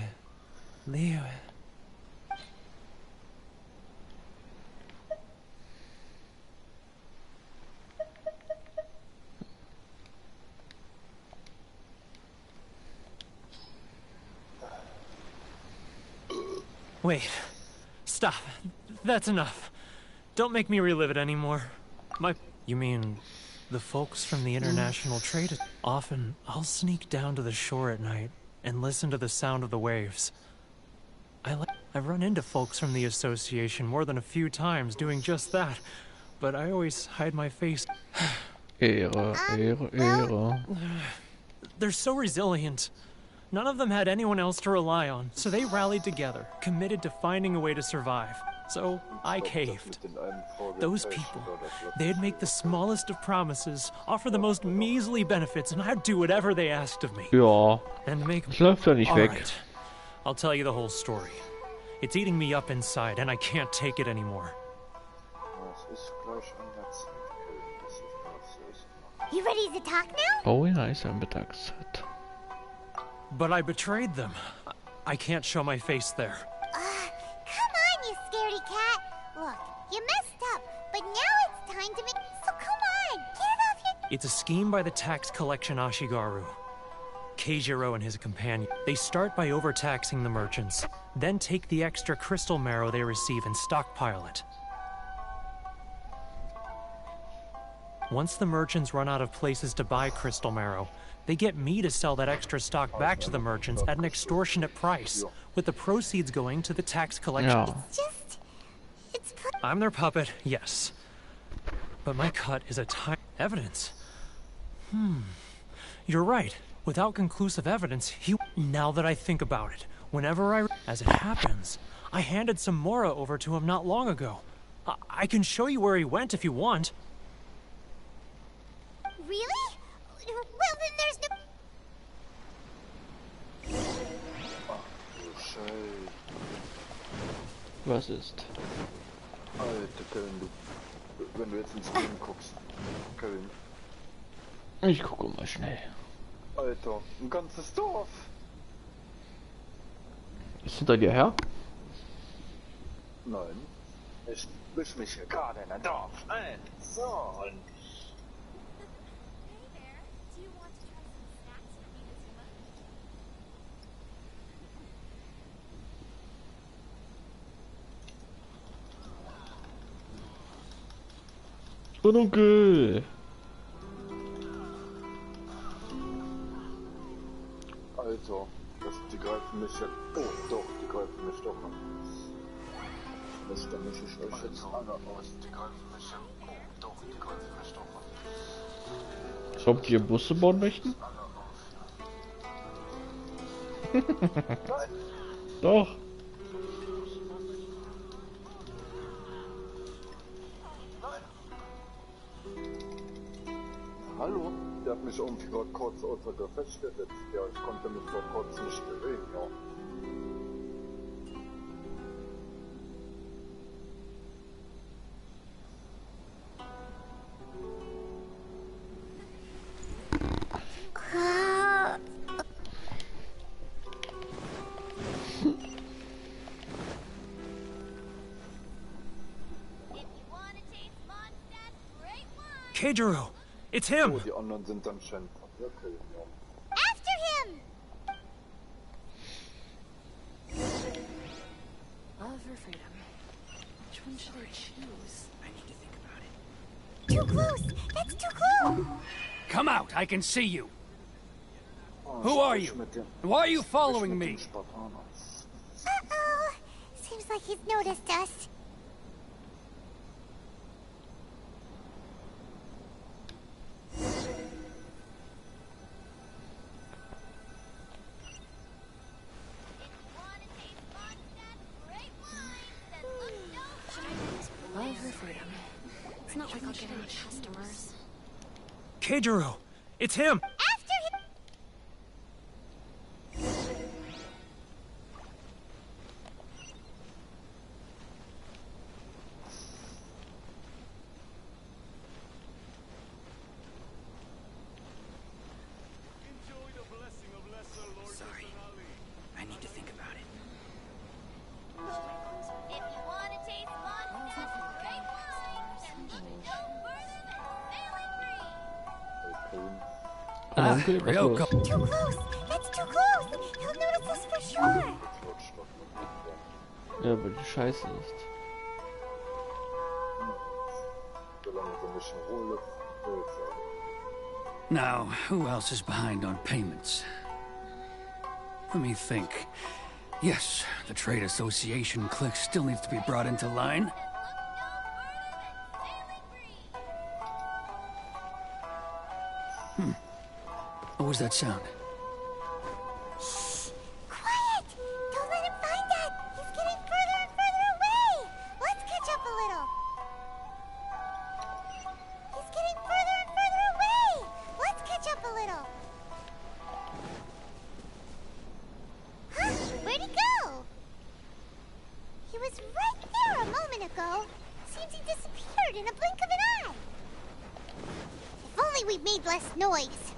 Wait. Stop. That's enough. Don't make me relive it anymore. You mean... the folks from the International Trade... Often, I'll sneak down to the shore at night and listen to the sound of the waves. I've run into folks from the association more than a few times doing just that, but I always hide my face. Ehre. They're so resilient. None of them had anyone else to rely on, so they rallied together, committed to finding a way to survive. So, I caved. Those people, they'd make the smallest of promises, offer the most measly benefits, and I'd do whatever they asked of me. Ja, and make... das läuft ja nicht weg. Right. I'll tell you the whole story. It's eating me up inside, and I can't take it anymore. You ready to talk now? Oh ja, ist ja Mittagszeit. But I betrayed them. I can't show my face there. Come on, you scaredy cat. Look, you messed up, but now it's time to make... So come on, get it off your... It's a scheme by the tax collection Ashigaru. Keijiro and his companion. They start by overtaxing the merchants, then take the extra crystal marrow they receive and stockpile it. Once the merchants run out of places to buy crystal marrow, they get me to sell that extra stock back to the merchants at an extortionate price, with the proceeds going to the tax collection. I'm their puppet, yes. But my cut is a tiny evidence. You're right. Without conclusive evidence, now that I think about it, as it happens, I handed some Mora over to him not long ago. I can show you where he went if you want. Really? Well, then there's no... Was ist? Alter, Kevin, wenn du jetzt ins Film guckst, Kevin. Ich gucke mal schnell. Alter, ein ganzes Dorf. Ist hinter dir her? Nein. Ich wisch mich hier gerade in ein Dorf ein. So, und... Dunkel. Also, die greifen mich jetzt... Oh, doch, die greifen mich doch an. Das mische ich euch jetzt alle aus. Die greifen mich ja... Oh, doch, die greifen mich doch an. Ob die Busse bauen möchten? Nein. Doch. Hallo? Der hat mich irgendwie gerade kurz außer Gefecht gesetzt. Ja, ich konnte mich vor kurz nicht bewegen, ja. Keijiro! It's him! Oh, die anderen sind dann schon... Okay, ja. After him! Love or freedom? Which one should I choose? I need to think about it. Too close! That's too close! Come out! I can see you! Who are you? Why are you following me? Uh-oh! Seems like he's noticed us. Love or freedom? It's not like I'll get any customers. Keijiro! It's him! After him! Sorry. I need to think about it. If you want to taste Mondstadt great wine, then look no further than Sailing Free. Real Too close! That's too close! He'll notice us for sure! Ja, aber die Scheiße ist. Now, who else is behind on payments? Let me think. Yes, the Trade Association clique still needs to be brought into line. What was that sound? Quiet! Don't let him find us! He's getting further and further away! Let's catch up a little! He's getting further and further away! Let's catch up a little! Huh? Where'd he go? He was right there a moment ago. Seems he disappeared in a blink of an eye. If only we'd made less noise.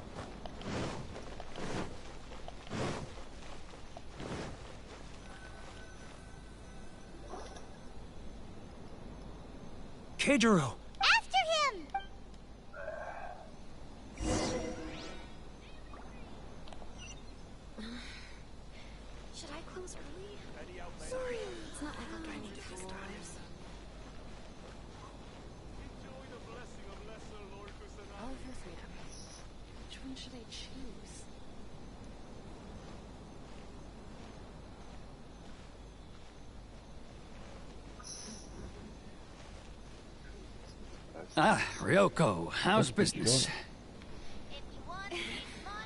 Keijiro! After him! close early? Sorry, it's not like I'll get any customers. All of your freedom. Which one should I choose? Ah, Ryoko, how's business?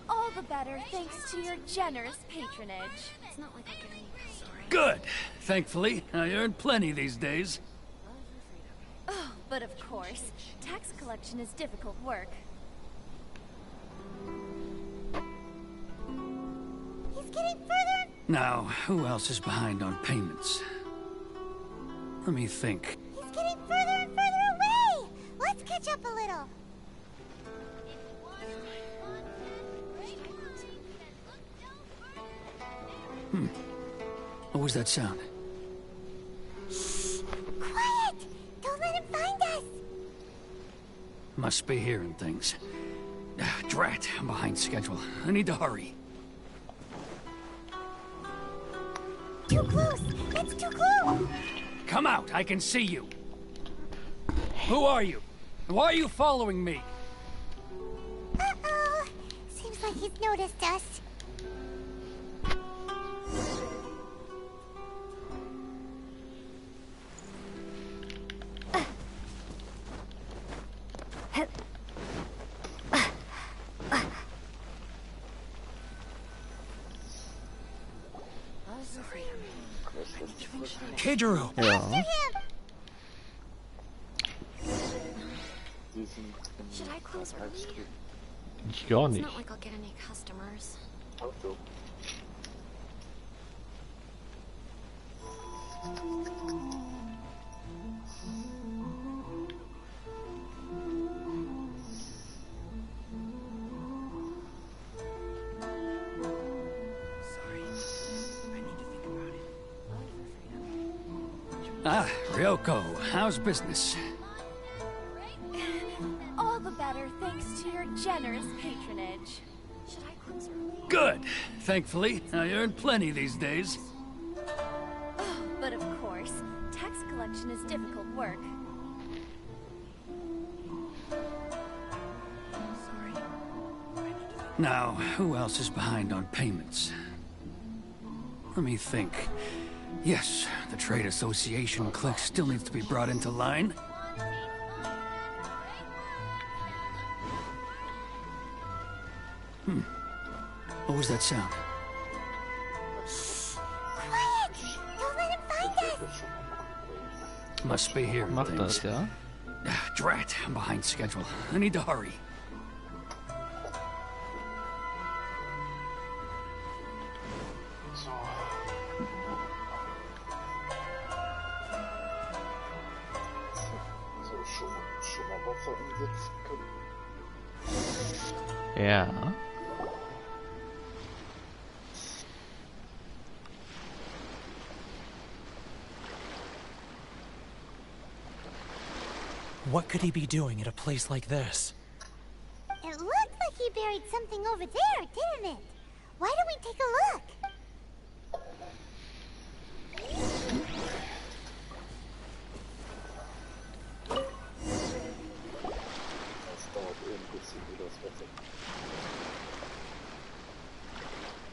All the better thanks to your generous patronage. It's not like I'll get any customers. Good. Thankfully, I earn plenty these days. Oh, but of course, tax collection is difficult work. He's getting further. Now, who else is behind on payments? Let me think. He's getting further and further away. Let's catch up a little. What was that sound? Quiet! Don't let him find us. Must be hearing things. Drat, I'm behind schedule. I need to hurry. Too close! It's too close! Come out, I can see you. Who are you? Why are you following me? Uh-oh. Seems like he's noticed us. Keijiro! After him! Should I close early? Ich gar It's nicht. not like I'll get any customers. Ah, Ryoko, how's business? All the better thanks to your generous patronage. Should I close early? Good. Thankfully, I earn plenty these days. Oh, but of course, tax collection is difficult work. Now, who else is behind on payments? Let me think. Yes, the trade association clique still needs to be brought into line. What was that sound? Quiet! Don't let him find us! Must be hearing Macht things. das, ja? Drat, I'm behind schedule. I need to hurry. Ja. What could he be doing at a place like this? It looked like he buried something over there, didn't it? Why don't we take a look?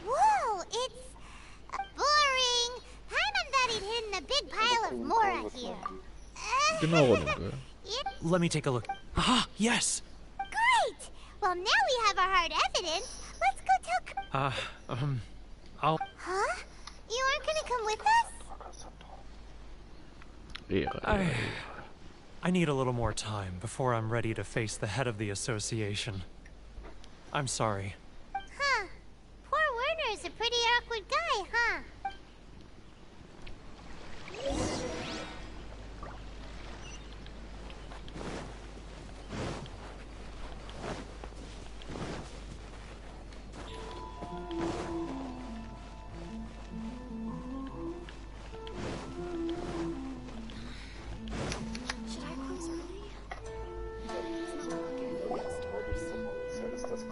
Whoa, it's boring. Paimon thought he'd hidden a big pile of Mora here. Genau, Runde. Let me take a look. Ah, yes! Great! Well, now we have our hard evidence. Let's go tell... I'll... Huh? You aren't gonna come with us? I need a little more time before I'm ready to face the head of the association. I'm sorry. Huh. Poor Werner's a pretty awkward guy, huh?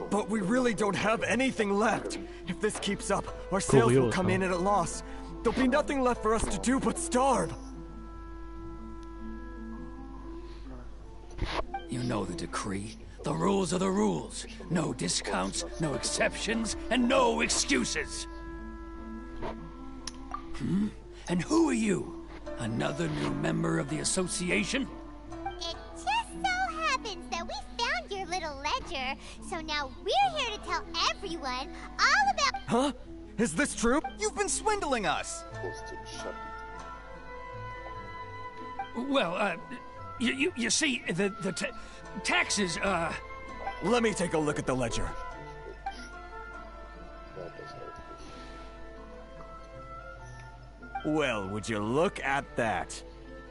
But we really don't have anything left. If this keeps up, our sales will come in at a loss. there'll be nothing left for us to do but starve. You know the decree. The rules are the rules. No discounts, no exceptions, and no excuses. And who are you? Another new member of the association? It just so happens that we found your little ledger, so now we're here to tell everyone all about— Huh? Is this true? You've been swindling us! Well, you see, the taxes, Let me take a look at the ledger. Well, would you look at that?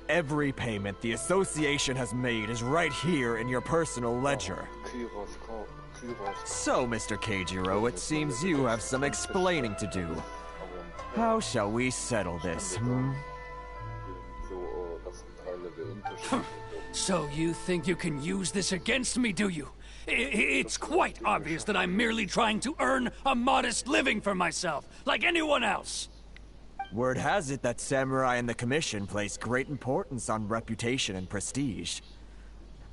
Every payment the association has made is right here in your personal ledger. So, Mr. Keijiro, it seems you have some explaining to do. How shall we settle this, So you think you can use this against me, do you? It's quite obvious that I'm merely trying to earn a modest living for myself, like anyone else. Word has it that Samurai and the Commission place great importance on reputation and prestige.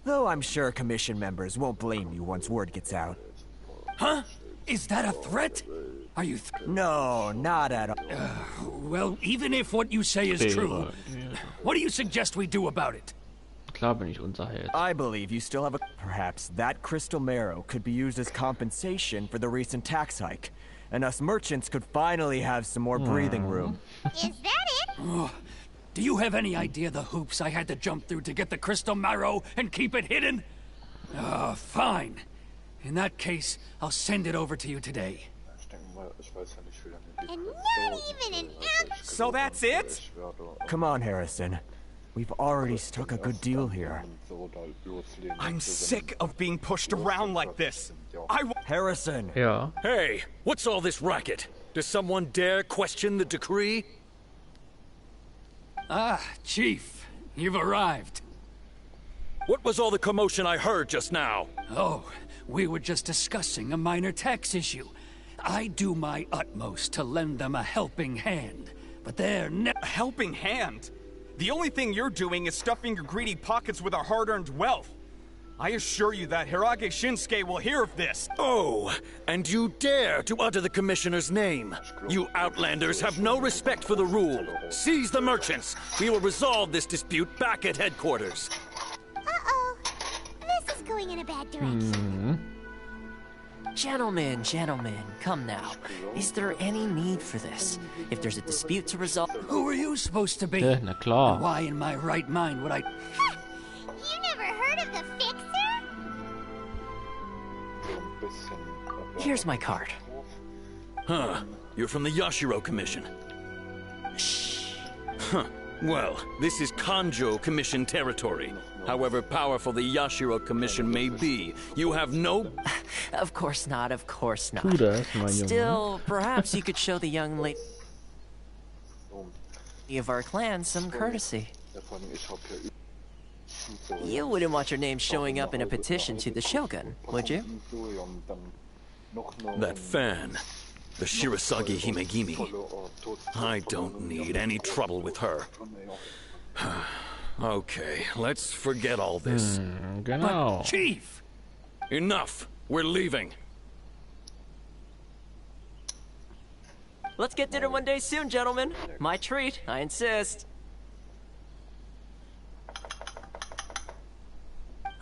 Though I'm sure Commission members won't blame you once word gets out. Huh? Is that a threat? Are you No, not at all. Well, even if what you say is true, what do you suggest we do about it? Klar bin ich unser Held. I believe you still have a... Perhaps that crystal marrow could be used as compensation for the recent tax hike, and us merchants could finally have some more breathing room. Is that it? Oh, do you have any idea the hoops I had to jump through to get the crystal marrow and keep it hidden? Fine. In that case, I'll send it over to you today. And not even an ounce— So that's it? Come on, Harrison. We've already struck a good deal here. I'm sick of being pushed around like this. Harrison! Ja. Hey, what's all this racket? Does someone dare question the decree? Ah, Chief, you've arrived. What was all the commotion I heard just now? Oh, we were just discussing a minor tax issue. I do my utmost to lend them a helping hand, but they're a helping hand? The only thing you're doing is stuffing your greedy pockets with our hard-earned wealth. I assure you that Hirage Shinsuke will hear of this. Oh, and you dare to utter the Commissioner's name. You Outlanders have no respect for the rule. Seize the merchants. We will resolve this dispute back at headquarters. Uh-oh. This is going in a bad direction. Gentlemen, come now. Is there any need for this? If there's a dispute to resolve... Who are you supposed to be? Na klar. And why in my right mind would I... You never heard of the Fixer? Here's my card. Huh. You're from the Yashiro Commission. Shh. Huh. Well, this is Kanjo Commission territory. However powerful the Yashiro Commission may be, you have no... Of course not, of course not. Tu das, mein Junge. Still, perhaps you could show the young lady of our clan some courtesy. You wouldn't want your name showing up in a petition to the Shogun, would you? That fan, the Shirasagi Himegimi. I don't need any trouble with her. Okay, let's forget all this. Genau. But, Chief! Enough! We're leaving. Let's get dinner one day soon, gentlemen. My treat, I insist.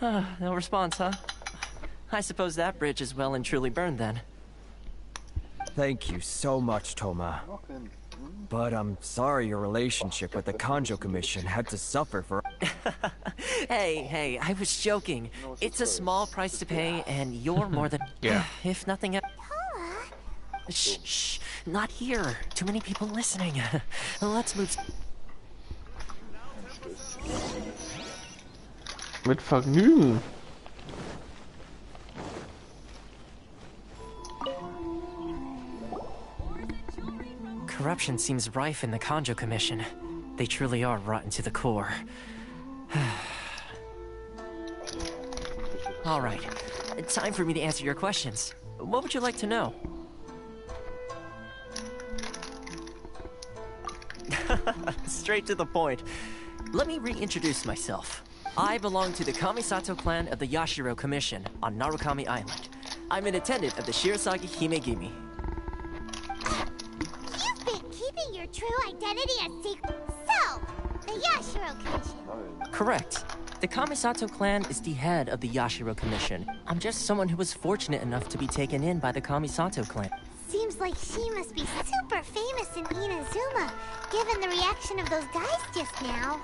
No response, huh? I suppose that bridge is well and truly burned then. Thank you so much, Toma. But I'm sorry your relationship with the Kanjo Commission had to suffer for... Hey, I was joking. It's a small price to pay, and you're more than... Yeah. If nothing else... Shh, not here. Too many people listening. Let's move... Mit Vergnügen. Corruption seems rife in the Kanjo Commission. They truly are rotten to the core. All right, time for me to answer your questions. What would you like to know? Straight to the point. Let me reintroduce myself. I belong to the Kamisato clan of the Yashiro Commission on Narukami Island. I'm an attendant of the Shirasagi Himegimi. You've been keeping your true identity a secret. So, the Yashiro Commission. Correct. The Kamisato clan is the head of the Yashiro Commission. I'm just someone who was fortunate enough to be taken in by the Kamisato clan. Seems like she must be super famous in Inazuma, given the reaction of those guys just now.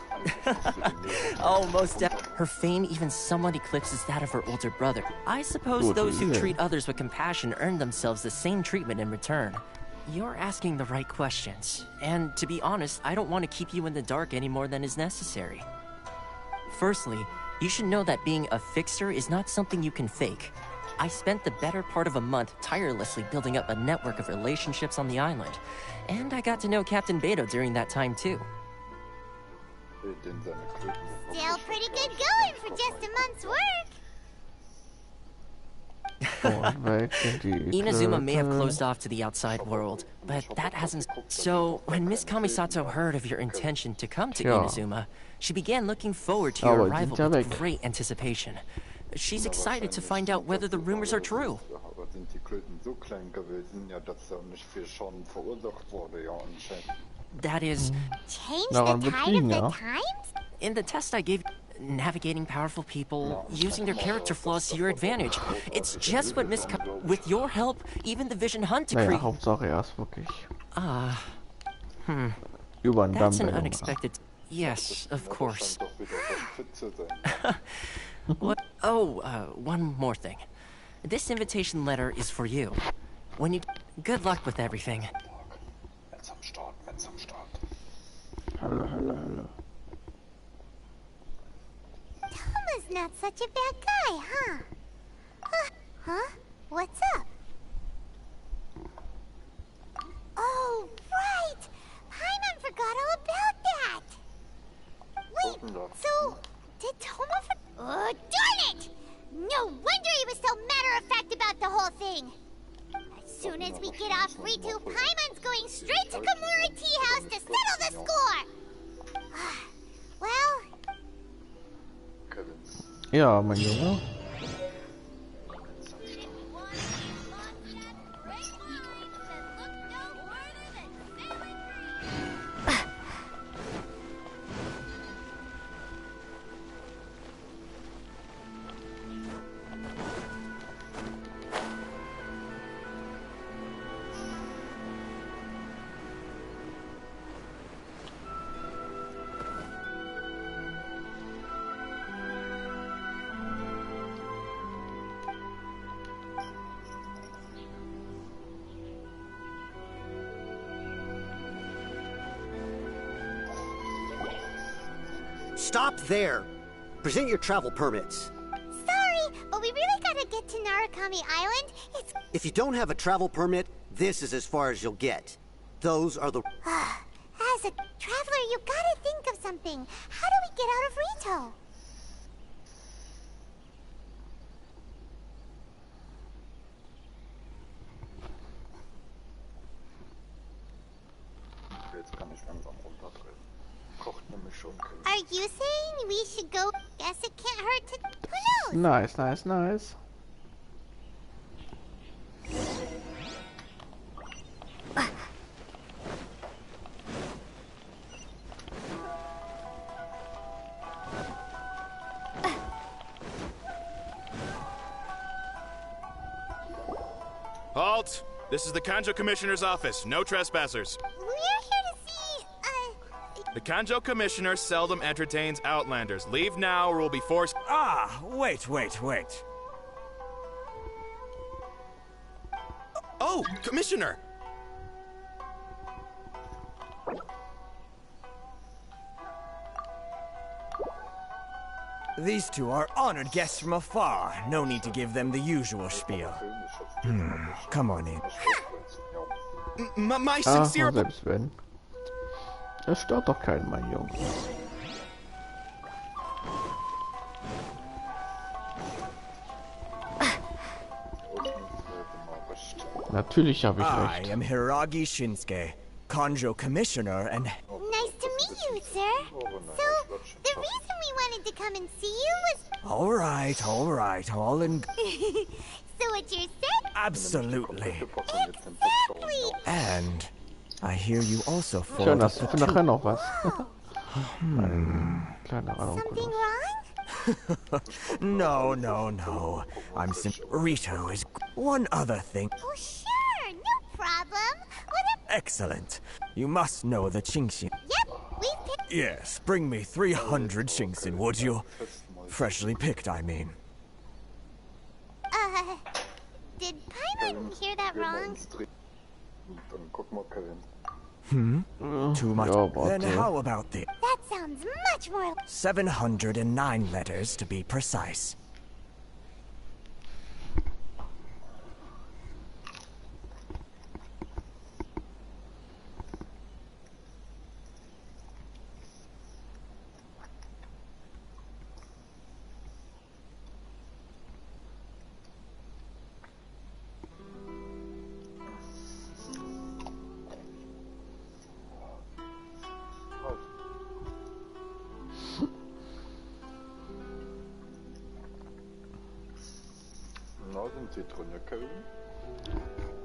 Oh, most definitely. Her fame even somewhat eclipses that of her older brother. I suppose those who treat others with compassion earn themselves the same treatment in return. You're asking the right questions. And to be honest, I don't want to keep you in the dark any more than is necessary. Firstly, you should know that being a fixer is not something you can fake. I spent the better part of a month tirelessly building up a network of relationships on the island. And I got to know Captain Beto during that time too. Still pretty good going for just a month's work. Inazuma may have closed off to the outside world, but that hasn't... So, when Miss Kamisato heard of your intention to come to Inazuma, she began looking forward to your arrival with great anticipation. She's excited to find out whether the rumors are true. That is... Change the tide of the times? In the test I gave, navigating powerful people, using their character flaws to your advantage. It's just what Miss with your help, even the Vision Hunt decree... That's an unexpected... Yes, of course. What? Oh, one more thing. This invitation letter is for you. When you... Good luck with everything. Toma's not such a bad guy, huh? Huh? What's up? Oh, right! Paimon forgot all about that! Wait, so... Did Toma Oh, darn it! No wonder he was so matter-of-fact about the whole thing! As soon as we get off Ritu, Paimon's going straight to Kamura Tea House to settle the score! Well... Ja, mein Junge. Stop there! Present your travel permits. Sorry, but we really gotta get to Narukami Island. It's... If you don't have a travel permit, this is as far as you'll get. Those are the... As a traveler, you gotta think of something. How do we get out of Rito? Are you saying we should go? Guess it can't hurt to... Who knows? Nice, nice, nice. Halt! This is the Kanjo Commissioner's office. No trespassers. We're here to see, The Kanjo Commissioner seldom entertains Outlanders. Leave now or we'll be forced... Ah, wait. Oh, Commissioner! These two are honored guests from afar. No need to give them the usual spiel. Come on in. My sincere... selbst wenn. Das stört doch keinen, mein Junge. Natürlich habe ich recht. I am Hiragi Shinsuke, Kanjo Commissioner and... Nice you, sir. So, the reason we wanted to come and see you was... All right, all in... So what you're saying... Absolutely. Exactly! And I hear you also Schön, dass du nachher noch was. Something wrong? No. I'm Rito is one other thing. Oh, sure, no problem. Excellent. You must know the Qingxin. Yep, we've picked... Yes, bring me 300 Qingxin, would you? Freshly picked, I mean. Did Paimon hear that wrong? Too much. Then how about the... That sounds much more... 709 letters to be precise.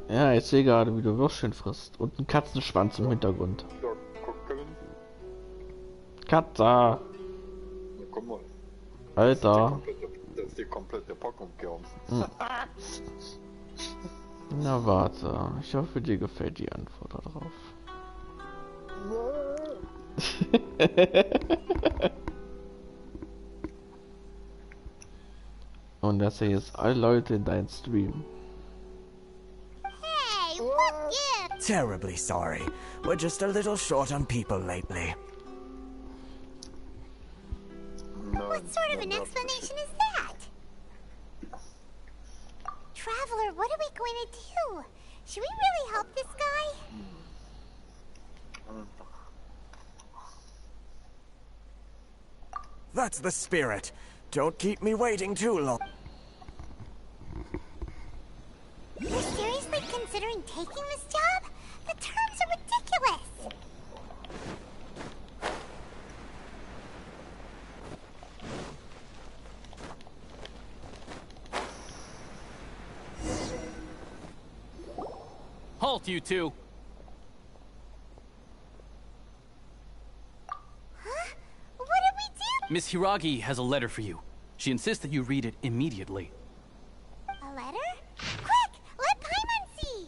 Ja, ich sehe gerade, wie du Würstchen frisst. Und einen Katzenschwanz im Hintergrund. Katze! Alter! Das ist die komplette Packung gehabt. Na warte, ich hoffe, dir gefällt die Antwort darauf. Und das hier jetzt alle Leute in deinen Stream. Hey, what gift? Terribly sorry. We're just a little short on people lately. What sort of an explanation is that? Traveler, what are we going to do? Should we really help this guy? That's the spirit. Don't keep me waiting too long. You're seriously considering taking this job? The terms are ridiculous. Halt, you two! Huh? What did we do? Miss Hiragi has a letter for you. She insists that you read it immediately. A letter? Quick! Let Paimon see!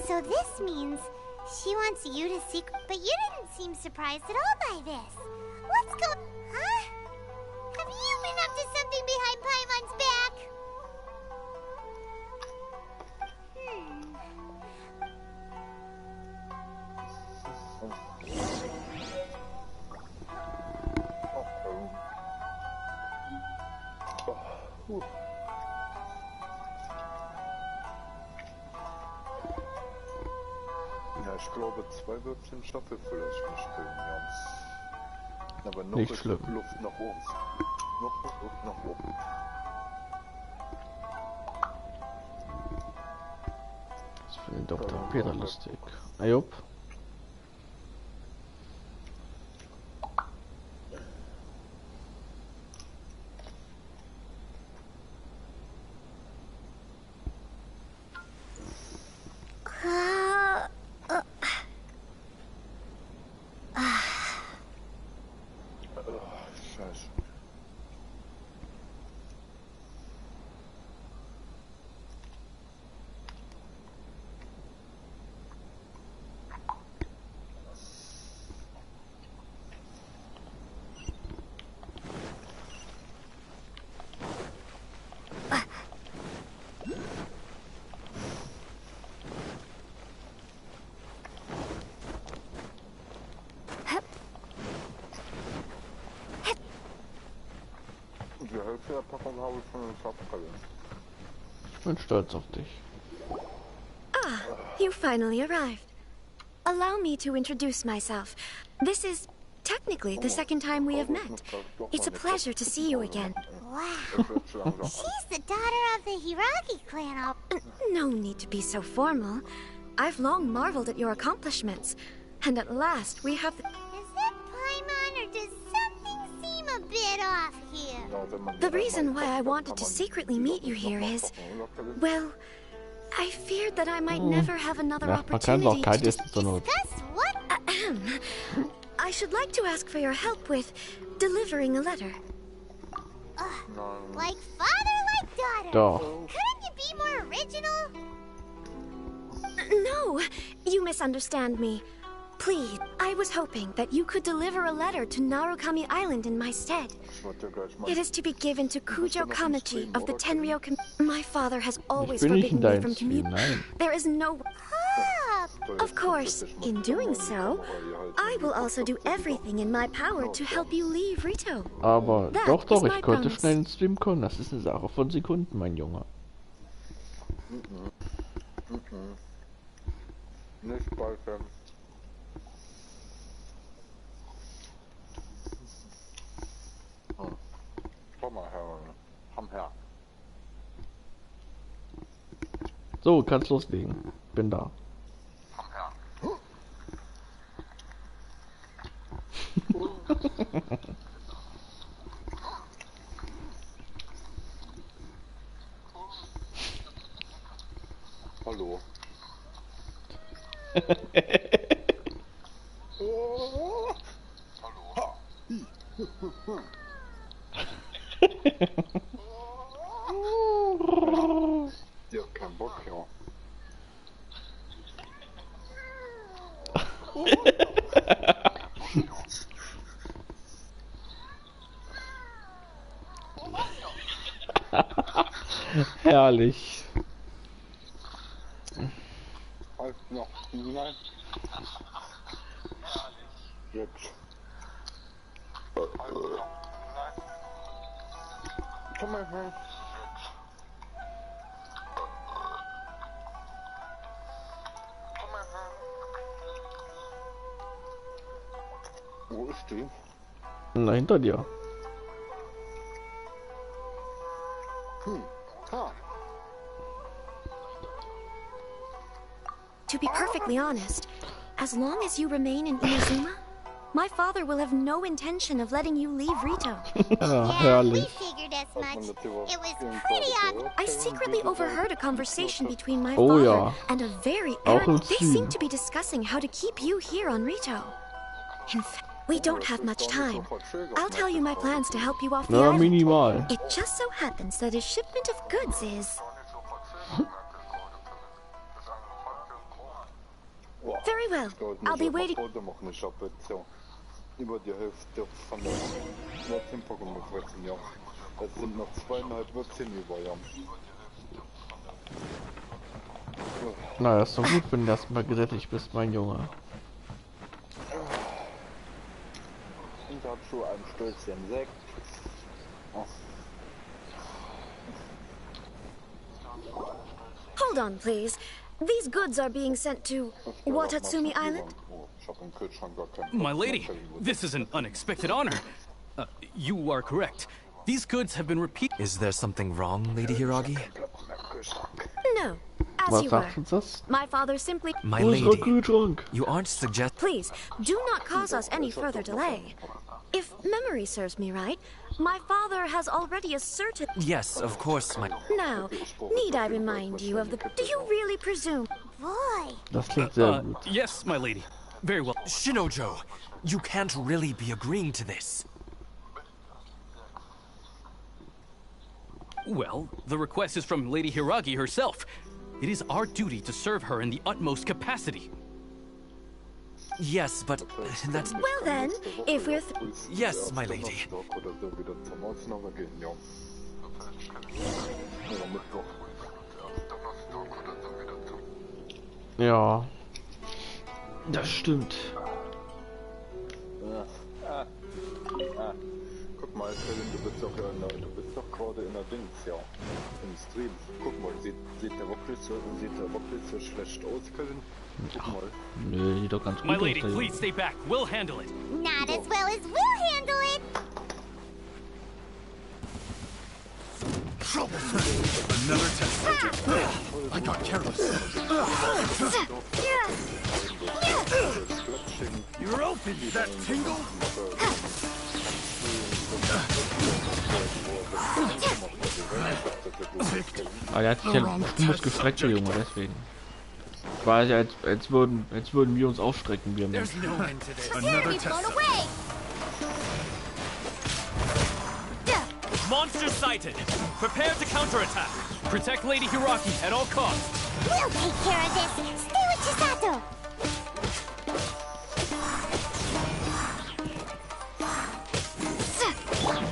So this means she wants you to seek, but you didn't seem surprised at all by this. What's going... Huh? Have you been up to something behind Paimon's back? Ja, ich glaube, 2 Würfchen schaffe vielleicht nicht ganz. Aber noch Nicht ist schlimm. Luft nach oben. Noch ist Luft nach oben. Das ist für den Dr. Peter lustig. Ayup. Scheiße. Ich bin stolz auf dich. Ah, you finally arrived. Allow me to introduce myself. This is technically the second time we have met. It's a pleasure to see you again. Wow. She's the daughter of the Hiragi clan. No need to be so formal. I've long marveled at your accomplishments. And at last we have... Is that Paimon or does something seem a bit off here? The reason why I wanted to secretly meet you here is... Well, I feared that I might never have another opportunity to discuss what... I should like to ask for your help with delivering a letter. Like father, like daughter. Couldn't you be more original? No, you misunderstand me. Please, I was hoping that you could deliver a letter to Narukami Island in my stead. It is to be given to Kujo Kamachi of the Tenryou My father has always forbidden me from communicating. There is no... Of course, in doing so, I will also do everything in my power to help you leave Rito. Aber doch, ich konnte schnell ins Stream kommen. Das ist eine Sache von Sekunden, mein Junge. Nicht speichern. Komm mal her, komm her. So, kannst loslegen. Bin da. Komm her. Hallo. Oh. Hallo. Die hat keinen Bock, ja. Herrlich. Halt noch. Nein. Jetzt. Komm mal her. Komm mal her. Wo ist die? Na, hinter dir. To be perfectly honest, as long as you remain in Inazuma, my father will have no intention of letting you leave Rito. Yeah, we figured as much. It was pretty awkward. I secretly overheard a conversation between my father and a very arrogant... They seem to be discussing how to keep you here on Rito. In fact, we don't have much time. I'll tell you my plans to help you off the island. Minimal. It just so happens that a shipment of goods is... Very well. I'll be waiting. Über die Hälfte von der Nordtempo-Wurzeln, ja. Es sind noch 2,5 Wurzeln über, ja. Na, das ist so gut, wenn du erstmal gesättigt bist, mein Junge. Und dazu ein Stößchen Sekt. Hold on, please. These goods are being sent to Watatsumi Island? My lady, this is an unexpected honor. You are correct. These goods have been repeated. Is there something wrong, Lady Hiragi? No. As you were. My father simply... My lady, you aren't suggesting... Please, do not cause us any further delay. If memory serves me right, my father has already asserted... Yes, of course, my... Now, need I remind you of the... Do you really presume... Boy! Das klingt sehr gut. Yes, my lady. Very well. Shinojo, you can't really be agreeing to this. Well, the request is from Lady Hiragi herself. It is our duty to serve her in the utmost capacity. Yes, but that's... Well then, if we're... Yes, my lady. Ja, das stimmt. Guck mal, Kevin, du bist doch gerade in der Dings, ja. Im Stream. Guck mal, sieht der wirklich so schlecht aus, Kevin? Guck mal. Nö, sieht doch ganz gut aus. My lady, please stay back. We'll handle it. Not as well as we'll handle it. Another test subject. I got careless. You're open. That tingle? Ah, der hat sich ja bestimmt gestreckt, der Junge, deswegen. Quasi als würden wir uns aufstrecken, wir Menschen. Monster sighted. Prepare to counterattack. Protect Lady Hiraki at all costs. We'll take care of this. Stay with Chisato.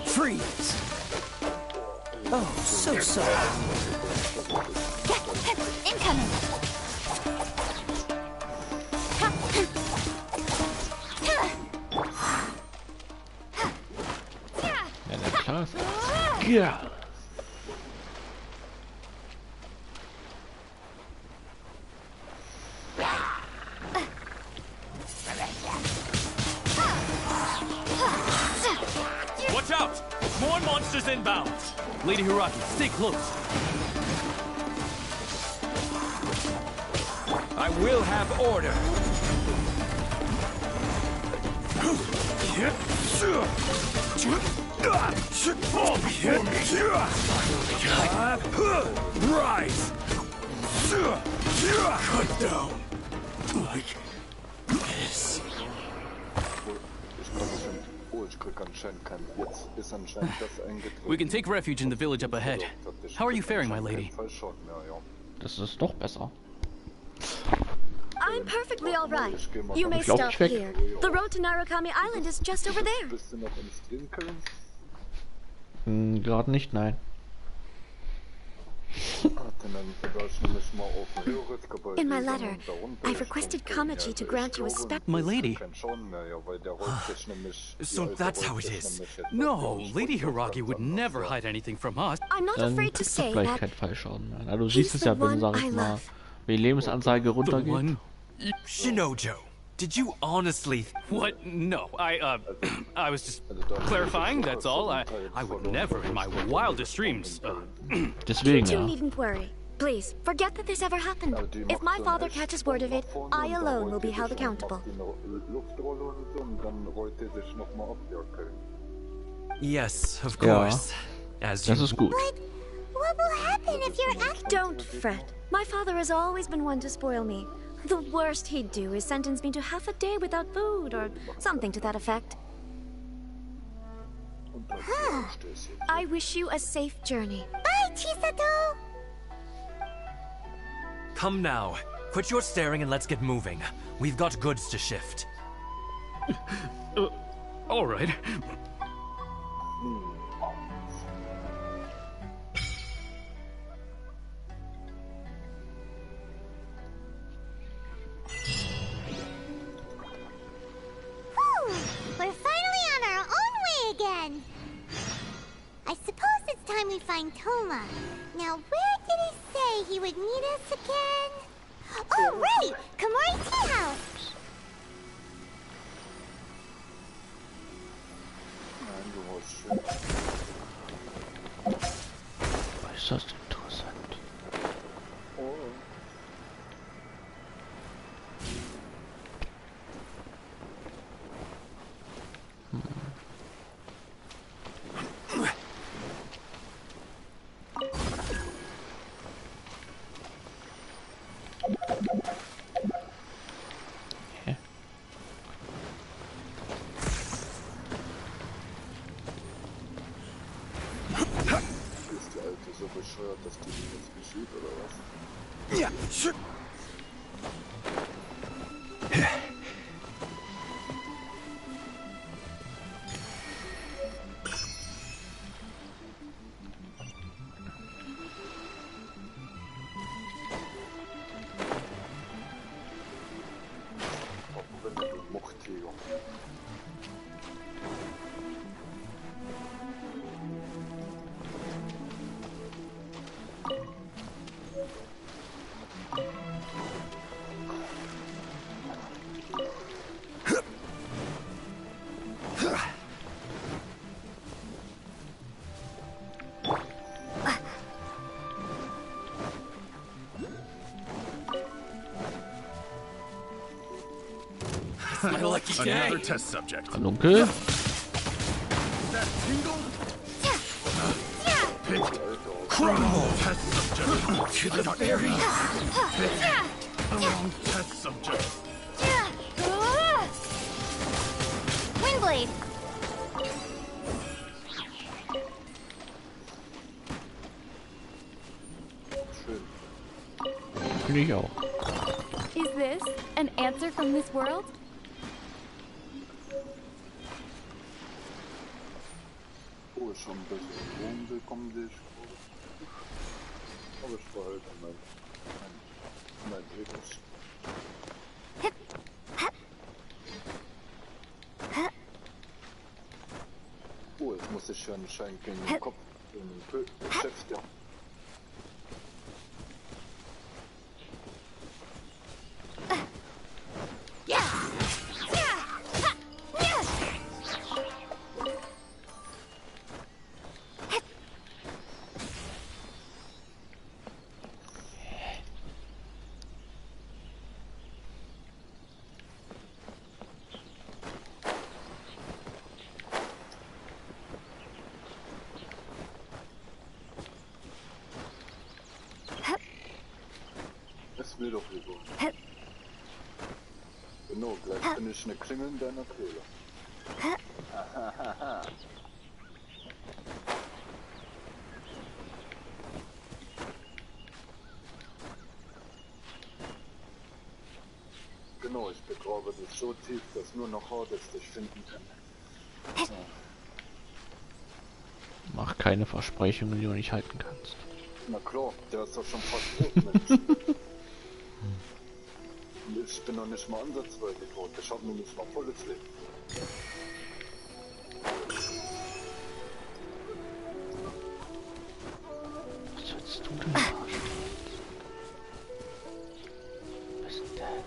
Freeze. Oh, so sorry. Incoming. Ja, der Klaas. Ja. Watch out! More monsters inbound. Lady Hiraki, stay close. I will have order. Rise. Cut down. Like this. We can take refuge in the village up ahead. How are you faring, my lady? Das ist doch besser. I'm perfectly all right. You may stop here. The road to Narukami Island is just over there. Gerade nicht, nein. In my letter, I've requested Kamachi to grant you a My lady. So that's how it is. No, Lady Hiraki would never hide anything from us. I'm not afraid to say vielleicht that kein Fallschaden mehr. Na, du siehst es ja, wenn, sag ich mal, wenn die Lebensanzeige runtergeht. Shinojo, did you honestly... What? No, I was just clarifying, that's all. I would never in my wildest dreams, Deswegen, You ja. needn't worry. Please, forget that this ever happened. If my father catches word of it, I alone will be held accountable. Yes, of course. Das ist gut. What will happen if you're Don't fret. My father has always been one to spoil me. The worst he'd do is sentence me to half a day without food or something to that effect. I wish you a safe journey. Bye, Chisato! Come now. Quit your staring and let's get moving. We've got goods to shift. All right. We're finally on our own way again. I suppose it's time we find Toma. Now, where did he say he would meet us again? Oh, right! Komori Tea House! Ist das interessant? Yeah, sure. my lucky day. Another test subject. Halunke? That tingle? Criminal Test subject. to the very Wrong test subject. Windblade. Finde ich auch. Is this an answer from this world? Oh, ist schon ein bisschen rumgekommen, sehe ich. Aber ich behalte mein Ethos. Oh, jetzt muss ich ja anscheinend gegen den Kopf beschäftigen. Das will doch lieber. Genau, gleich bin ich eine Klingel in deiner Kehle. Genau, ich begrabe dich so tief, dass nur noch Hades dich finden kann. Ja. Mach keine Versprechungen, die du nicht halten kannst. Na klar, der ist doch schon fast tot, Mensch. Ich bin noch nicht mal ansatzweise tot, ich hab nämlich mal volles Leben. Was willst du denn machen? Was ist das?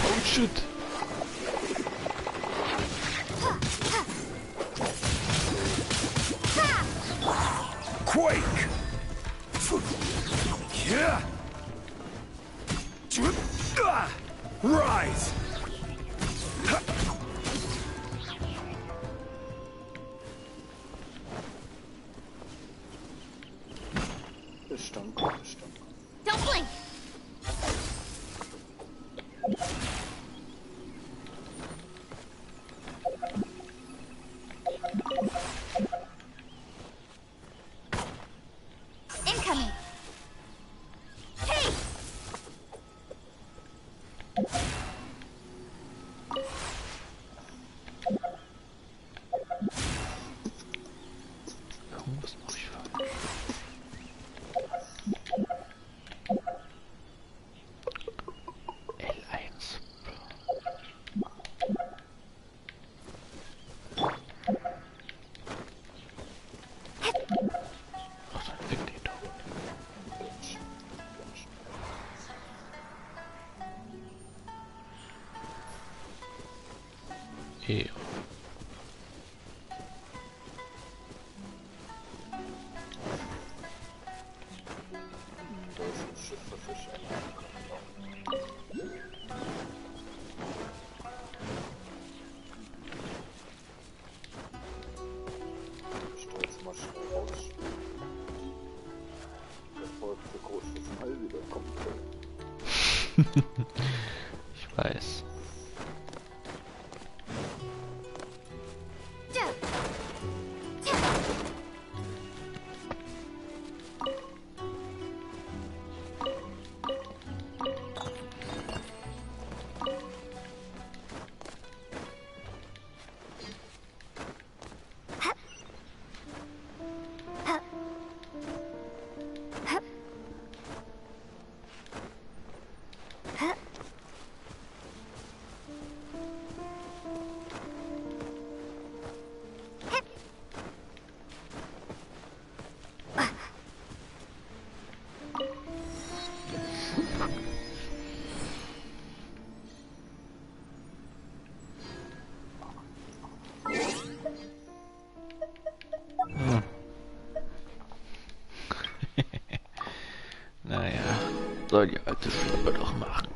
Oh shit! Quake! Yeah! Rise! Ich danke, ich danke. Don't blink. Incoming. Hey! Irgendwas mach ich falsch. L1. Ach, dann fick den doch. E. Da ist ein Schiff, das ich Ich stelle jetzt mal schnell raus. Bevor der große Smile wiederkommt. Ich weiß. Naja, soll die alte Schnuppe doch machen.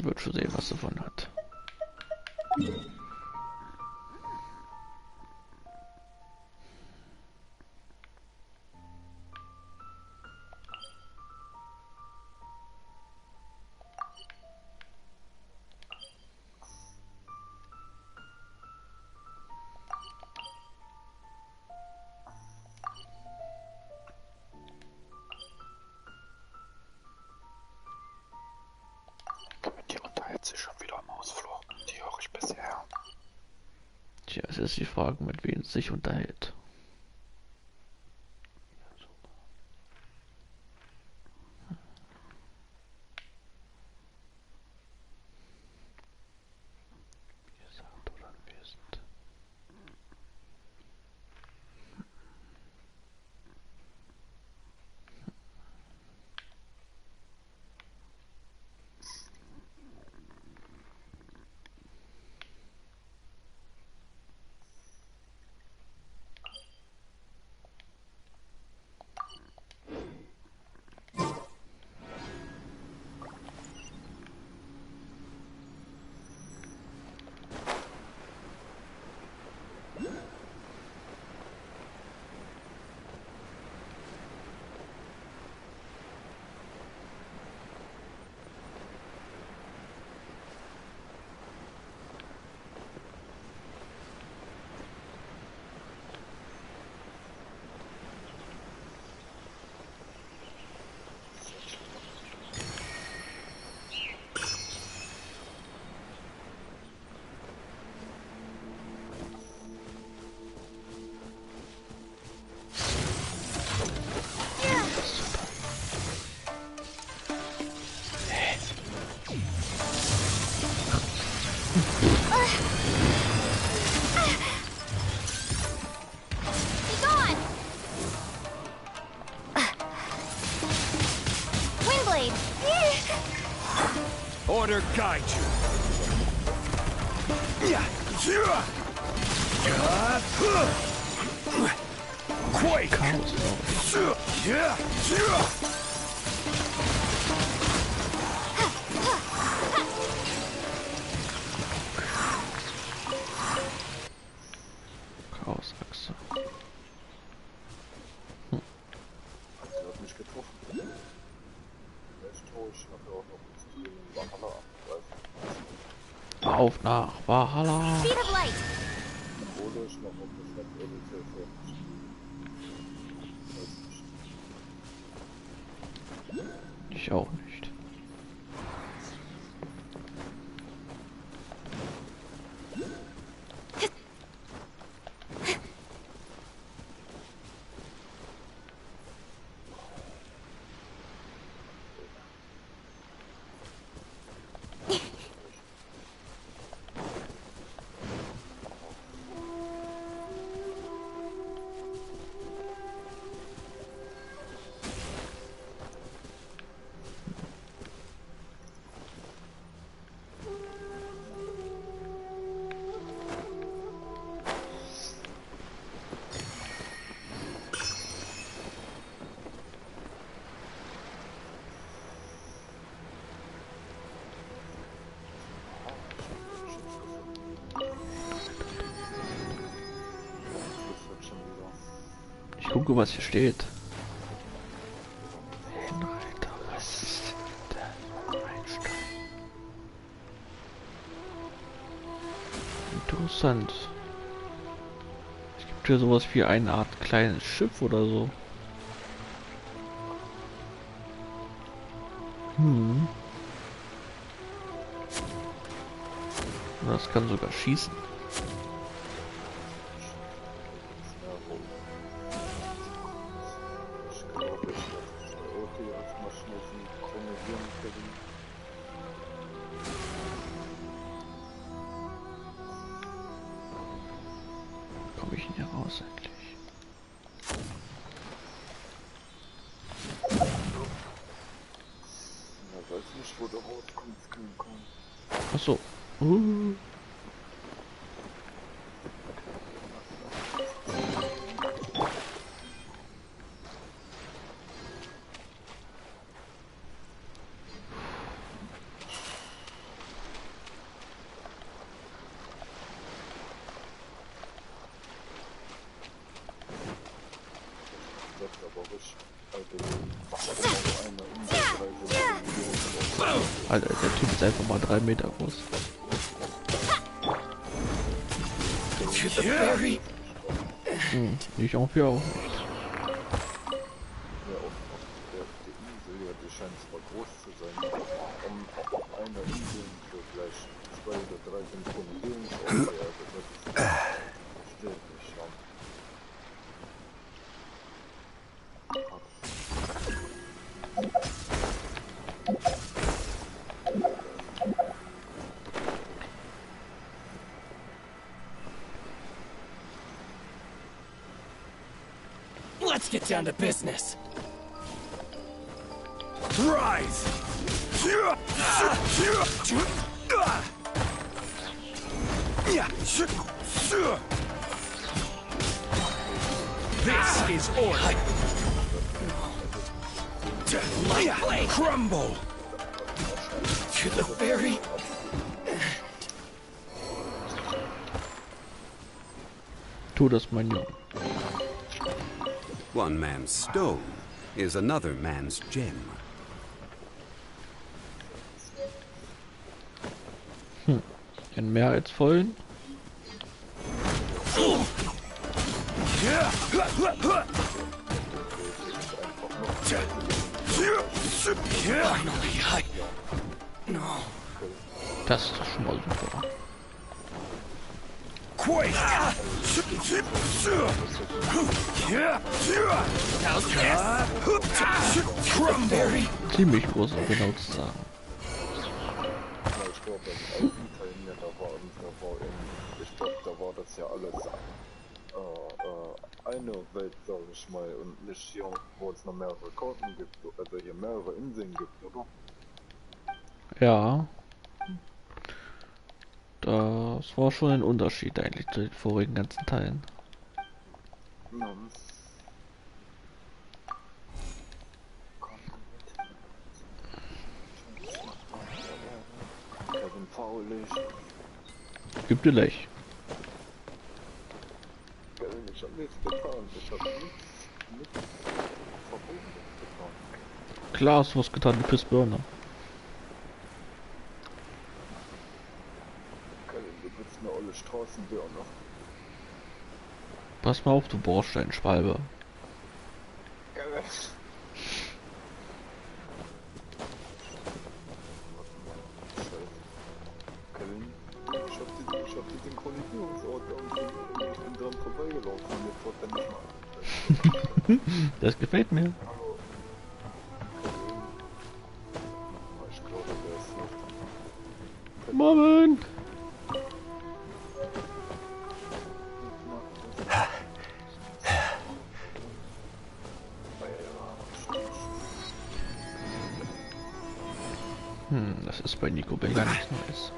Die wird schon sehen, was sie davon hat. Die unterhält sich schon wieder im Hausflur. Die höre ich bisher. Tja, es ist die Frage, mit wem es sich unterhält. Order guide you. Quake! Chaosachse. Der hat mich getroffen. Vielleicht hole ich nachher auch noch die Valhalla angreifen. Auf nach Valhalla. Oder ich noch auf das Netz eventuell fertig. Weiß nicht. Ich auch nicht. Ich gucke, was hier steht. Alter, was ist denn Einstein? Interessant. Es gibt hier sowas wie eine Art kleines Schiff oder so. Das kann sogar schießen. Komme ich hier raus eigentlich? Ja, weiß nicht, wo der rauskommt, kann kommen. Ach so. Alter, der Typ ist einfach mal 3 Meter groß. Ich auch, ja auch nicht. Let's get down to business. Rise! This is order. My blade crumble to the very Tu das, mein Junge. One man's stone is another man's gem. Den mehrheitsvollen. Das ist doch schon mal super. Ziemlich groß, um genau zu sagen. Ich glaube, da war das ja alles eine Welt, sag ich mal, und nicht hier, wo es noch mehrere Karten gibt, also hier mehrere Inseln gibt, oder? Ja. Das war schon ein Unterschied eigentlich zu den vorigen ganzen Teilen. Gib dir Lech. Ich hab nichts getan. Ich hab nichts Verbotenes getan. Klar hast du was getan, du bist Burner. Du bist eine olle Straßenburner. Pass mal auf, du Bordsteinschwalbe. Ich hab die Synchronisierungsort irgendwie dran vorbeigelaufen und jetzt wird er nicht mal. Das gefällt mir. Ich glaube, der ist nicht. Moment! Das ist bei Nico Bell gar nichts Neues.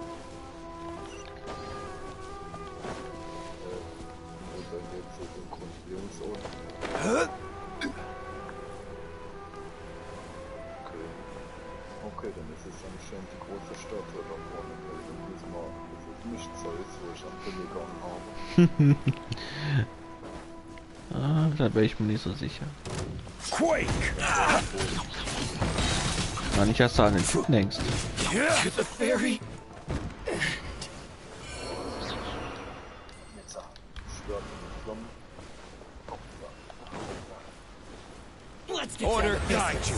Okay, dann ist es anscheinend die große Stadt da vorne, weil diesmal ist es nicht Zeus, wo ich am Film gegangen habe. Da wäre ich mir nicht so sicher. Quake! War nicht erst an den Typen denkst. Order guide you.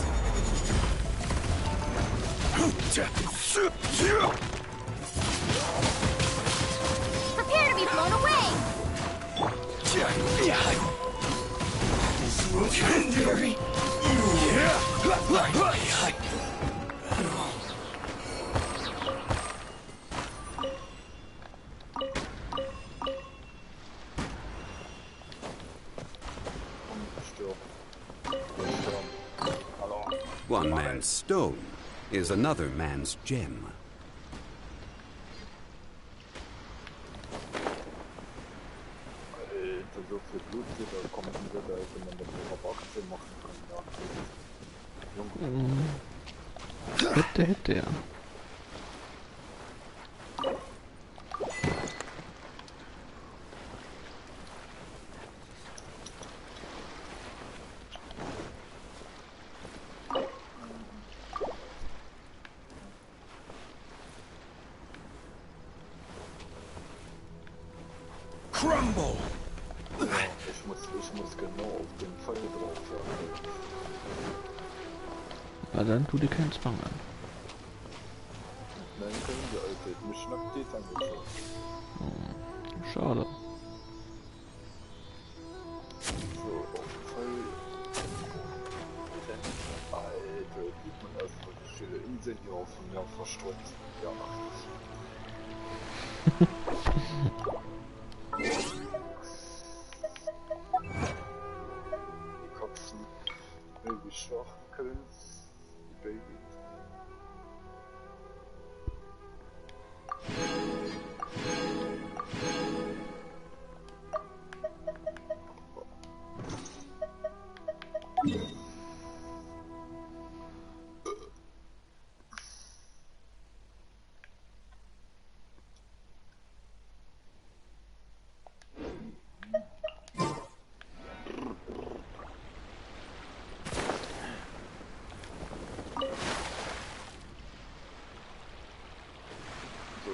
Prepare to be blown away! One man's stone is another man's gem. So viel Blut hier, da kommt wieder da, wenn man das auf Aktien machen kann. Ja. Hätte ja. crumble. Ich muss genau auf den Pfeil drauf. Na dann tu dir keinen Zwang an. Nein, können wir, Alter. Mich schnappt die angezogen. Oh, schade. So, auf Pfeil. Alter, sieht man erstmal, wie viele Inseln hier auf dem Meer verstreut sind. Ja, die Katzen, die Schwachkels, die Babys.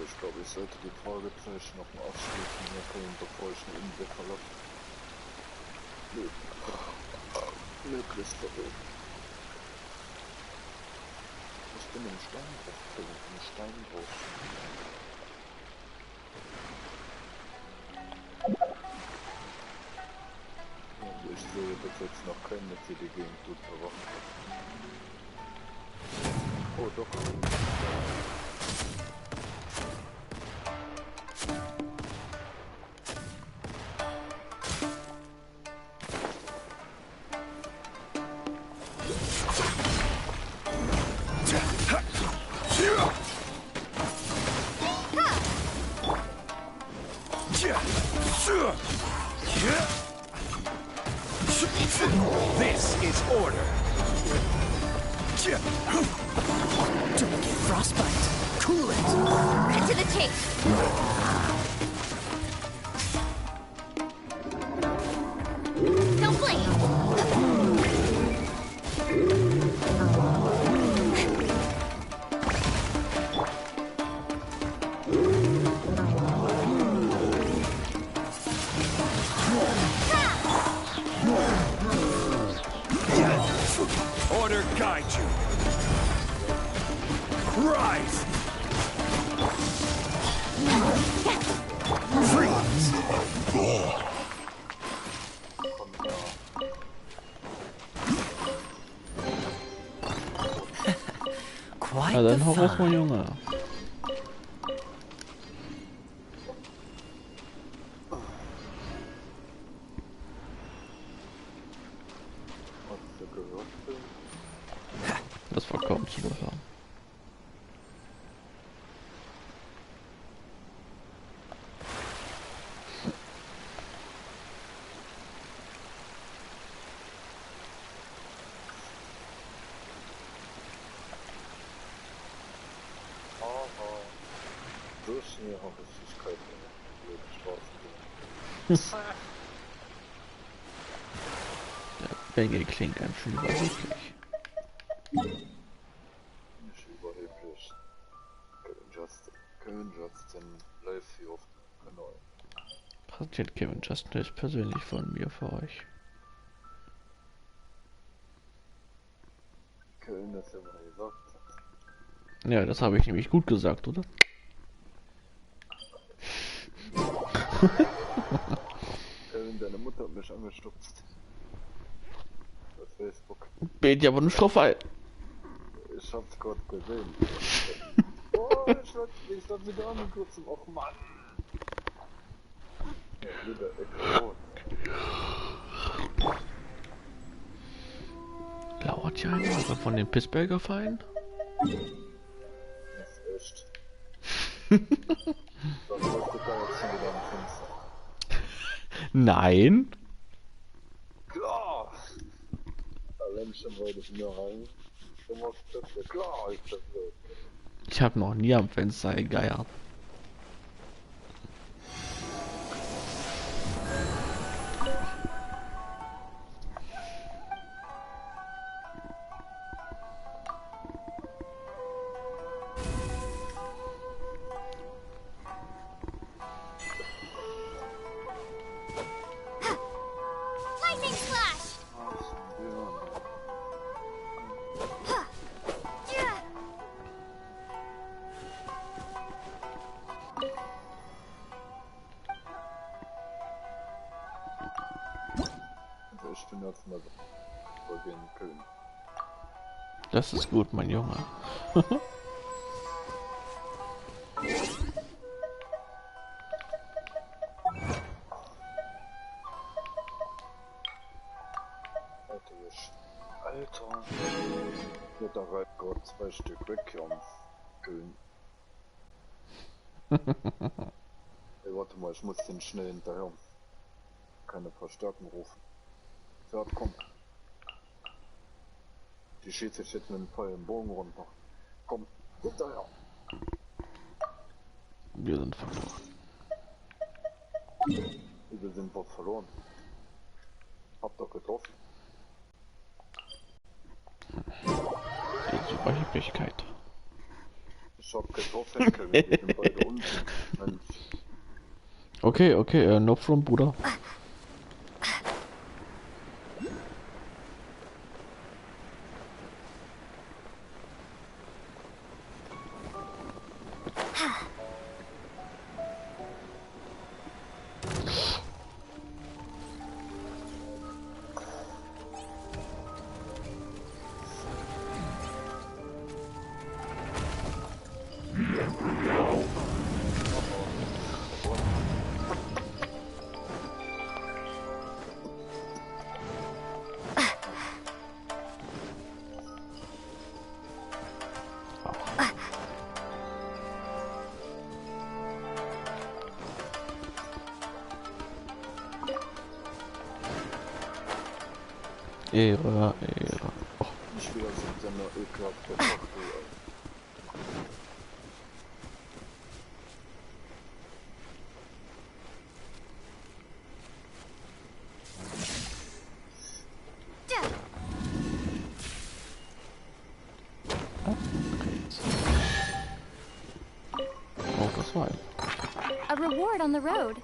Ich glaube, ich sollte die Fragezeichen noch mal abschließen, bevor ich eine Insel verlasse. Möglichst verrückt. Ich bin im Steinbruch drin, im Steinbruch. Und ich sehe bis jetzt noch keine die Gegend gut bewachen. Oh, doch. This is order. Don't get frostbite. Cool it. Cut to the chase. Don't blink. Order guide you. Rise. Freeze. Ja, dann hau raus, mein Junge. Das war kaum zu hören. So schnell habe ich keine blöden Straßen. Der Bengel klingt ganz schön übersichtlich. Nicht überheblich. Kevin Justin live hier auf dem Kanal. Präsentiert Kevin Justin ist persönlich von mir für euch. Kevin, das ja mal gesagt. Ja, das habe ich nämlich gut gesagt, oder? Kevin, deine Mutter hat mich angestupst. Auf Facebook. Bet ja aber eine Strophe. Ich hab's gerade gesehen. Oh, ich hab wieder angeguckt. Och Mann. Ja, wieder Explode. Lauert ja einer von den Pittsburgher Verein? Das ist echt. Das ist der geilste wieder am Fenster. Nein. Klar! Allein schon weil ich mir rein. Du machst das ja klar, ist das so. Ich habe noch nie am Fenster gegeiert. übergehen können. Das ist gut, mein Junge. Alter, wird da rein Gott 2 Stück weg hier am Köln. Ey, warte mal, ich muss den schnell hinterher. Keine Verstärkung rufen. Fährt, komm. Die schießt sich jetzt mit dem vollen Bogen runter. Komm, hinterher. Wir sind verloren. Wir sind dort verloren. Hab doch getroffen. Die Überheblichkeit. Ich hab getroffen, Kevin. Wir sind beide unten. Mensch. Okay, no from Bruder. Ehre. Oh. Ich will also in seiner ekelhaften Schachtel. Oh, das war a reward on the road.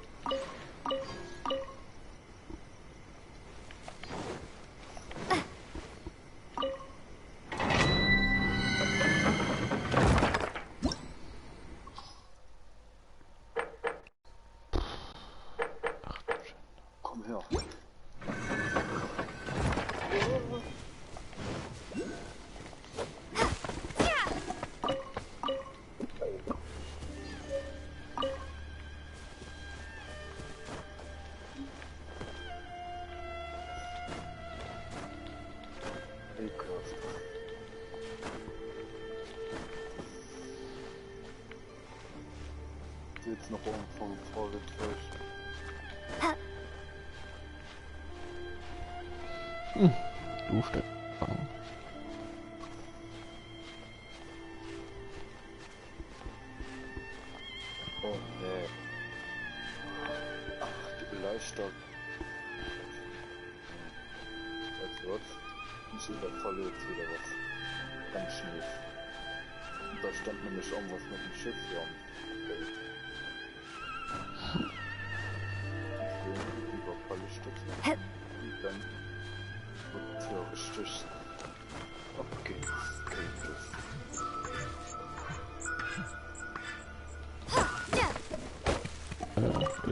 Komm her. Jetzt noch vom Vorwärts. Du Stück. Oh nee. Ach, die Beleuchtung. Jetzt was? Ich überfalle jetzt wieder was. Ganz schnell. Und da stand nämlich irgendwas mit dem Schiff hier am Feld. Überfalle ich das. Und dann wird hier richtig. Ab geht's.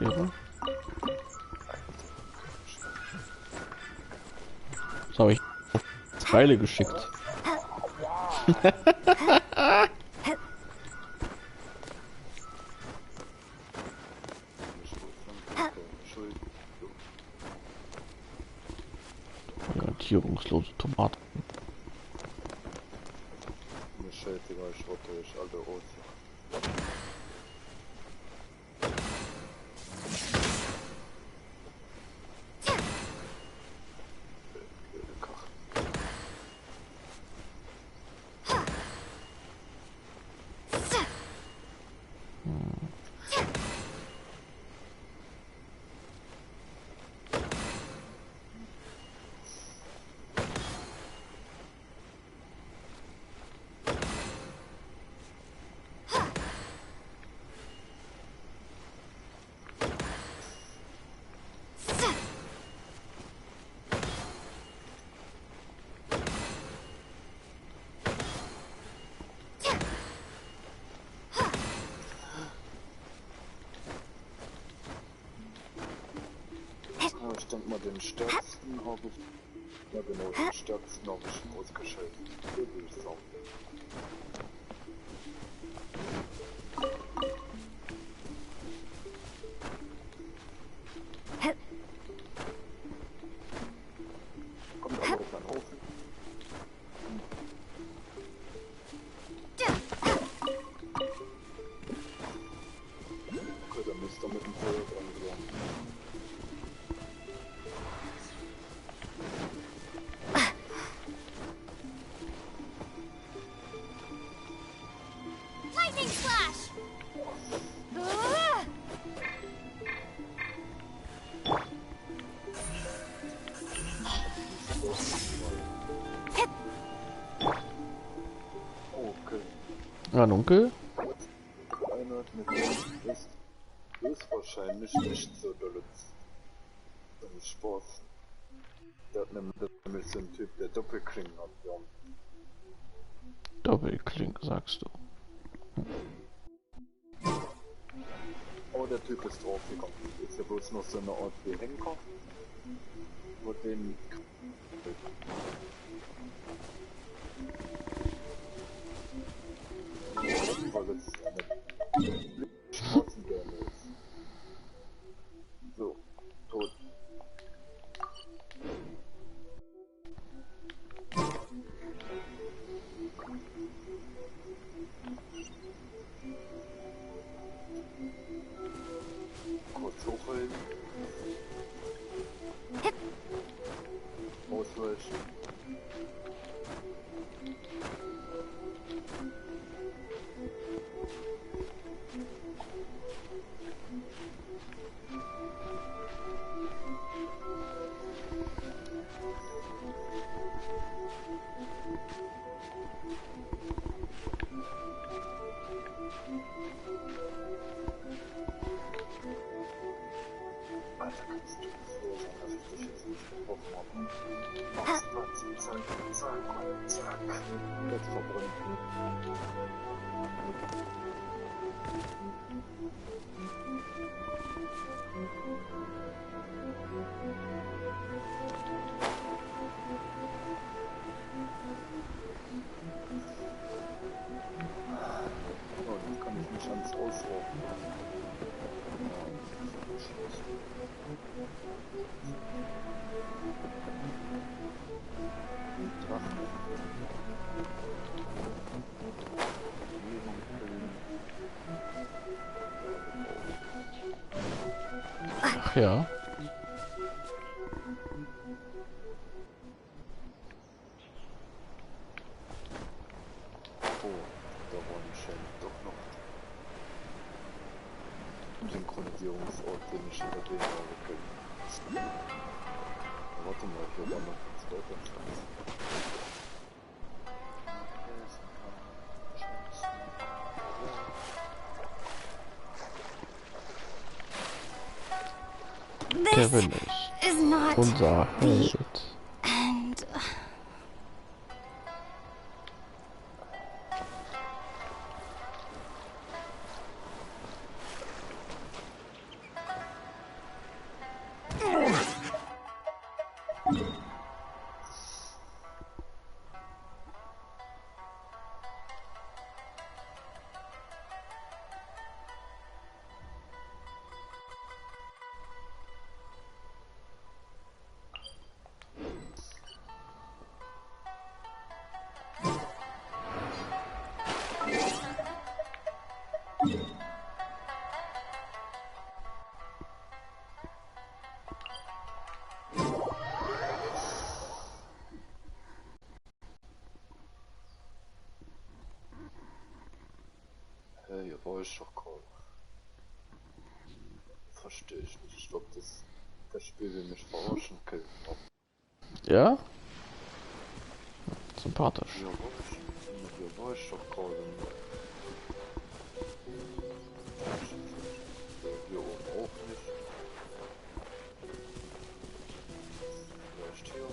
Ehre. Das habe ich Pfeile geschickt. Orientierungslose Tomaten. Schädiger Schrotte, ich alte Rose. Ich denke mal, den stärksten habe ich Ja genau, den stärksten habe ich ausgeschaltet. So will ich sagen. Kommt aber auf meinen Haufen. Okay, dann müsst ihr mit dem Feuer dran bleiben. Lightning slash! Okay. Ein Onkel? Einer mit dem ist wahrscheinlich nicht so dolle. Das ist Spaß. Der hat nämlich so einen Typ, der Doppelklingen hat, ja. Doppelkling, sagst du. Oh, der Typ ist draufgekommen. Ist ja bloß noch so eine Art wie Henker. Wo den... Weil es eine Straßenbären ist. So, tot. Kurz hochholen. Ausweichen. Alter, kannst du froh sein, dass ich dich jetzt nicht getroffen habe. Zack. Jetzt verbrennen. Oh, dann kann ich mich ans Ausrauben. Ach ja. Oh, da war anscheinend doch noch ein Synchronisierungsort, den ich übersehen habe können. Warte mal, hier war noch ein zweiter Platz. Kevin is not unser Held. And Hey, hier war ich doch gerade. Verstehe ich nicht. Ich glaube, das Spiel will mich verarschen, okay. Ja? Sympathisch. Hier war ich doch gerade. Hier oben auch nicht. Vielleicht hier.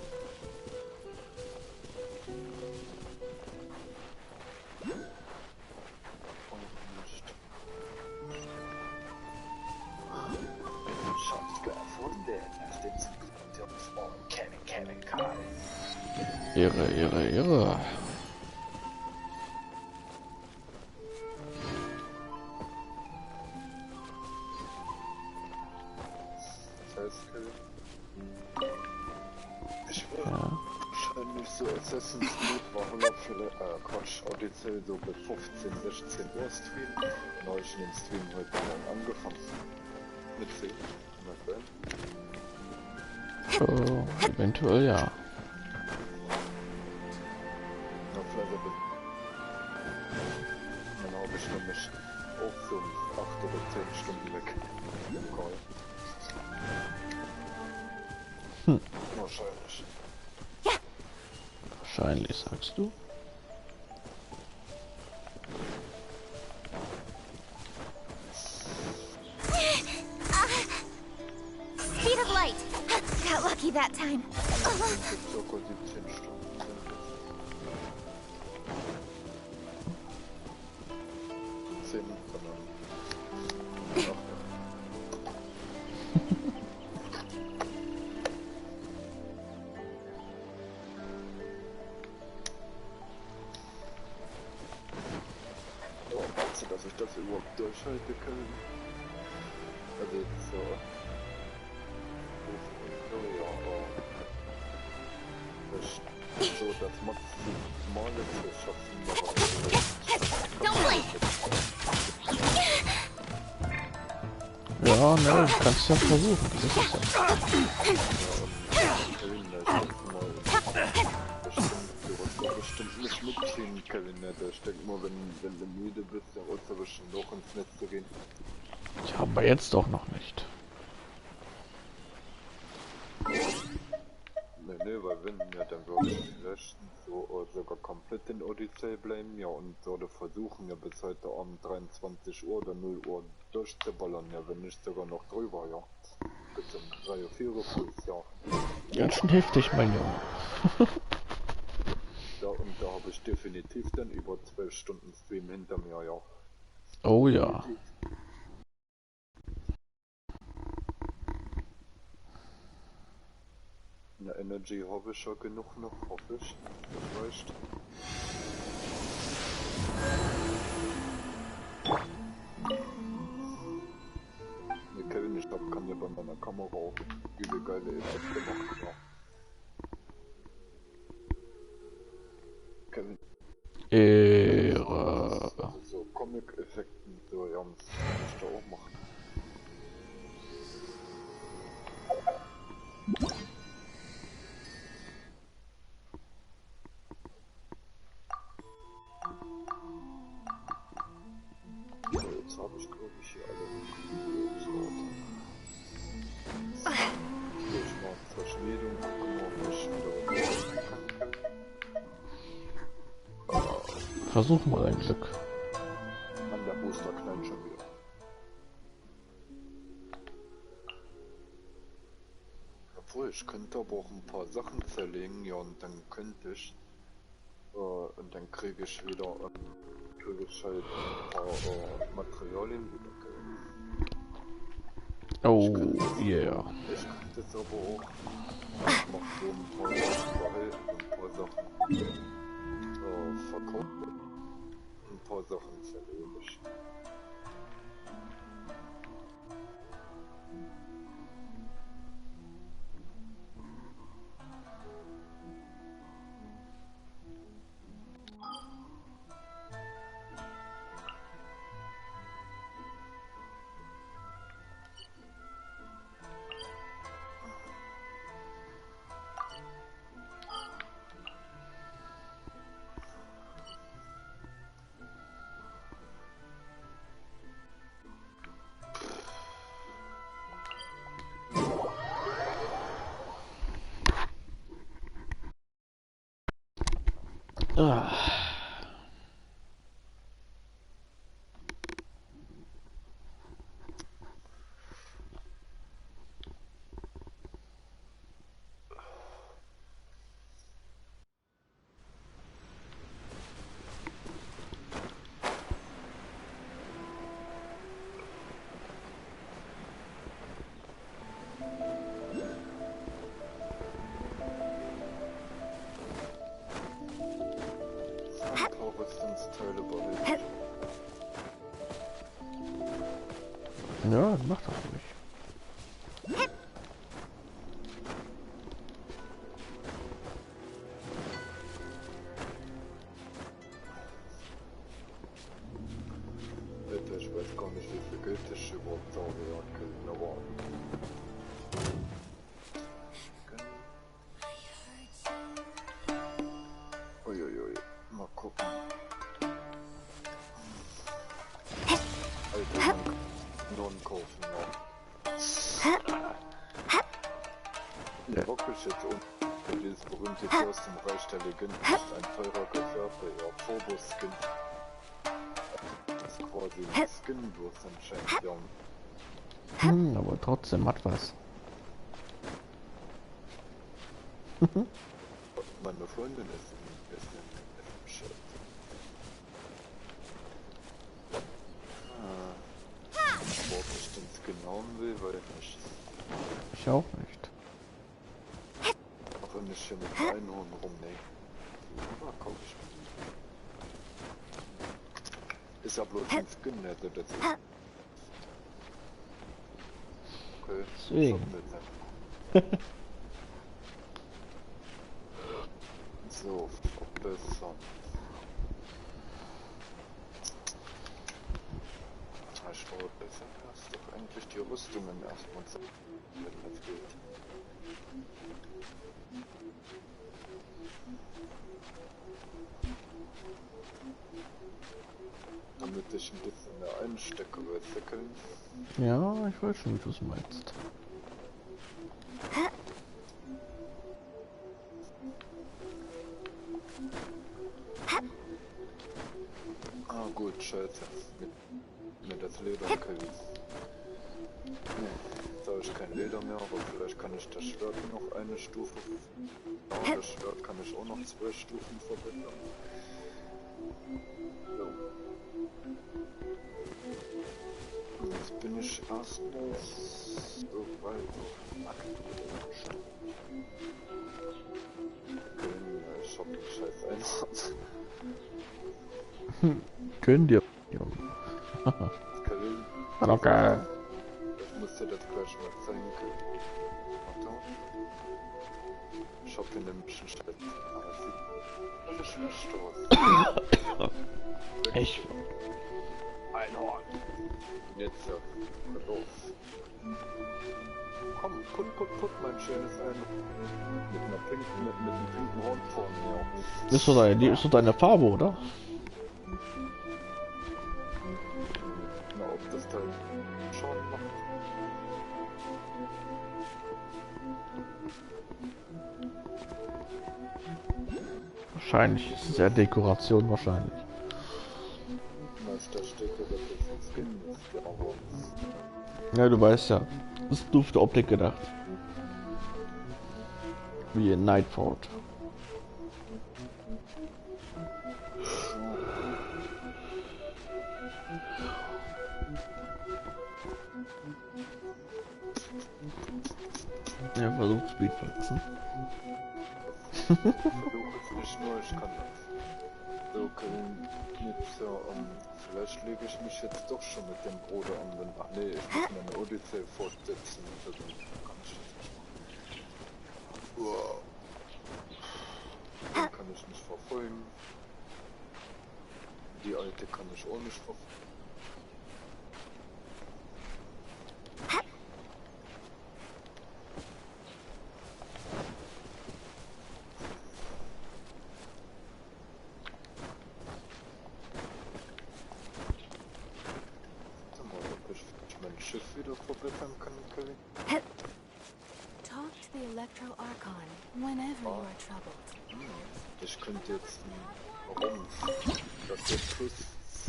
Ich hab's gefunden, nachdem sie Kevin Karl. Ehre. Ich will wahrscheinlich so Assassin's Creed Valhalla für Quatsch, Odyssey so bis 15, 16 Uhr streamen. Dann habe ich den Stream heute Morgen angefangen. Mit 10. Eventuell ja. Na, vielleicht dann habe ich nämlich auch so 8 oder 10 Stunden weg. Im Call. Wahrscheinlich. Wahrscheinlich, sagst du? Speed of light. Got lucky that time. Dass ich das überhaupt durchhalte kann. Also jetzt so. Ja, aber das so das Maximale zu schaffen. Ja, ne, du kannst ja versuchen. Das ist ja. Bestimmt nicht mitkriegen, Kevin. Ich denke mal, wenn du müde bist, dann äußerst noch ins Netz zu gehen. Ich habe jetzt doch noch nicht. Ne, weil wenn, ja, dann würde ich vielleicht so sogar komplett in Odyssey bleiben, ja, und würde versuchen, ja, bis heute Abend 23 Uhr oder 0 Uhr durchzuballern, ja, wenn nicht sogar noch drüber, ja. Bis um 3 Uhr, 4 Uhr früh, ja. Ganz schön heftig, mein Junge. Ja, und da habe ich definitiv dann über 12 Stunden Stream hinter mir, ja. Oh ja. Eine Energy habe ich ja genug noch, hoffe ich. Das reicht. Ne, Kevin, ich kann ja bei meiner Kamera auch übel geile Effekte machen, ja. Kevin. Ehre. Also so Comic-Effekten, so, ja, muss ich da auch machen. So, jetzt habe ich, glaube ich, hier alle Hochgeladen. Ich mache Verschmiedung, gucken wir, ob ich wieder Versuch mal dein Glück. An der Booster knallt schon wieder. Obwohl, ich könnte aber auch ein paar Sachen zerlegen, ja, und dann könnte ich, und dann kriege ich wieder, kriege ich halt ein paar Materialien wieder. Oh, yeah. Ich könnte es aber auch noch so ein paar Sachen behalten, ein paar Sachen verkaufen, ein paar Sachen zerlegen. Rüstungsteile behalten. Ja, mach das ruhig. Alter, ich weiß gar nicht, wie viel Geld ich überhaupt da habe, aber... Uiuiui, mal gucken. Alter, non kaufen noch. Ja, wirklich jetzt und dieses berühmte Tier aus dem Reich der Legenden ist ein teurer Gefährte, ja, Phobos-Skin. Das ist quasi ein Skin durch anscheinend, ja. Aber trotzdem hat was. Meine Freundin ist im Chat. Ob ich den Skin haben will, weil nicht. Ich auch nicht. Aber nicht hier mit Einhorn rumnehmen. Ja, kauf ich mir. Ist ja bloß ein Skin, hätte das ist. Okay, deswegen. So, verbessern. Ich glaube, besser passt doch eigentlich die Rüstungen erstmal zu, wenn das geht. Damit ich ein bisschen mehr einstecke, wickeln. Ja, ich weiß schon, wie du es meinst. Ah gut, scheiße. Mit das Leder killen. Nee, da habe ich kein Leder mehr, aber vielleicht kann ich das Schwert noch eine Stufe. Ja, das Schwert kann ich auch noch 2 Stufen verbessern. So. Und jetzt bin ich erstens so weit noch aktiv. Ich hab den Scheiß Einsatz. Können dir. Okay. Ich muss dir das gleich mal zeigen können. Warte. Ich hab den nämlich einen Scheiß. Aber sieht schlecht aus. Echt? Einhorn. Jetzt ja. Los. Komm, put, mein schönes Einhorn. Mit einem pinken Horn vorne, ja. Ist so deine Farbe, oder? Na, ob das Teil schon macht. Wahrscheinlich ist es ja Dekoration, wahrscheinlich. Na, da steht ja, dass das ein Skin ist, aber... Ja, du weißt ja, das ist nur für die Optik gedacht. Wie in Nightford. Ja, versucht Speedfaxen. Versuche es nicht nur, ich kann das. So, können jetzt ja, vielleicht lege ich mich jetzt doch schon mit dem Bruder an, wenn... Ach nee, ich muss meine Odyssee fortsetzen, also kann ich das nicht machen. Wow. Den kann ich nicht verfolgen. Die alte kann ich auch nicht verfolgen. Ich könnte jetzt warum das jetzt plus,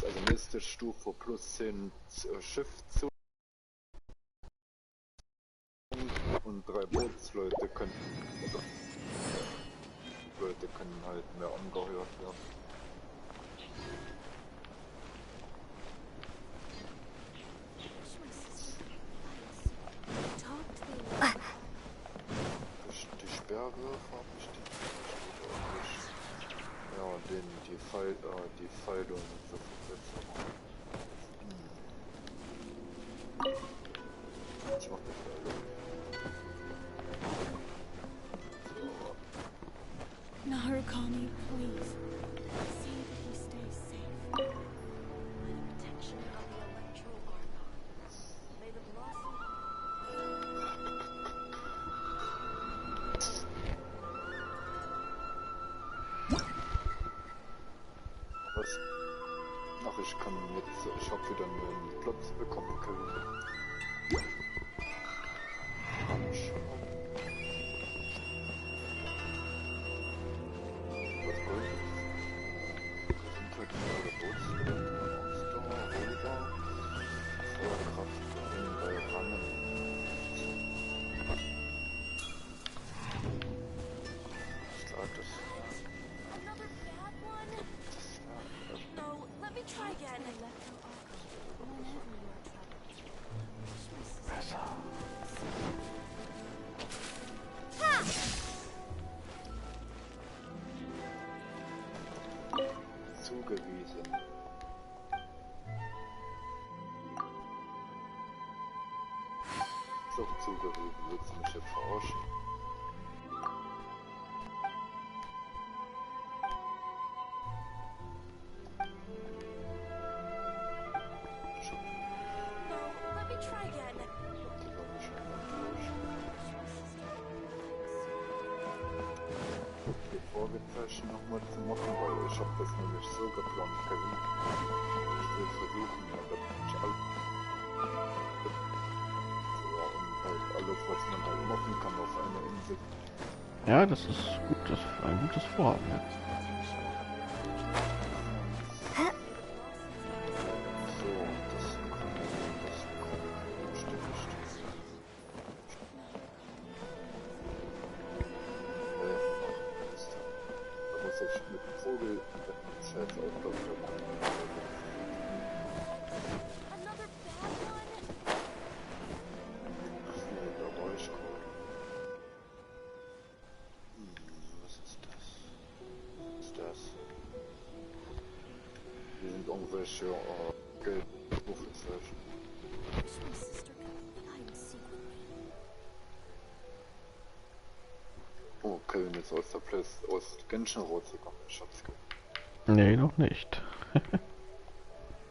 also nächste Stufe plus 10 Schiff zu und 3 Bootsleute können, also Leute können halt mehr angeheuert werden. Die Sperrwürfe habe ich die. Ja, die die Pfeile und so versetzt. Ich mach die Pfeile. Narukami, please. See that he stays safe. By the protection of the electro Arnox. May the blossom. Was? Ach, ich kann jetzt, ich hab wieder einen Platz bekommen können. Zugewiesen. Ist auch zugewiesen, willst du mich jetzt verarschen? Vorgezeichen nochmal zu machen, weil ich habe das nämlich so geplant, Kevin. Ich will versuchen, dass ich alles, ja, und halt alles, was man halt machen kann auf einer Insel. Ja, das ist gut, das ist ein gutes Vorhaben, ja. Irgendwelche Geldrufezeichen. Oh, Kevin ist aus der Place aus Genshin rausgekommen. Ich hab's gehört. Nee, noch nicht.